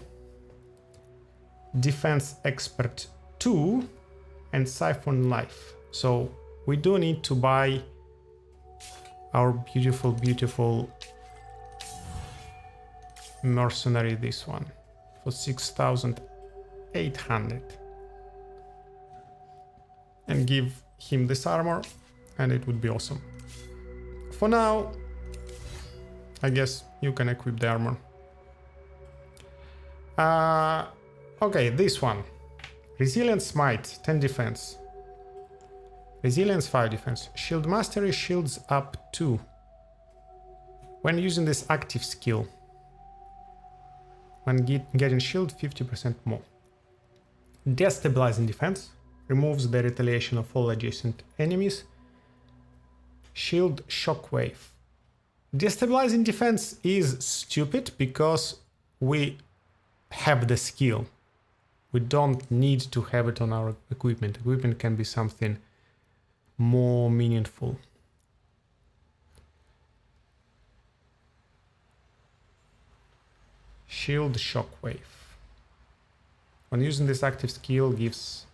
Defense expert 2 and siphon life. So we do need to buy our beautiful mercenary, this one, for 6,800, and give him this armor, and it would be awesome. For now, I guess you can equip the armor. Okay, this one. Resilience Smite, 10 defense. Resilience 5 defense. Shield Mastery, shields up 2. When using this active skill, when getting shield 50% more. Destabilizing defense removes the retaliation of all adjacent enemies. Shield Shockwave. Destabilizing defense is stupid because we have the skill. We don't need to have it on our equipment. Equipment can be something more meaningful. Shield Shockwave. When using this active skill, gives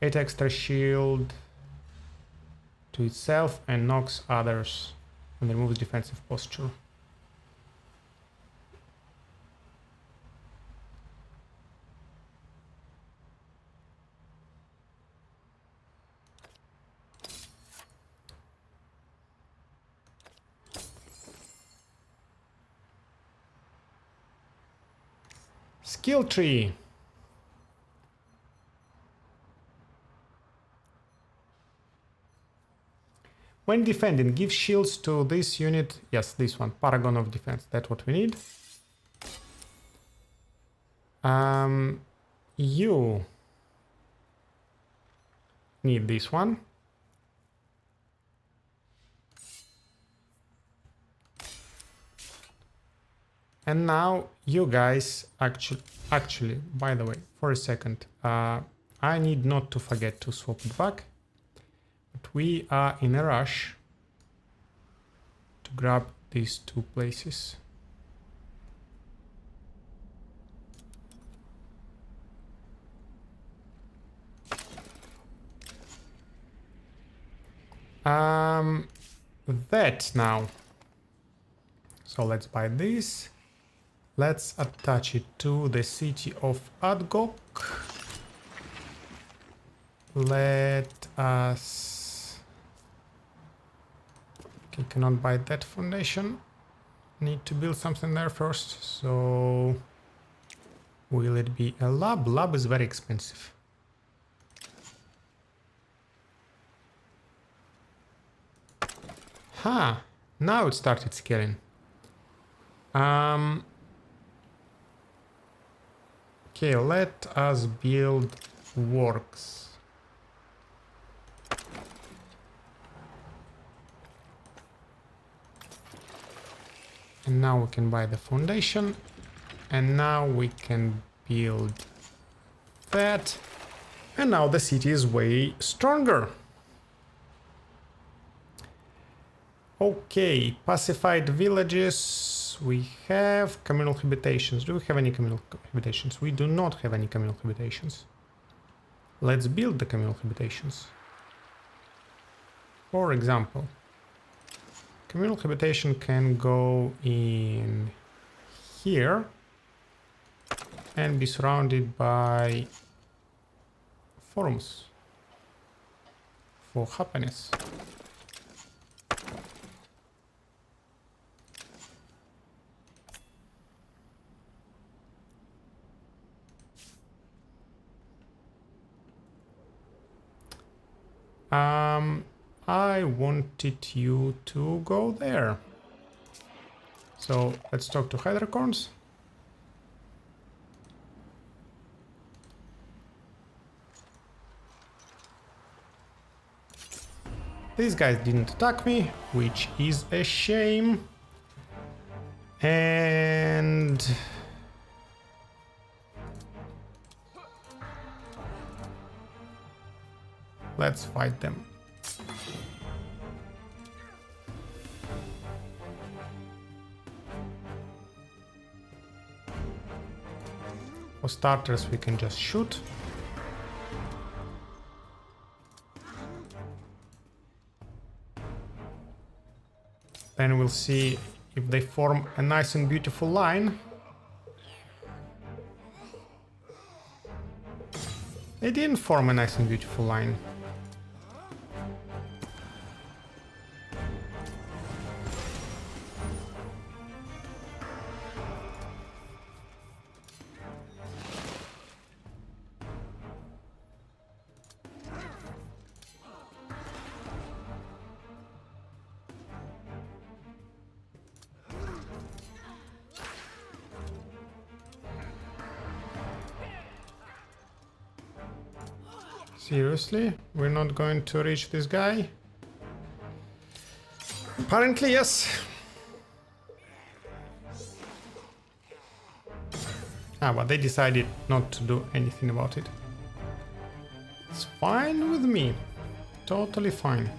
8 extra shield to itself and knocks others, and removes defensive posture. Skill tree. When defending, give shields to this unit. Yes, this one, Paragon of Defense. That's what we need. You need this one. And now you guys actually, by the way, for a second, I need not to forget to swap it back. But we are in a rush to grab these 2 places. That now. So let's buy this. Let's attach it to the city of Adgok. Let us... Okay, cannot buy that foundation. Need to build something there first. So... will it be a lab? Lab is very expensive. Ha! Now it started scaling. Okay, let us build works. And now we can buy the foundation. And now we can build that. And now the city is way stronger. Okay, pacified villages. else we have? Communal habitations. Do we have any communal habitations? We do not have any communal habitations. Let's build the communal habitations. For example, communal habitation can go in here and be surrounded by forums for happiness. I wanted you to go there. So let's talk to Hydracorns. These guys didn't attack me, which is a shame. And let's fight them. For starters, we can just shoot. Then we'll see if they form a nice and beautiful line. They didn't form a nice and beautiful line. Seriously? We're not going to reach this guy? Apparently, yes. But they decided not to do anything about it. It's fine with me. Totally fine.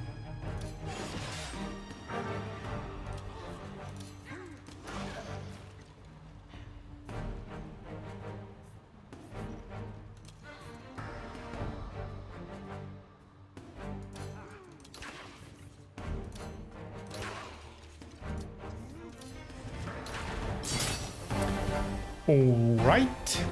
All right.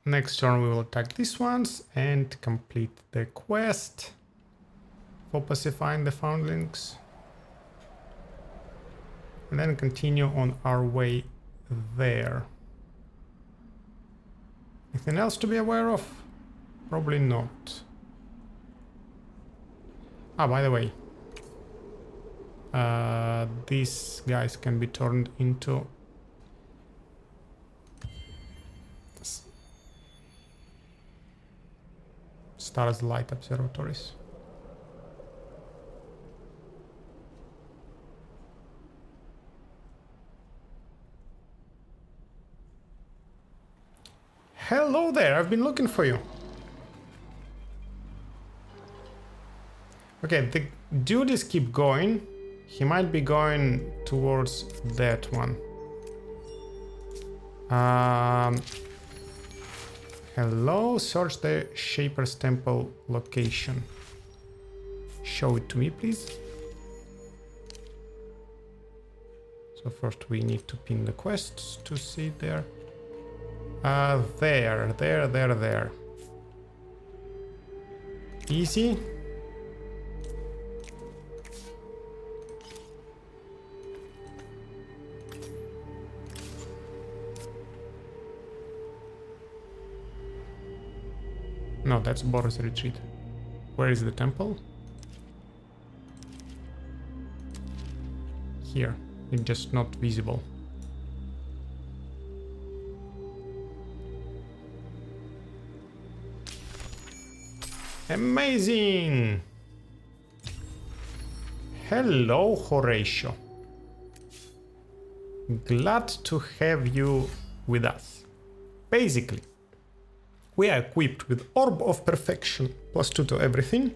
Next turn we will attack these ones and complete the quest for pacifying the foundlings. And then continue on our way there. Anything else to be aware of? Probably not. By the way. These guys can be turned into stars light observatories. Hello there, I've been looking for you. Okay, the dudes keep going. He might be going towards that one. Hello, search the Shaper's Temple location. Show it to me, please. So first we need to pin the quests to see there. There. Easy. No, that's Boris retreat. Where is the temple? Here. It's just not visible. Amazing! Hello, Horatio. Glad to have you with us. Basically, we are equipped with Orb of Perfection, +2 to everything,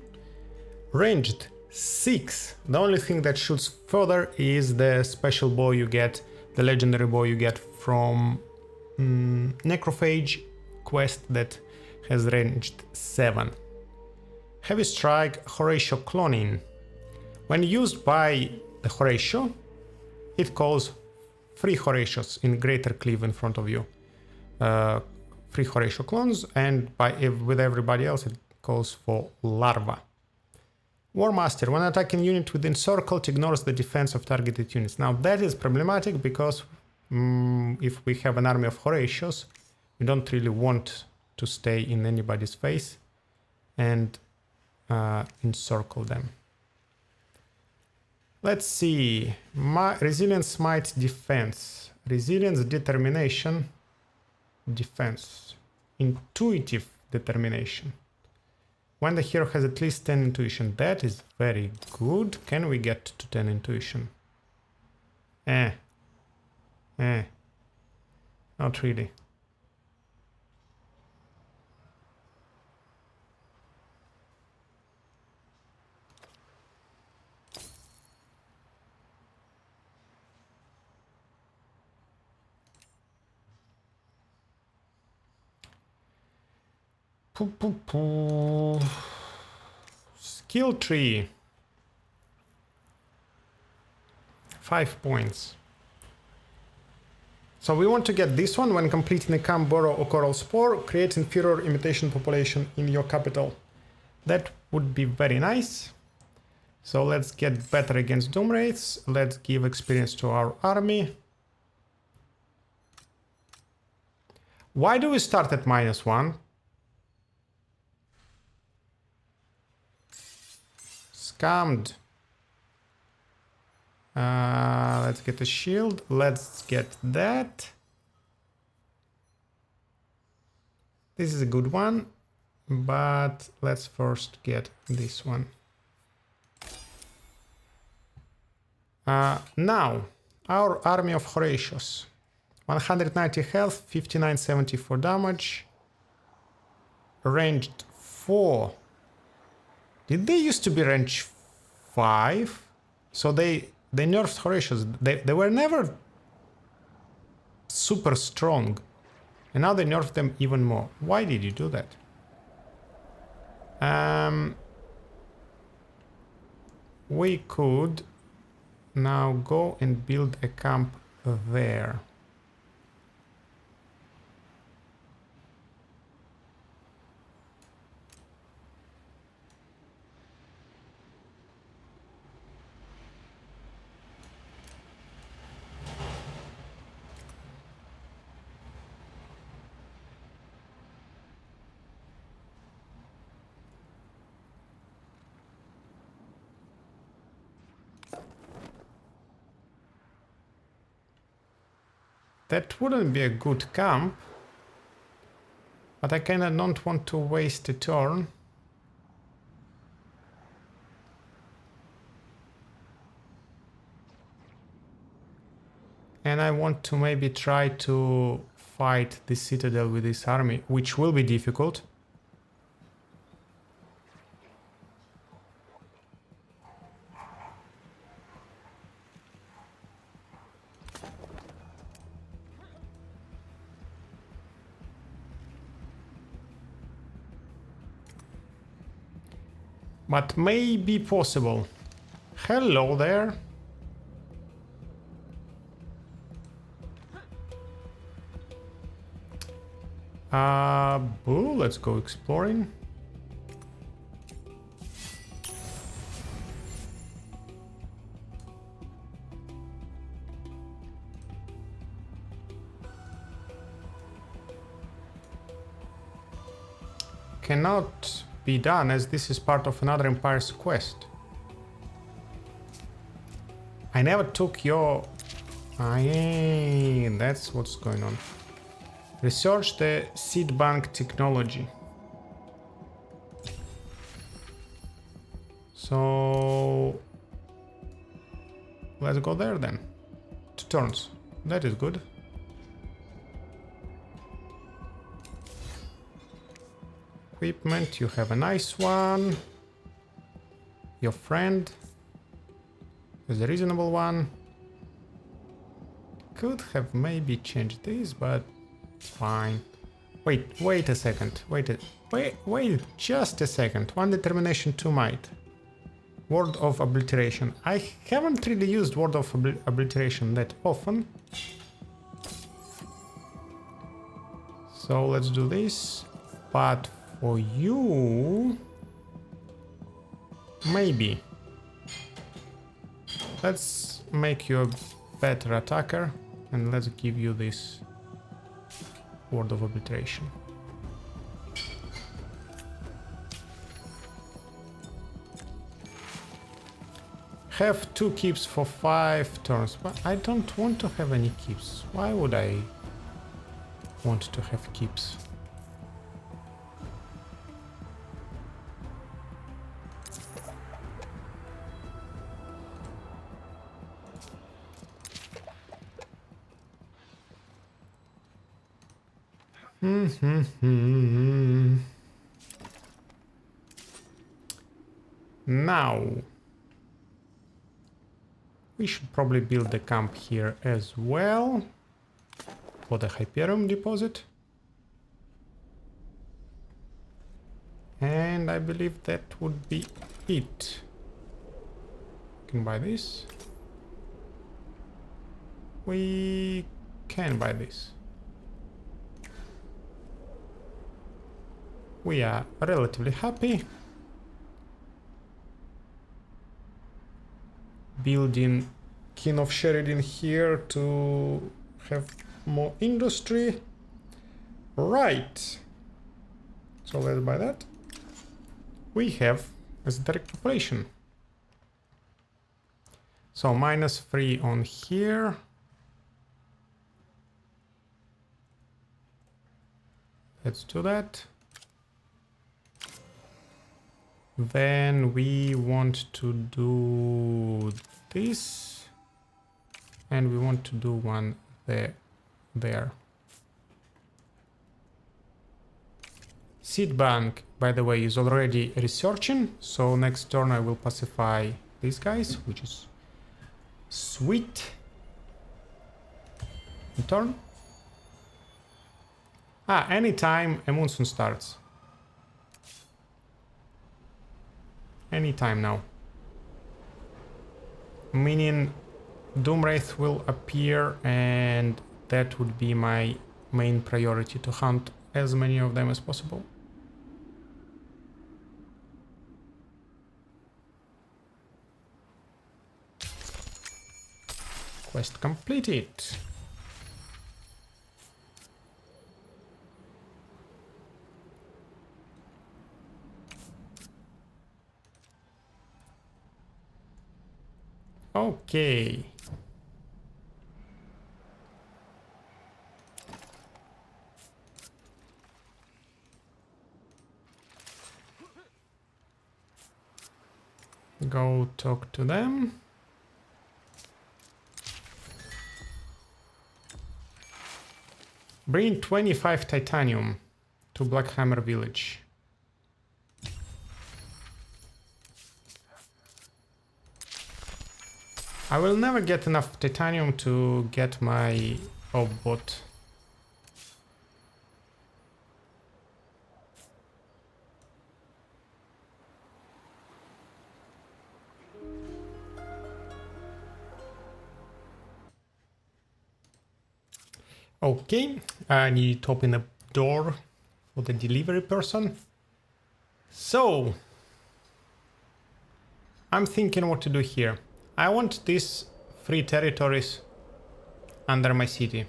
ranged 6. The only thing that shoots further is the special bow you get, the legendary bow you get from Necrophage quest that has ranged 7. Heavy Strike Horatio cloning. When used by the Horatio, it calls 3 Horatios in greater cleave in front of you. 3 Horatio clones, and with everybody else it calls for larva. War Master. When attacking unit within circle, it ignores the defense of targeted units. Now that is problematic because if we have an army of Horatios, we don't really want to stay in anybody's face and encircle them. Let's see. Resilience, Might, Defense. Resilience, Determination, Defense. Intuitive Determination. When the hero has at least 10 intuition. That is very good. Can we get to 10 intuition? Not really. Skill tree. 5 points. So we want to get this one. When completing a camp, burrow or coral spore, create inferior imitation population in your capital. That would be very nice. So let's get better against doom wraiths. Let's give experience to our army. Why do we start at -1? Scammed. Let's get a shield. Let's get that. This is a good one, but let's first get this one. Now, our army of Horatios. 190 health, 5974 damage. Ranged 4. Did they used to be range 5? So they nerfed Horatios. They were never super strong. And now they nerfed them even more. Why did you do that? We could now go and build a camp there. That wouldn't be a good camp, but I kinda don't want to waste a turn. And I want to maybe try to fight the Citadel with this army, which will be difficult. But may be possible. Hello there. Boo, let's go exploring. Cannot be done as this is part of another empire's quest. I never took your... that's what's going on. Research the seed bank technology. So... let's go there then. 2 turns. That is good. Equipment, you have a nice one. Your friend is a reasonable one. Could have maybe changed this, but it's fine. Wait a second. Wait just a second. 1 determination, 2 might. Word of obliteration. I haven't really used word of obliteration that often. So let's do this. But for you, maybe. Let's make you a better attacker and let's give you this word of obliteration. Have 2 keeps for 5 turns, but I don't want to have any keeps. Why would I want to have keeps? Now we should probably build the camp here as well for the Hyperium deposit. And I believe that would be it. We can buy this. We can buy this. We are relatively happy. Building King of Sheridan here to have more industry. Right. So let's buy that. We have a direct population. So -3 on here. Let's do that. Then we want to do this, and we want to do one there. Seed bank, by the way, is already researching, so next turn I will pacify these guys, which is sweet. Turn. Anytime a monsoon starts. Anytime now. Meaning Doomwraith will appear, and that would be my main priority, to hunt as many of them as possible. Quest completed. Okay. Go talk to them. Bring 25 titanium to Blackhammer village. I will never get enough titanium to get my bot. Okay, I need to open a door for the delivery person. So, I'm thinking what to do here. I want these 3 territories under my city.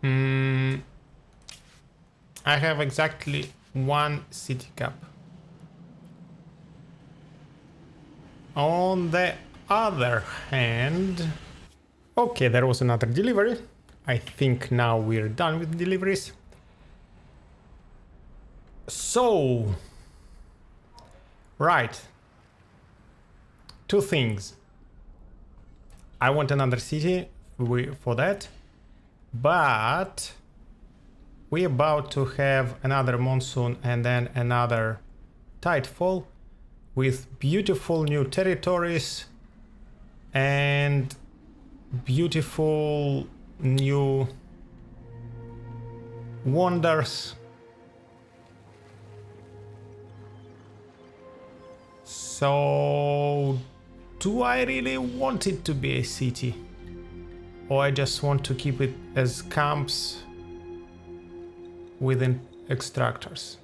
I have exactly 1 city cap. On the other hand... Okay, there was another delivery. I think now we're done with deliveries. So... Right. 2 things. I want another city for that, but we're about to have another monsoon and then another tidefall. with beautiful new territories and beautiful new wonders. So, do I really want it to be a city? Or I just want to keep it as camps within extractors?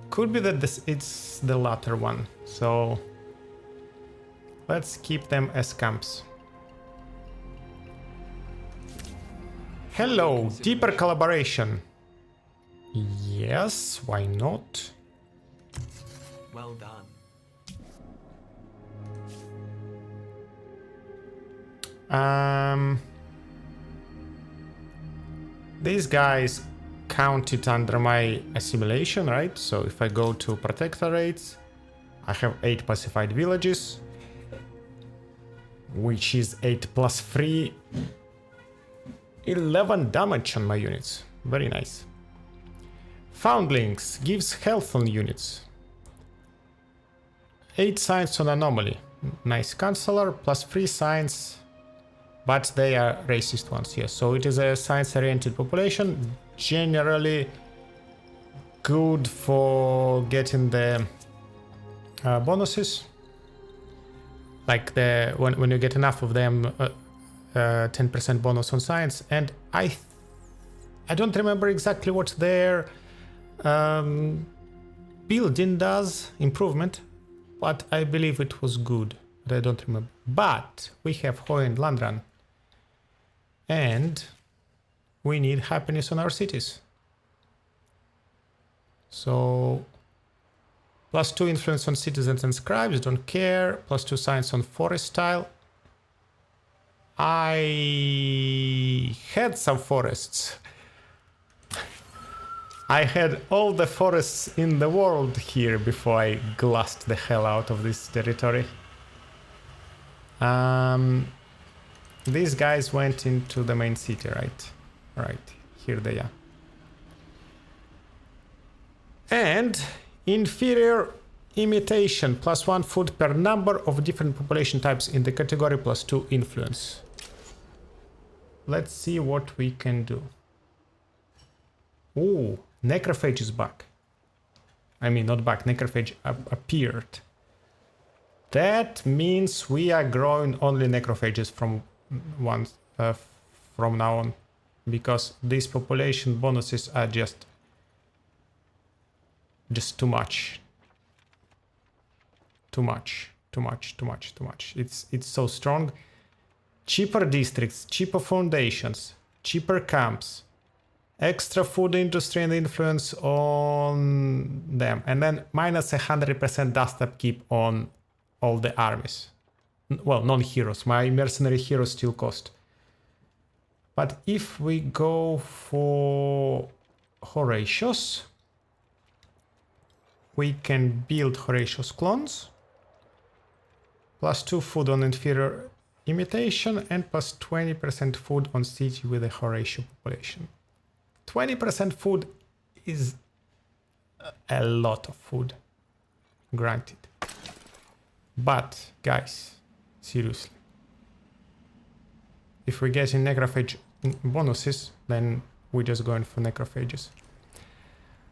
Could be that it's the latter one, so let's keep them as camps. Hello, deeper collaboration. Yes, why not? Well done. These guys counted under my assimilation, right? So if I go to protectorates, I have 8 pacified villages, which is 8 plus 3, 11 damage on my units. Very nice. Foundlings gives health on units. 8 signs on anomaly. Nice. Counselor plus 3 signs, but they are racist ones, yes. So it is a science-oriented population, generally good for getting the bonuses. Like when you get enough of them, 10% bonus on science. And I don't remember exactly what their building does, improvement, but I believe it was good. But I don't remember. But we have Hoy and Ladhran, and we need happiness on our cities. So +2 influence on citizens and scribes, don't care. +2 science on forest style. I had some forests. I had all the forests in the world here before I glassed the hell out of this territory. These guys went into the main city, right? Right, here they are. And inferior imitation, +1 food per number of different population types in the category, +2 influence. Let's see what we can do. Ooh, Necrophage is back. I mean, not back, Necrophage appeared. That means we are growing only Necrophages from now on, because these population bonuses are just too much. Too much. It's so strong. Cheaper districts, cheaper foundations, cheaper camps, extra food industry and influence on them, and then minus 100% dust upkeep on all the armies. Well, non-heroes. My mercenary heroes still cost. But if we go for Horatios, we can build Horatios clones. +2 food on inferior imitation and +20% food on city with a Horatio population. 20% food is a lot of food, granted. But, guys, seriously. If we get in Necrophage bonuses, then we're just going for Necrophages.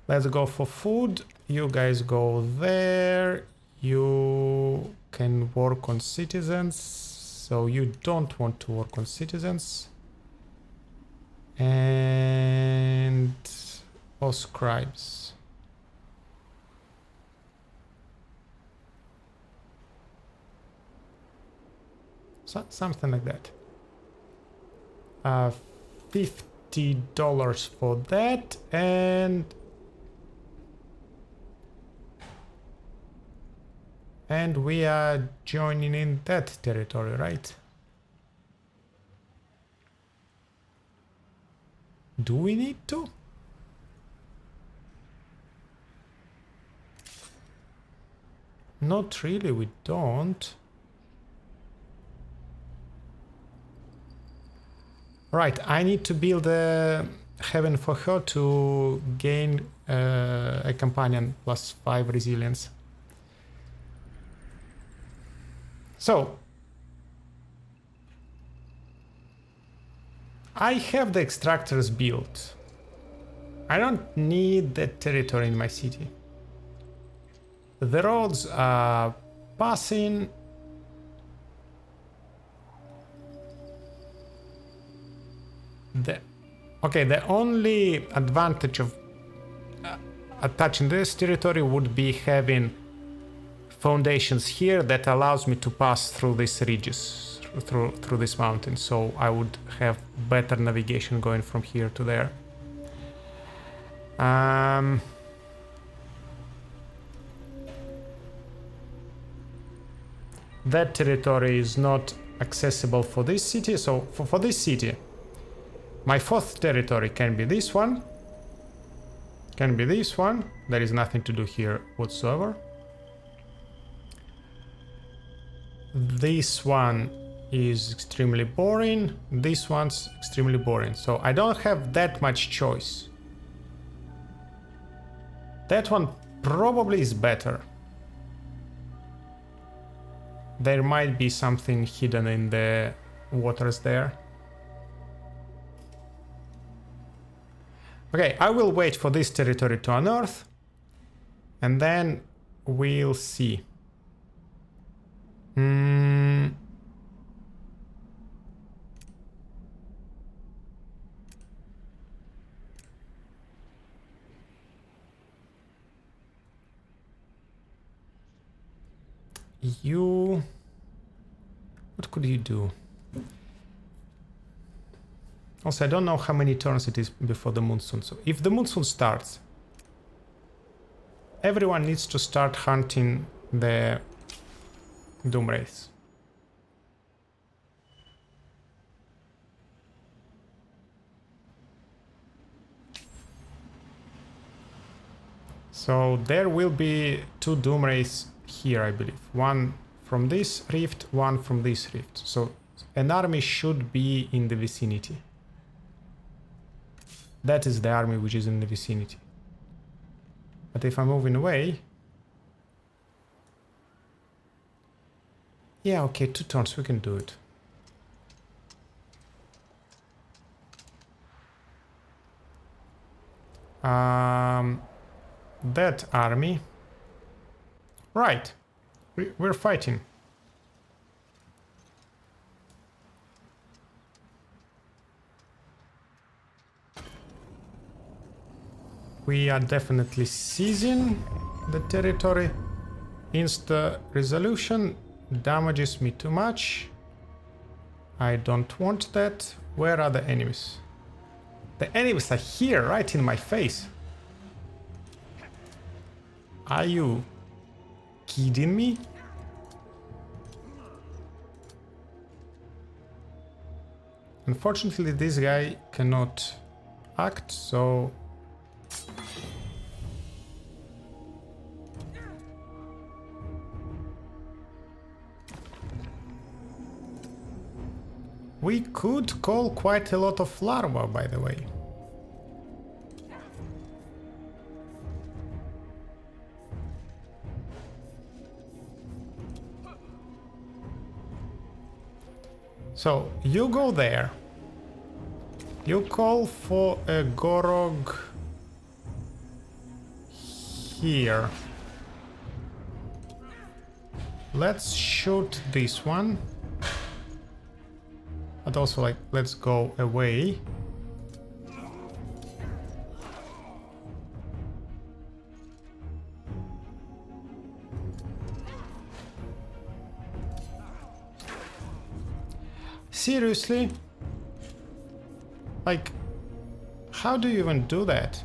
Let's go for food. You guys go there. You can work on citizens. So you don't want to work on citizens. And or scribes. So, something like that. $50 for that, and we are joining in that territory, right? Do we need to? Not really, we don't. Right, I need to build a heaven for her to gain a companion +5 resilience. So I have the extractors built. I don't need that territory in my city. The roads are passing. The only advantage of attaching this territory would be having foundations here that allows me to pass through these ridges, through this mountain, so I would have better navigation going from here to there. That territory is not accessible for this city, so for this city my fourth territory can be this one, can be this one. There is nothing to do here whatsoever. This one is extremely boring, this one's extremely boring, so I don't have that much choice. That one probably is better. There might be something hidden in the waters there. Okay, I will wait for this territory to unearth, and then we'll see. What could you do? Also, I don't know how many turns it is before the monsoon. So if the monsoon starts, everyone needs to start hunting the Doom Wraiths. So there will be 2 Doom Wraiths here, I believe. One from this rift, one from this rift. So an army should be in the vicinity. That is the army which is in the vicinity. But if I'm moving away... Yeah, okay, 2 turns, we can do it. That army... Right, we're fighting. We are definitely seizing the territory. Insta resolution damages me too much. I don't want that. Where are the enemies? The enemies are here, right in my face. Are you kidding me? Unfortunately, this guy cannot act, so... We could call quite a lot of larvae, by the way. So, you go there. You call for a Gorog here. Let's shoot this one. But also, like, let's go away. Seriously? Like, how do you even do that?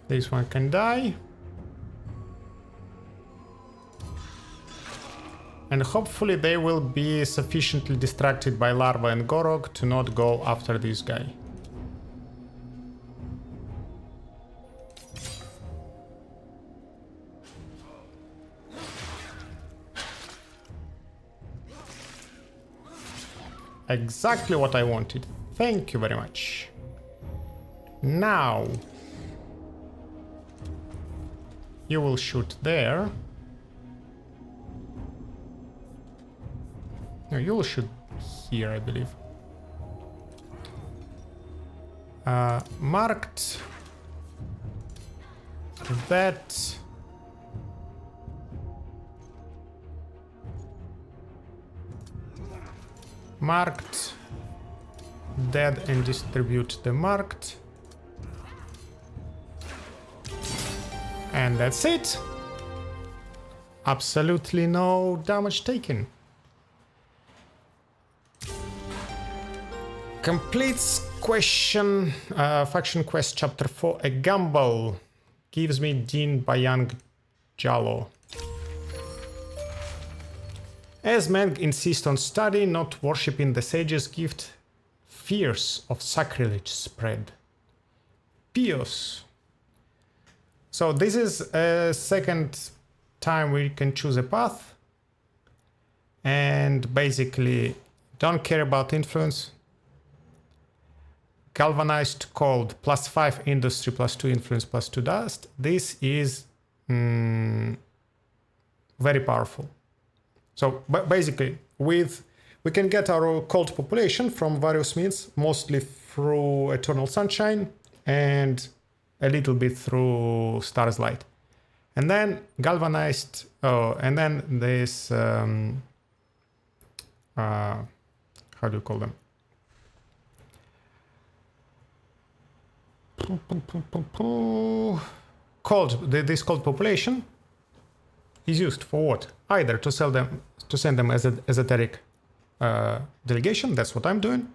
This one can die. and hopefully they will be sufficiently distracted by Larva and Gorog to not go after this guy. Exactly what I wanted. Thank you very much. Now you will shoot there. No, you will shoot here, I believe. Marked that. Marked dead and distribute the marked. And that's it. Absolutely no damage taken. Completes question, faction quest chapter 4, a gamble. Gives me Din Bayang Jalo. As men insist on study, not worshipping the sage's gift, fears of sacrilege spread. Pious. So this is a second time we can choose a path. And basically don't care about influence. Galvanized cold, +5 industry, +2 influence, +2 dust. This is very powerful. So basically, we can get our cold population from various means, mostly through Eternal Sunshine and a little bit through Star's Light. And then galvanized, and then this, how do you call them? This cold population is used for what? Either to send them as an esoteric delegation, that's what I'm doing,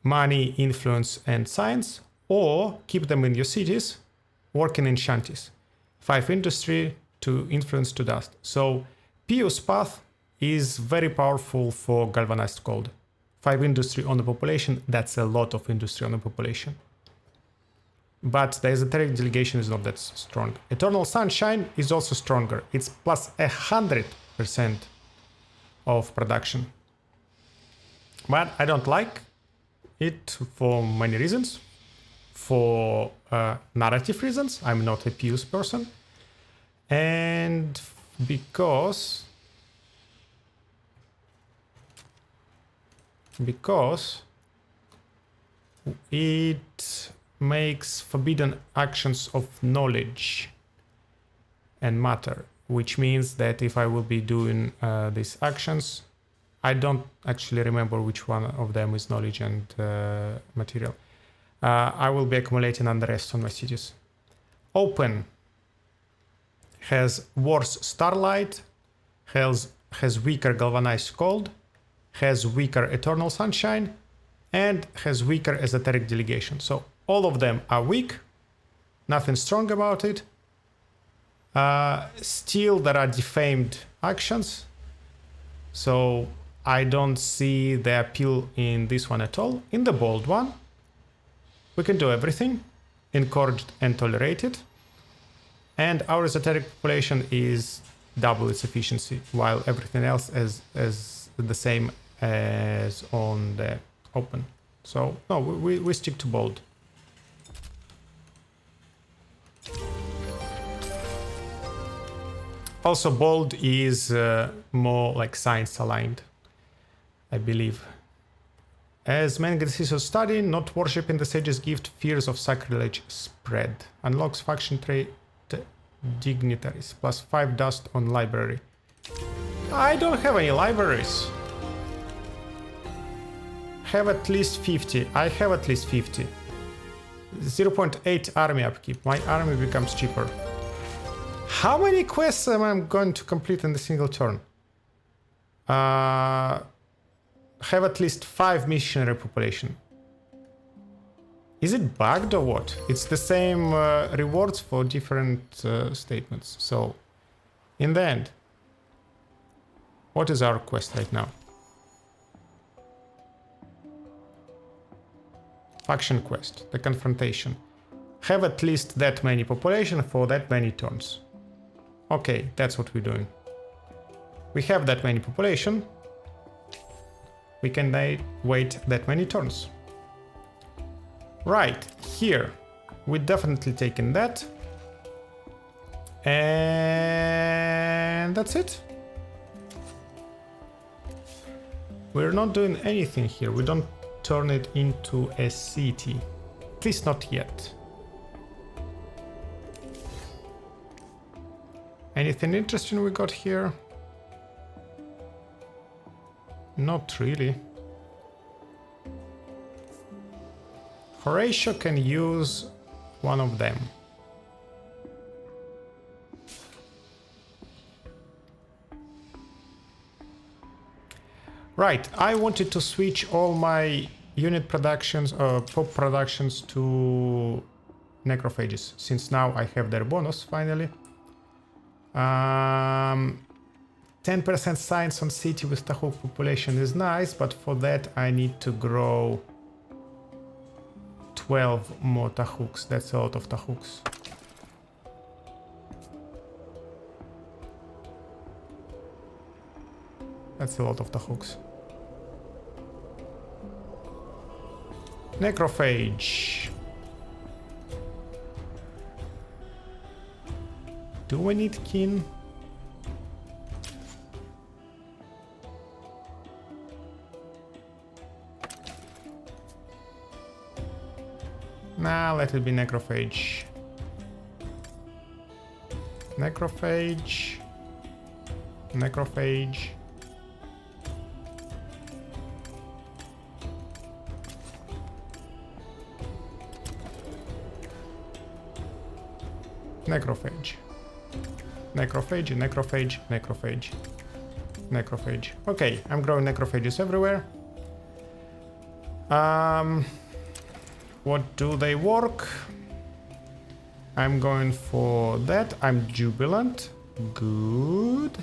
money, influence, and science, or keep them in your cities, working in shanties. 5 industry, 2 influence, 2 dust. So Pious path is very powerful for galvanized cold. 5 industry on the population, that's a lot of industry on the population. But the esoteric delegation is not that strong. Eternal Sunshine is also stronger. It's +100% of production. But I don't like it for many reasons. For narrative reasons, I'm not a Pious person. And because it makes forbidden actions of knowledge and matter, which means that if I will be doing these actions, I don't actually remember which one of them is knowledge and material. I will be accumulating unrest on my cities. Open has worse starlight, has weaker galvanized cold, has weaker eternal sunshine, and has weaker esoteric delegation. So all of them are weak, nothing strong about it. Still, there are defamed actions, so I don't see the appeal in this one at all. In the bold one, we can do everything, encouraged and tolerated, and our esoteric population is double its efficiency, while everything else is the same as on the open. So no, we stick to bold. Also, bold is more like science aligned, I believe. As men get to study, not worshipping the sage's gift, fears of sacrilege spread. Unlocks faction trait dignitaries, +5 dust on library. I don't have any libraries. Have at least 50. I have at least 50. 0.8 army upkeep. My army becomes cheaper. How many quests am I going to complete in a single turn? Have at least 5 missionary population. Is it bugged or what? It's the same rewards for different statements. So, in the end, What is our quest right now? Faction quest, the confrontation. Have at least that many population for that many turns. Okay, that's what we're doing. We have that many population. We can wait that many turns. Right, here. We're definitely taking that. And that's it. We're not doing anything here. We don't turn it into a city. At least not yet. Anything interesting we got here? Not really. Horatio can use one of them. Right, I wanted to switch all my unit productions, pop productions to Necrophages, since now I have their bonus finally. 10% science on city with Tahuk population is nice, but for that I need to grow 12 more Tahuks. That's a lot of Tahuks. That's a lot of Tahuks. Necrophage. Do we need kin? Nah, let it be Necrophage. Necrophage. Necrophage. Necrophage. Necrophage, necrophage, necrophage. Necrophage. Okay, I'm growing necrophages everywhere. What do they work? I'm going for that. I'm jubilant. Good.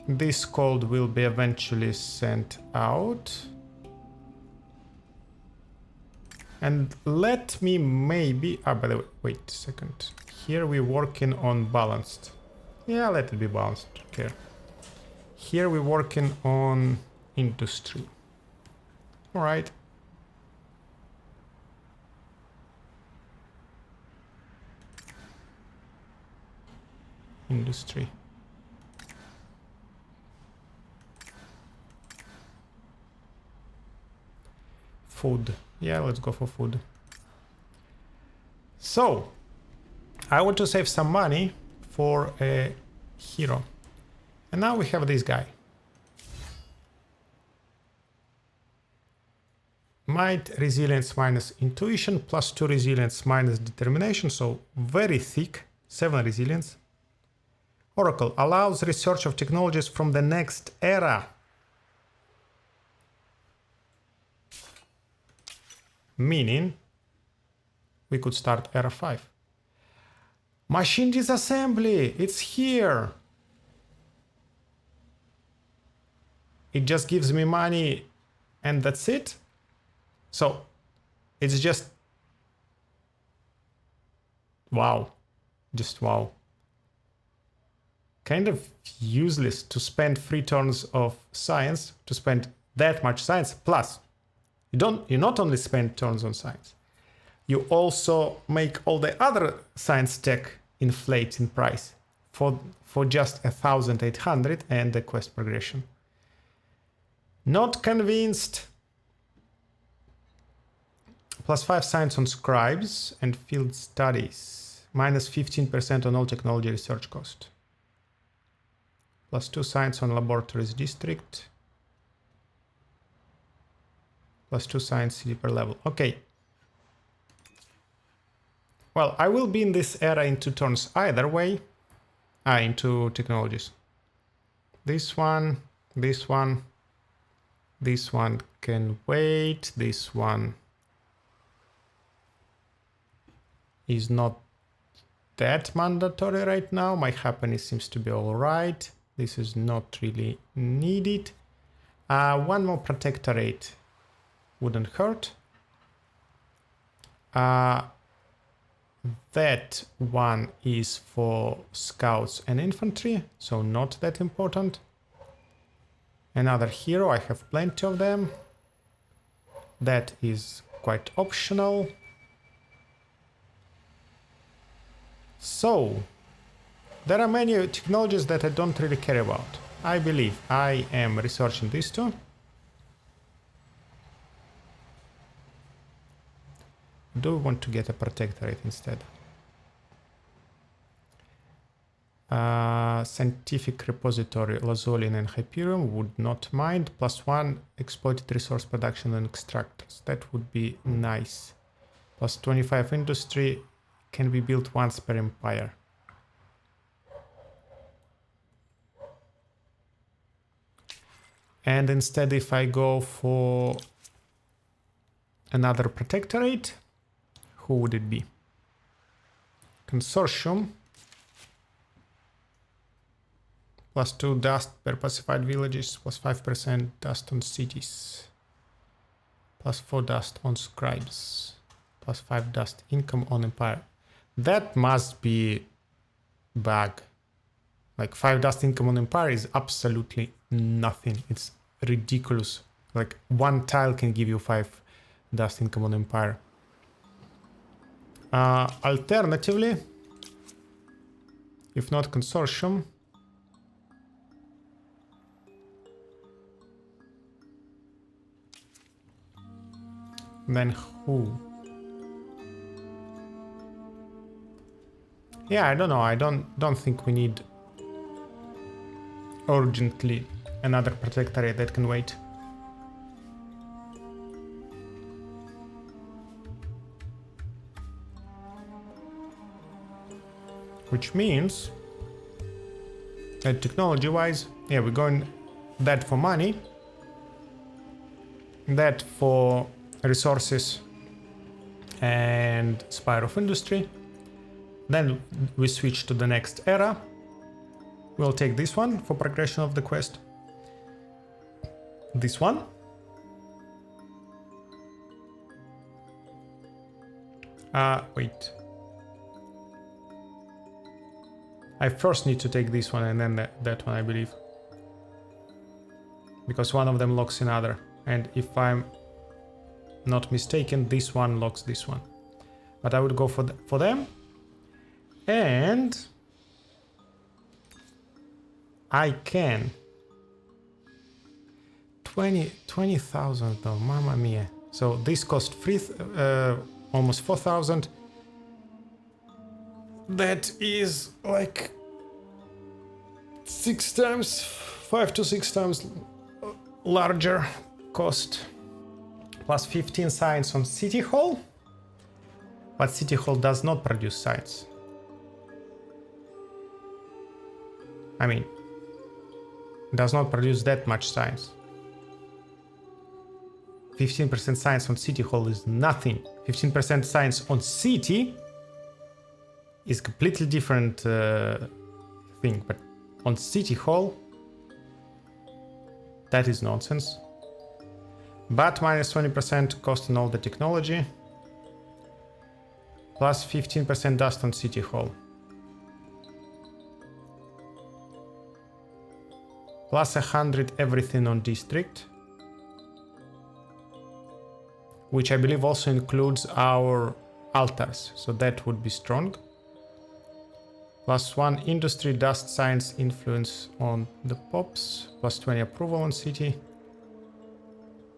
This cold will be eventually sent out. And let me maybe... Ah, by the way, wait a second. Here we're working on balanced. Yeah, let it be balanced. Okay. Here we're working on industry. All right. Industry. Food. Yeah, let's go for food. So, I want to save some money for a hero. And now we have this guy. Might, resilience minus intuition, plus 2 resilience minus determination, so very thick, 7 resilience. Oracle allows research of technologies from the next era. Meaning, we could start era 5. Machine Disassembly, it's here. It just gives me money and that's it. So, it's just... Wow. Just wow. Kind of useless to spend 3 turns of science, to spend that much science, plus you not only spend turns on science, you also make all the other science tech inflate in price for just 1,800 and the quest progression. Not convinced. Plus 5 science on scribes and field studies. Minus 15% on all technology research cost. Plus 2 science on laboratories district. Plus 2 science city per level. Okay. Well, I will be in this era in 2 turns either way. Into technologies. This one, this one. This one can wait. This one is not that mandatory right now. My happiness seems to be alright. This is not really needed. One more protectorate wouldn't hurt. That one is for scouts and infantry, so not that important. Another hero, I have plenty of them. That is quite optional. So, there are many technologies that I don't really care about. I believe I am researching these two. Do we want to get a protectorate instead? Scientific repository, Lazolian and Hyperium would not mind. +1 exploited resource production and extractors. That would be nice. +25 industry can be built once per empire. And instead, if I go for another protectorate, who would it be? Consortium. +2 dust per pacified villages, +5% dust on cities, +4 dust on scribes, +5 dust income on empire. That must be bug. Like 5 dust income on empire is absolutely nothing. It's ridiculous. Like one tile can give you 5 dust income on empire. Alternatively, if not consortium, then who? Yeah, I don't know. I don't think we need urgently another protectorate. That can wait. Which means that technology-wise, yeah, we're going that for money, that for resources and Spire of Industry. Then we switch to the next era. We'll take this one for progression of the quest. This one. Wait. I first need to take this one and then that one, I believe. Because one of them locks another. And if I'm not mistaken, this one locks this one. But I would go for them. And I can 20,000 though, mamma mia. So this cost almost 4,000. That is like 5 to 6 times larger cost. Plus 15 science on City Hall. But City Hall does not produce science. I mean, does not produce that much science. 15% science on City Hall is nothing. 15% science on City is completely different thing. But on City Hall, that is nonsense. But minus 20% cost on all the technology. Plus 15% dust on City Hall. Plus 100 everything on District. Which I believe also includes our altars. So that would be strong. Plus 1 industry, dust, science, influence on the pops. Plus 20 approval on city.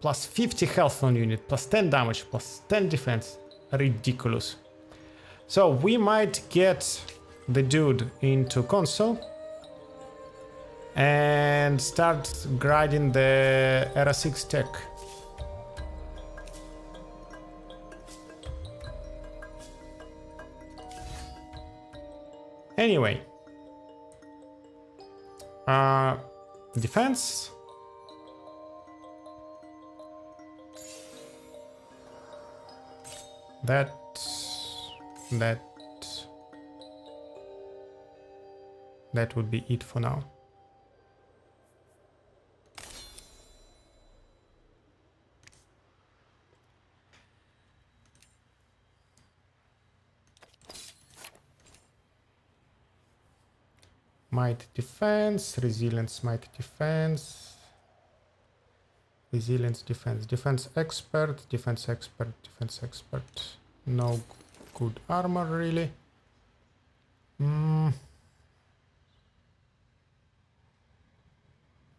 Plus 50 health on unit. Plus 10 damage. Plus 10 defense. Ridiculous. So we might get the dude into console. And start grinding the Era 6 tech. Anyway, defense. That. that would be it for now. Might defense, resilience, might defense, resilience, defense, defense expert, defense expert, defense expert. No good armor really.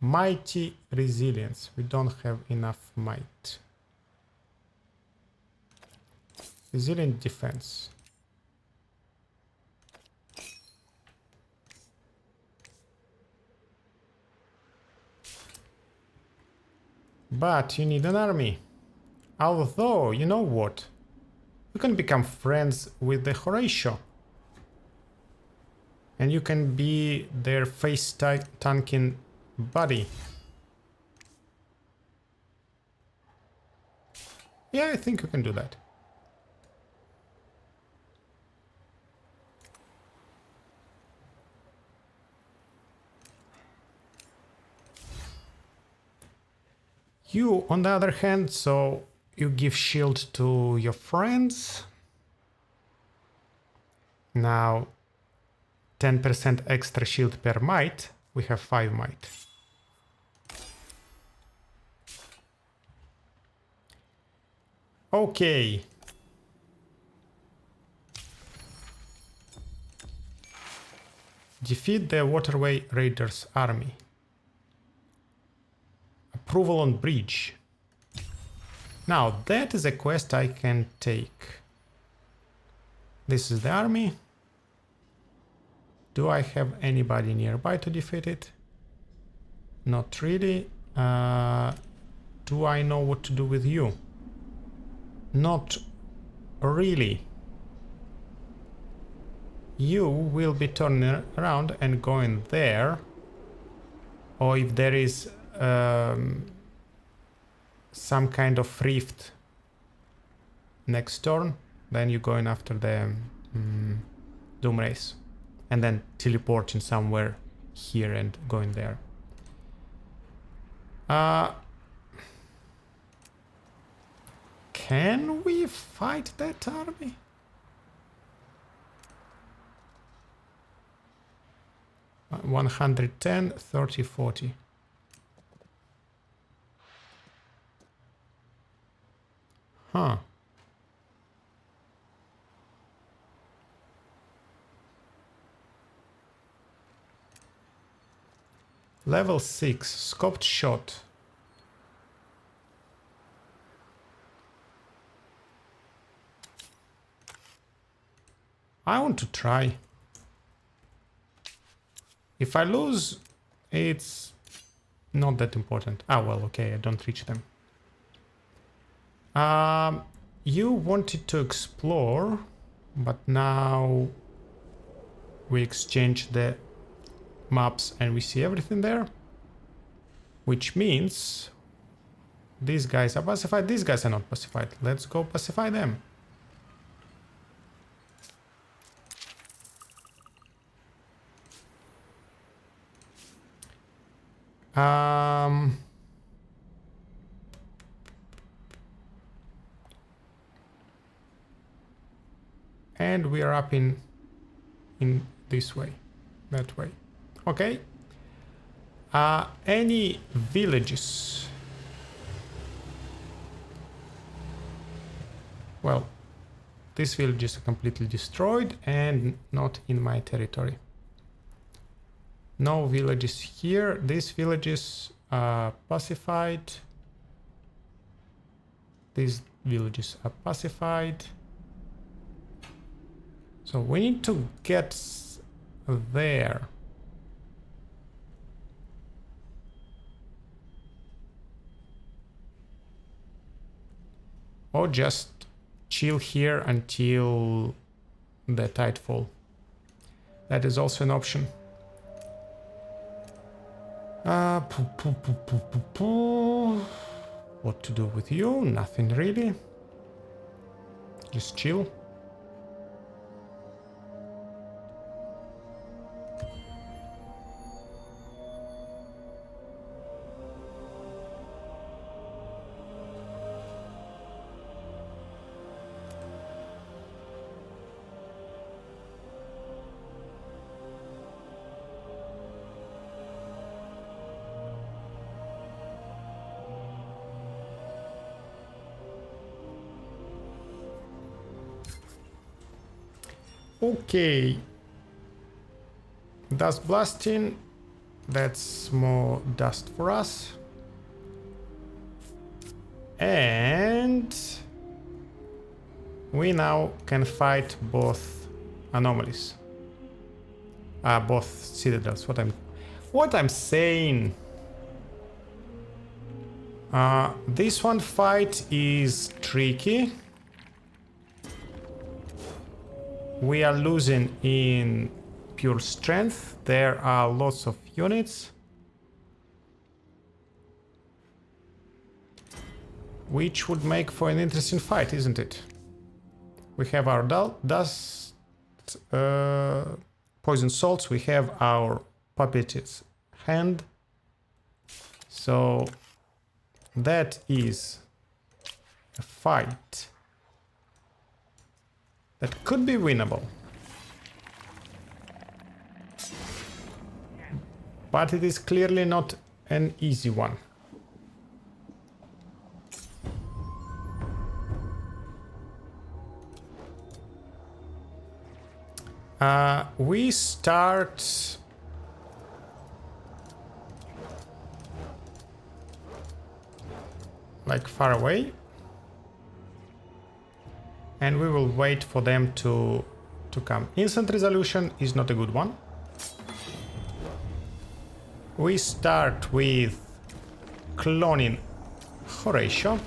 Mighty resilience. We don't have enough might. Resilient defense. But you need an army. Although, you know what? You can become friends with the Horatio. And you can be their face tanking buddy. Yeah, I think you can do that. You, on the other hand, so you give shield to your friends. Now, 10% extra shield per might. We have 5 might. Okay. Defeat the Waterway Raiders army. Approval on bridge. Now that is a quest I can take. This is the army. Do I have anybody nearby to defeat it? Not really. Do I know what to do with you? Not really. You will be turning around and going there. Or if there is some kind of rift next turn, then you're going after the Doom Race. And then teleporting somewhere here and going there. Can we fight that army? Uh, 110, 30, 40. Huh. Level 6, scoped shot. I want to try. If I lose, it's not that important. Ah, well, okay, I don't reach them. You wanted to explore, but now we exchange the maps and we see everything there. Which means these guys are pacified, these guys are not pacified. Let's go pacify them. And we are up in this way, that way. Okay. Any villages? Well, this village is completely destroyed and not in my territory. No villages here. These villages are pacified. These villages are pacified. So we need to get there. Or just chill here until the tidefall. That is also an option. What to do with you? Nothing really. Just chill. Okay. Dust blasting. That's more dust for us. And we now can fight both anomalies. Both citadels. What I'm saying. This one fight is tricky. We are losing in pure strength. There are lots of units. Which would make for an interesting fight, isn't it? We have our dust, poison salts. We have our puppet's hand. So that is a fight that could be winnable. But it is clearly not an easy one. We start like far away, and we will wait for them to come. Instant resolution is not a good one. We start with cloning Horatio.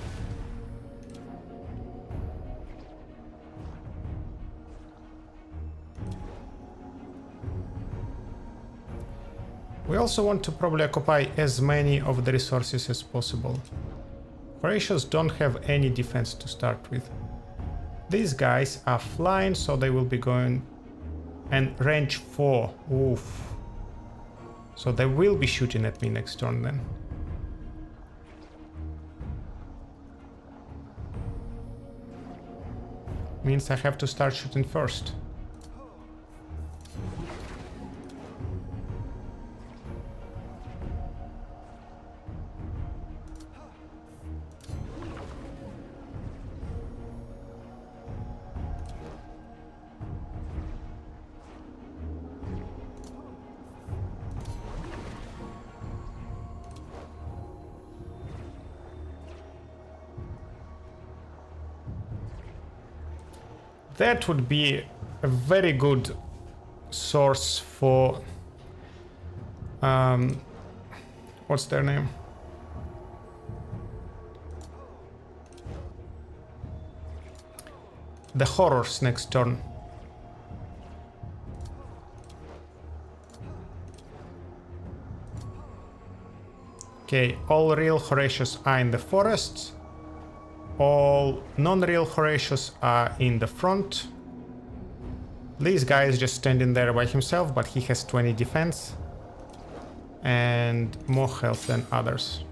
We also want to probably occupy as many of the resources as possible. Horatios don't have any defense to start with. These guys are flying, so they will be going... And range 4. Oof. So they will be shooting at me next turn then. Means I have to start shooting first. That would be a very good source for... what's their name? The horrors next turn. Okay, all real Horatios are in the forests. All non-real Horatios are in the front. This guy is just standing there by himself, but he has 20 defense and more health than others.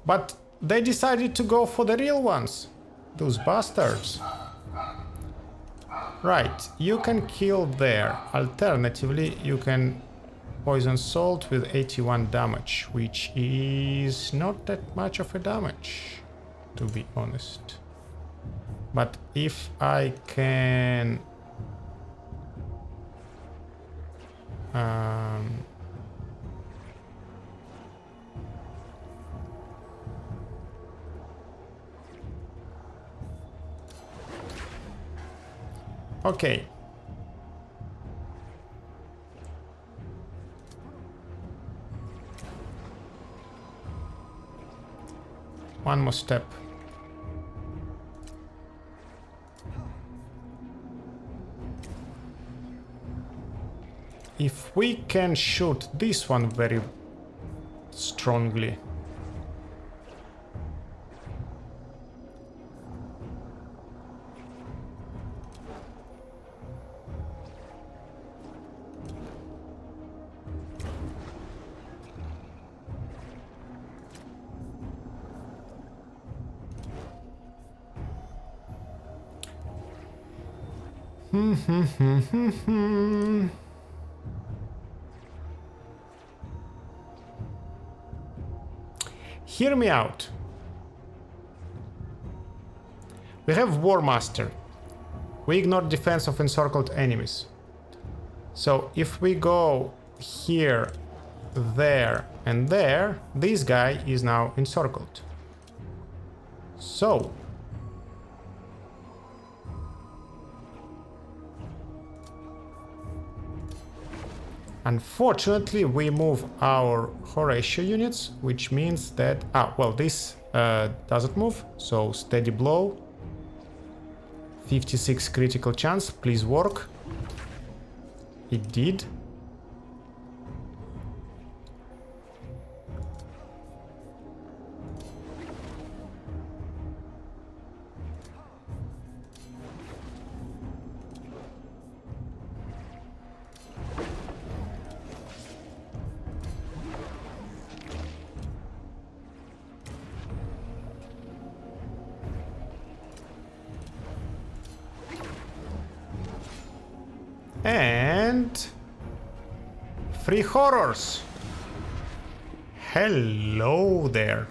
But they decided to go for the real ones, those bastards. Right, you can kill there. Alternatively, you can poison salt with 81 damage, which is not that much of a damage, to be honest. But if I can... Okay. One more step. If we can shoot this one very strongly. Hear me out. We have War Master. We ignore defense of encircled enemies. So if we go here, there, and there, this guy is now encircled. So unfortunately, we move our Horatio units, which means that... well, this doesn't move, so steady blow. 56 critical chance, please work. It did. And 3 horrors. Hello there.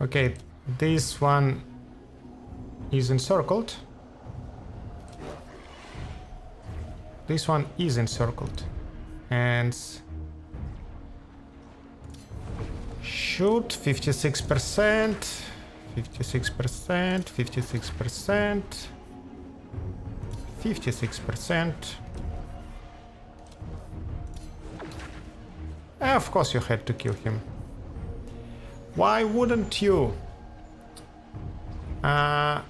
Okay, this one is encircled. This one is encircled. And shoot 56%, 56%, 56%, 56%. Of course you had to kill him. Why wouldn't you? Now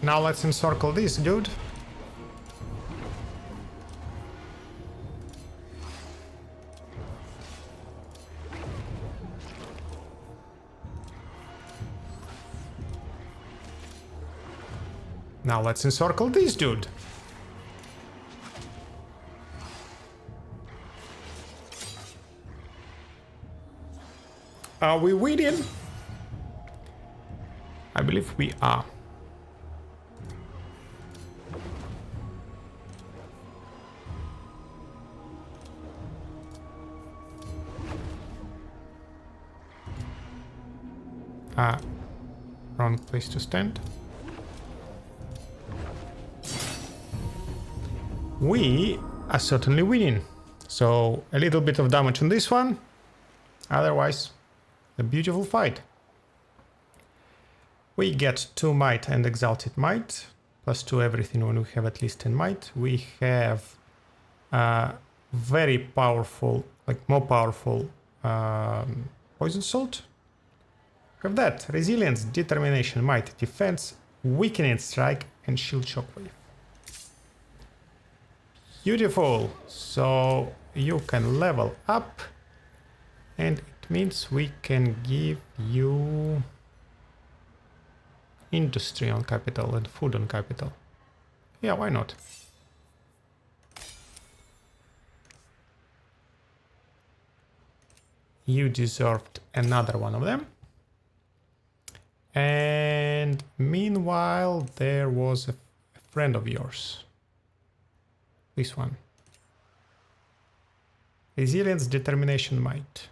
let's encircle this dude. Now let's encircle this dude. Are we winning? I believe we are. Wrong place to stand. We are certainly winning. So a little bit of damage on this one. Otherwise, a beautiful fight. We get 2 might and exalted might, plus 2 everything when we have at least 10 might. We have very powerful, like more powerful poison salt. We have that, resilience, determination, might, defense, weakening strike, and shield shockwave. Beautiful. So you can level up, and it means we can give you industry on capital and food on capital. Yeah, why not? You deserved another one of them. And meanwhile, there was a friend of yours. This one. Resilience, determination, might.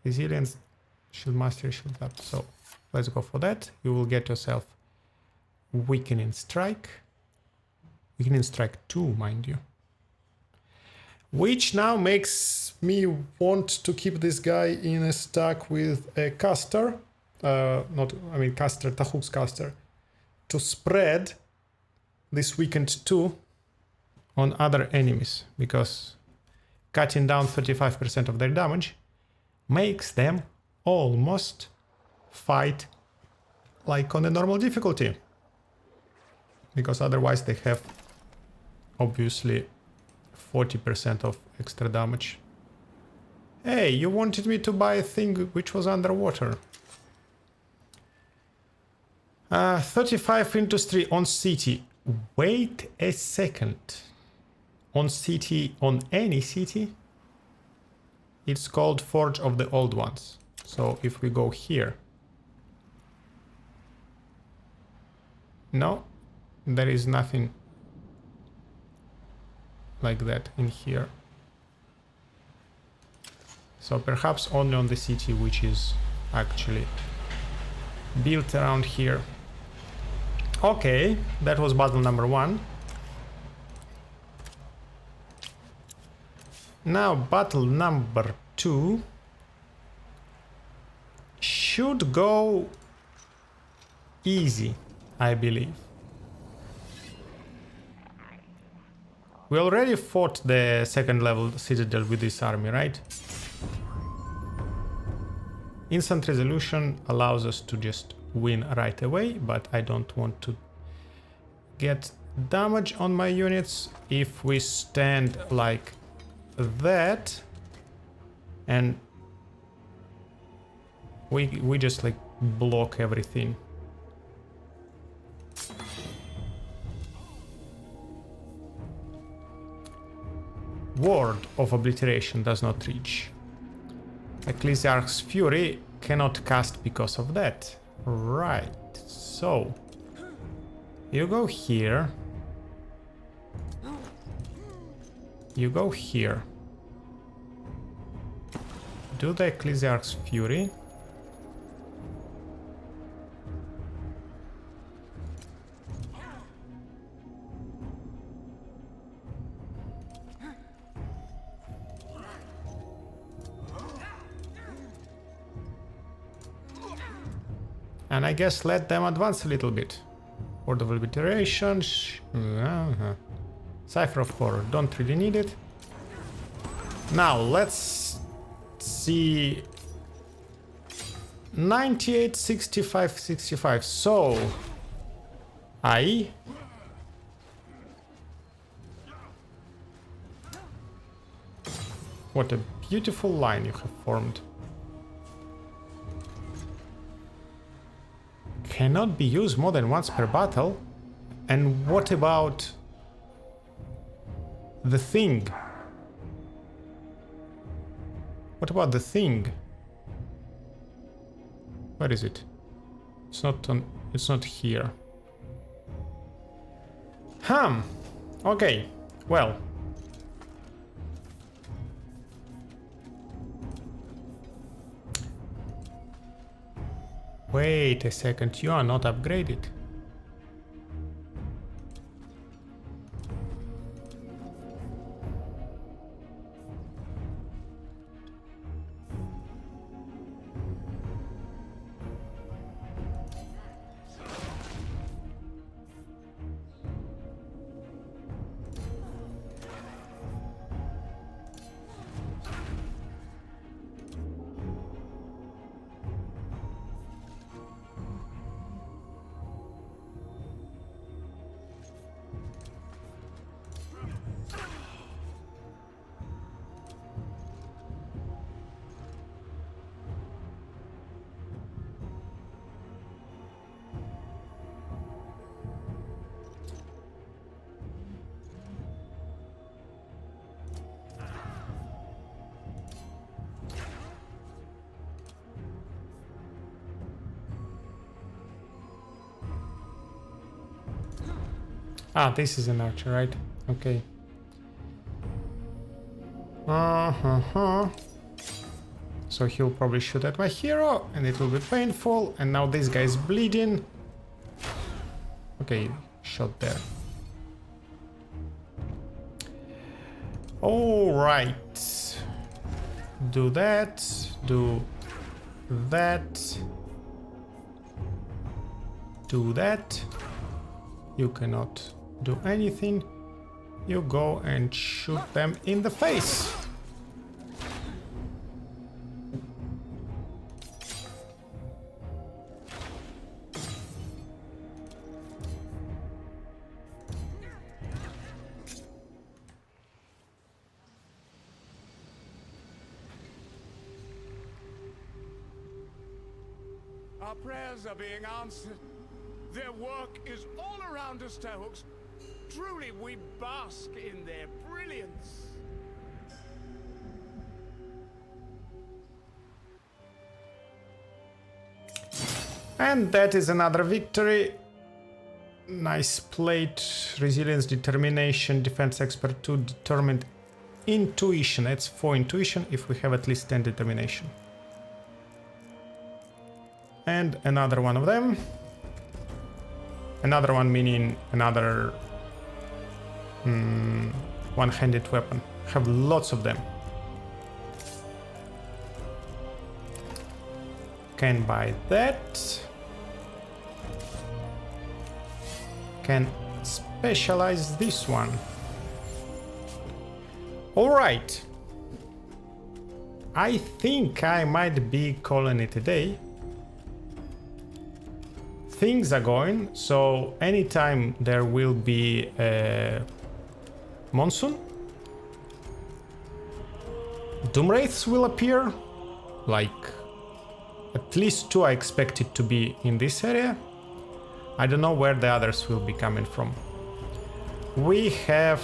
Resilience, shield mastery, shield up. So let's go for that. You will get yourself weakening strike. Weakening strike 2, mind you. Which now makes me want to keep this guy in a stack with a caster. Caster, Tahuks caster. To spread this weakened 2 on other enemies. Because cutting down 35% of their damage makes them almost fight like on a normal difficulty. Because otherwise they have obviously 40% of extra damage. Hey, you wanted me to buy a thing which was underwater. 35 industry on city. Wait a second. On city, on any city? It's called Forge of the Old Ones. So if we go here. No, there is nothing like that in here. So perhaps only on the city which is actually built around here. Okay, that was battle number 1. Now battle number 2 should go easy, I believe. We already fought the second level Citadel with this army, right? Instant resolution allows us to just win right away, but I don't want to get damage on my units. If we stand like that and we just like block everything. Ward of Obliteration does not reach. Ecclesiarch's Fury cannot cast because of that. Right, so you go here. You go here. Do the Ecclesiarch's Fury. And I guess let them advance a little bit. Word of Obliteration. Cipher of Horror. Don't really need it. Now let's see. 98, 65, 65. So what a beautiful line you have formed. Cannot be used more than once per battle. And what about the thing? What about the thing? Where is it? It's not on. It's not here. Okay. Well. Wait a second, you are not upgraded. Ah, this is an archer, right? Okay. So he'll probably shoot at my hero, and it will be painful. And now this guy's bleeding. Okay, shot there. All right. Do that. Do that. Do that. You cannot do anything. You go and shoot them in the face. Our prayers are being answered. Their work is all around us, Tahuks. Truly, we bask in their brilliance. And that is another victory. Nice plate. Resilience, determination, defense expert 2, determined intuition. That's 4 intuition if we have at least 10 determination. And another one of them. Another one meaning another one-handed weapon. Have lots of them. Can buy that. Can specialize this one. Alright. I think I might be calling it a day. Things are going, so anytime there will be a monsoon, Doomwraiths will appear, like at least 2 I expect it to be in this area. I don't know where the others will be coming from. We have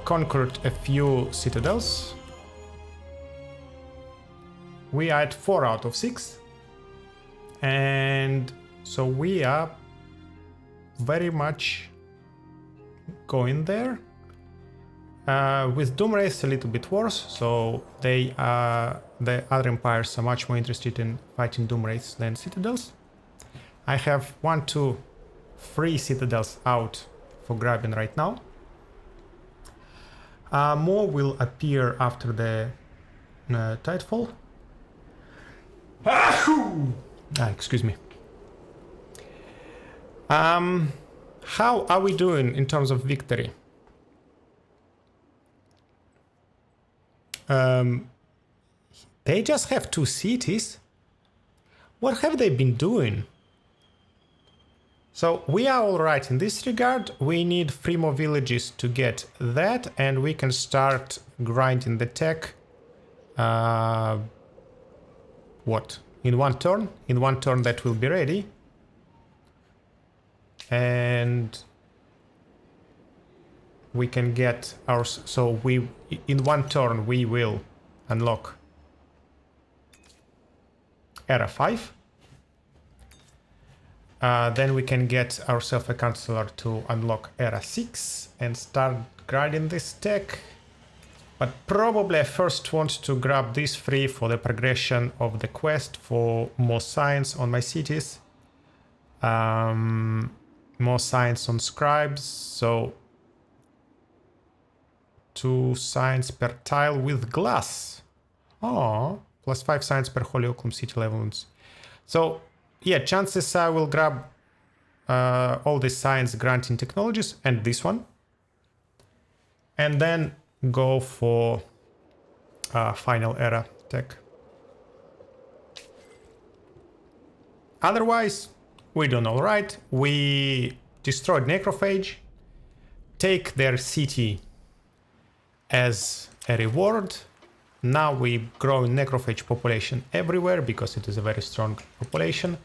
conquered a few citadels. We are at 4 out of 6. And so we are very much going there. With Doomwraiths a little bit worse, so the other empires are much more interested in fighting Doomwraiths than citadels. I have 1, 2, 3 citadels out for grabbing right now. More will appear after the Tidefall. Excuse me. How are we doing in terms of victory? They just have 2 cities. What have they been doing? So we are all right in this regard. We need 3 more villages to get that, and we can start grinding the tech. What? In 1 turn? In 1 turn that will be ready. And we can get our... So we, in 1 turn we will unlock Era 5. Then we can get ourselves a Chancellor to unlock Era 6 and start grinding this tech. But probably I first want to grab these 3 for the progression of the quest for more science on my cities. More science on scribes, so 2 science per tile with glass. Oh, plus 5 science per holy occlum city levels. So yeah, chances I will grab all the science granting technologies and this one, and then go for final era tech. Otherwise, we're doing all right. We destroyed Necrophage, take their city as a reward. Now we grow Necrophage population everywhere because it is a very strong population.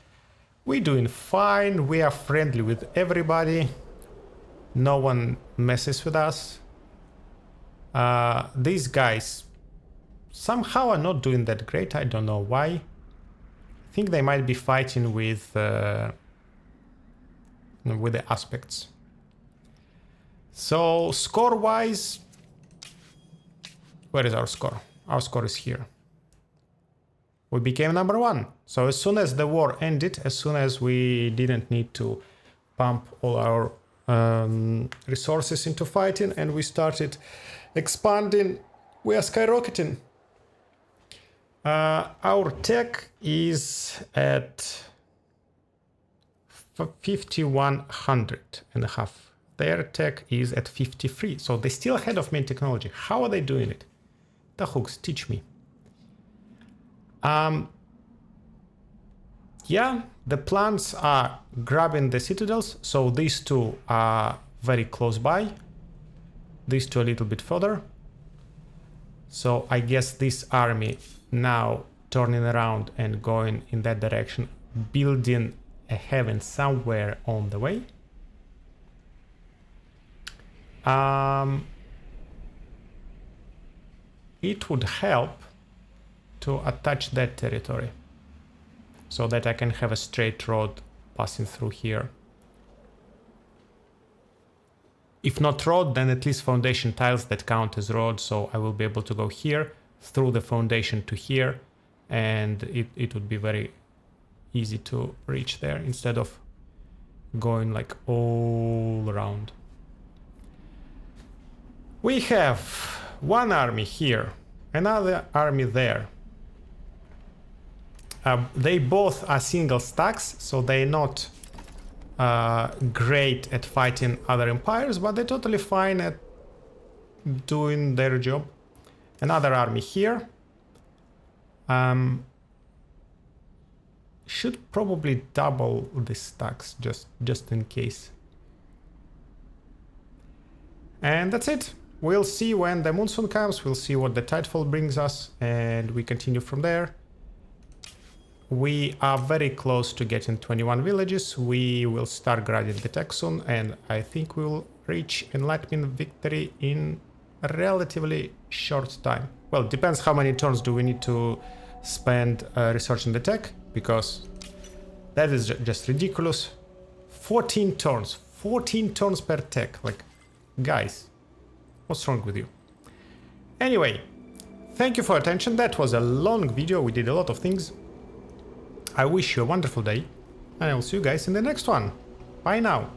We're doing fine. We are friendly with everybody. No one messes with us. These guys somehow are not doing that great. I don't know why. I think they might be fighting with the aspects. So score-wise, where is our score? Our score is here. We became number 1. So as soon as the war ended, as soon as we didn't need to pump all our resources into fighting and we started expanding, we are skyrocketing. Our tech is at 5,100 and a half. Their tech is at 53, so they're still ahead of me in technology. How are they doing it? Tahuks, teach me. Yeah, the plans are grabbing the citadels, so these 2 are very close by. These 2 a little bit further. So I guess this army now turning around and going in that direction building a heaven somewhere on the way. It would help to attach that territory so that I can have a straight road passing through here. If not road, then at least foundation tiles that count as road, so I will be able to go here, through the foundation to here, and it would be very easy to reach there instead of going like all around. We have one army here, another army there. They both are single stacks, so they're not great at fighting other empires, but they're totally fine at doing their job. Another army here. Should probably double the stacks just in case. And that's it. We'll see when the monsoon comes, we'll see what the tidefall brings us, and we continue from there. We are very close to getting 21 villages. We will start granting the tech soon, and I think we will reach enlightenment victory in a relatively short time. Well, depends how many turns do we need to spend researching the tech, because that is just ridiculous. 14 turns per tech. Like, guys, what's wrong with you? Anyway, thank you for your attention. That was a long video. We did a lot of things. I wish you a wonderful day, and I will see you guys in the next one. Bye now.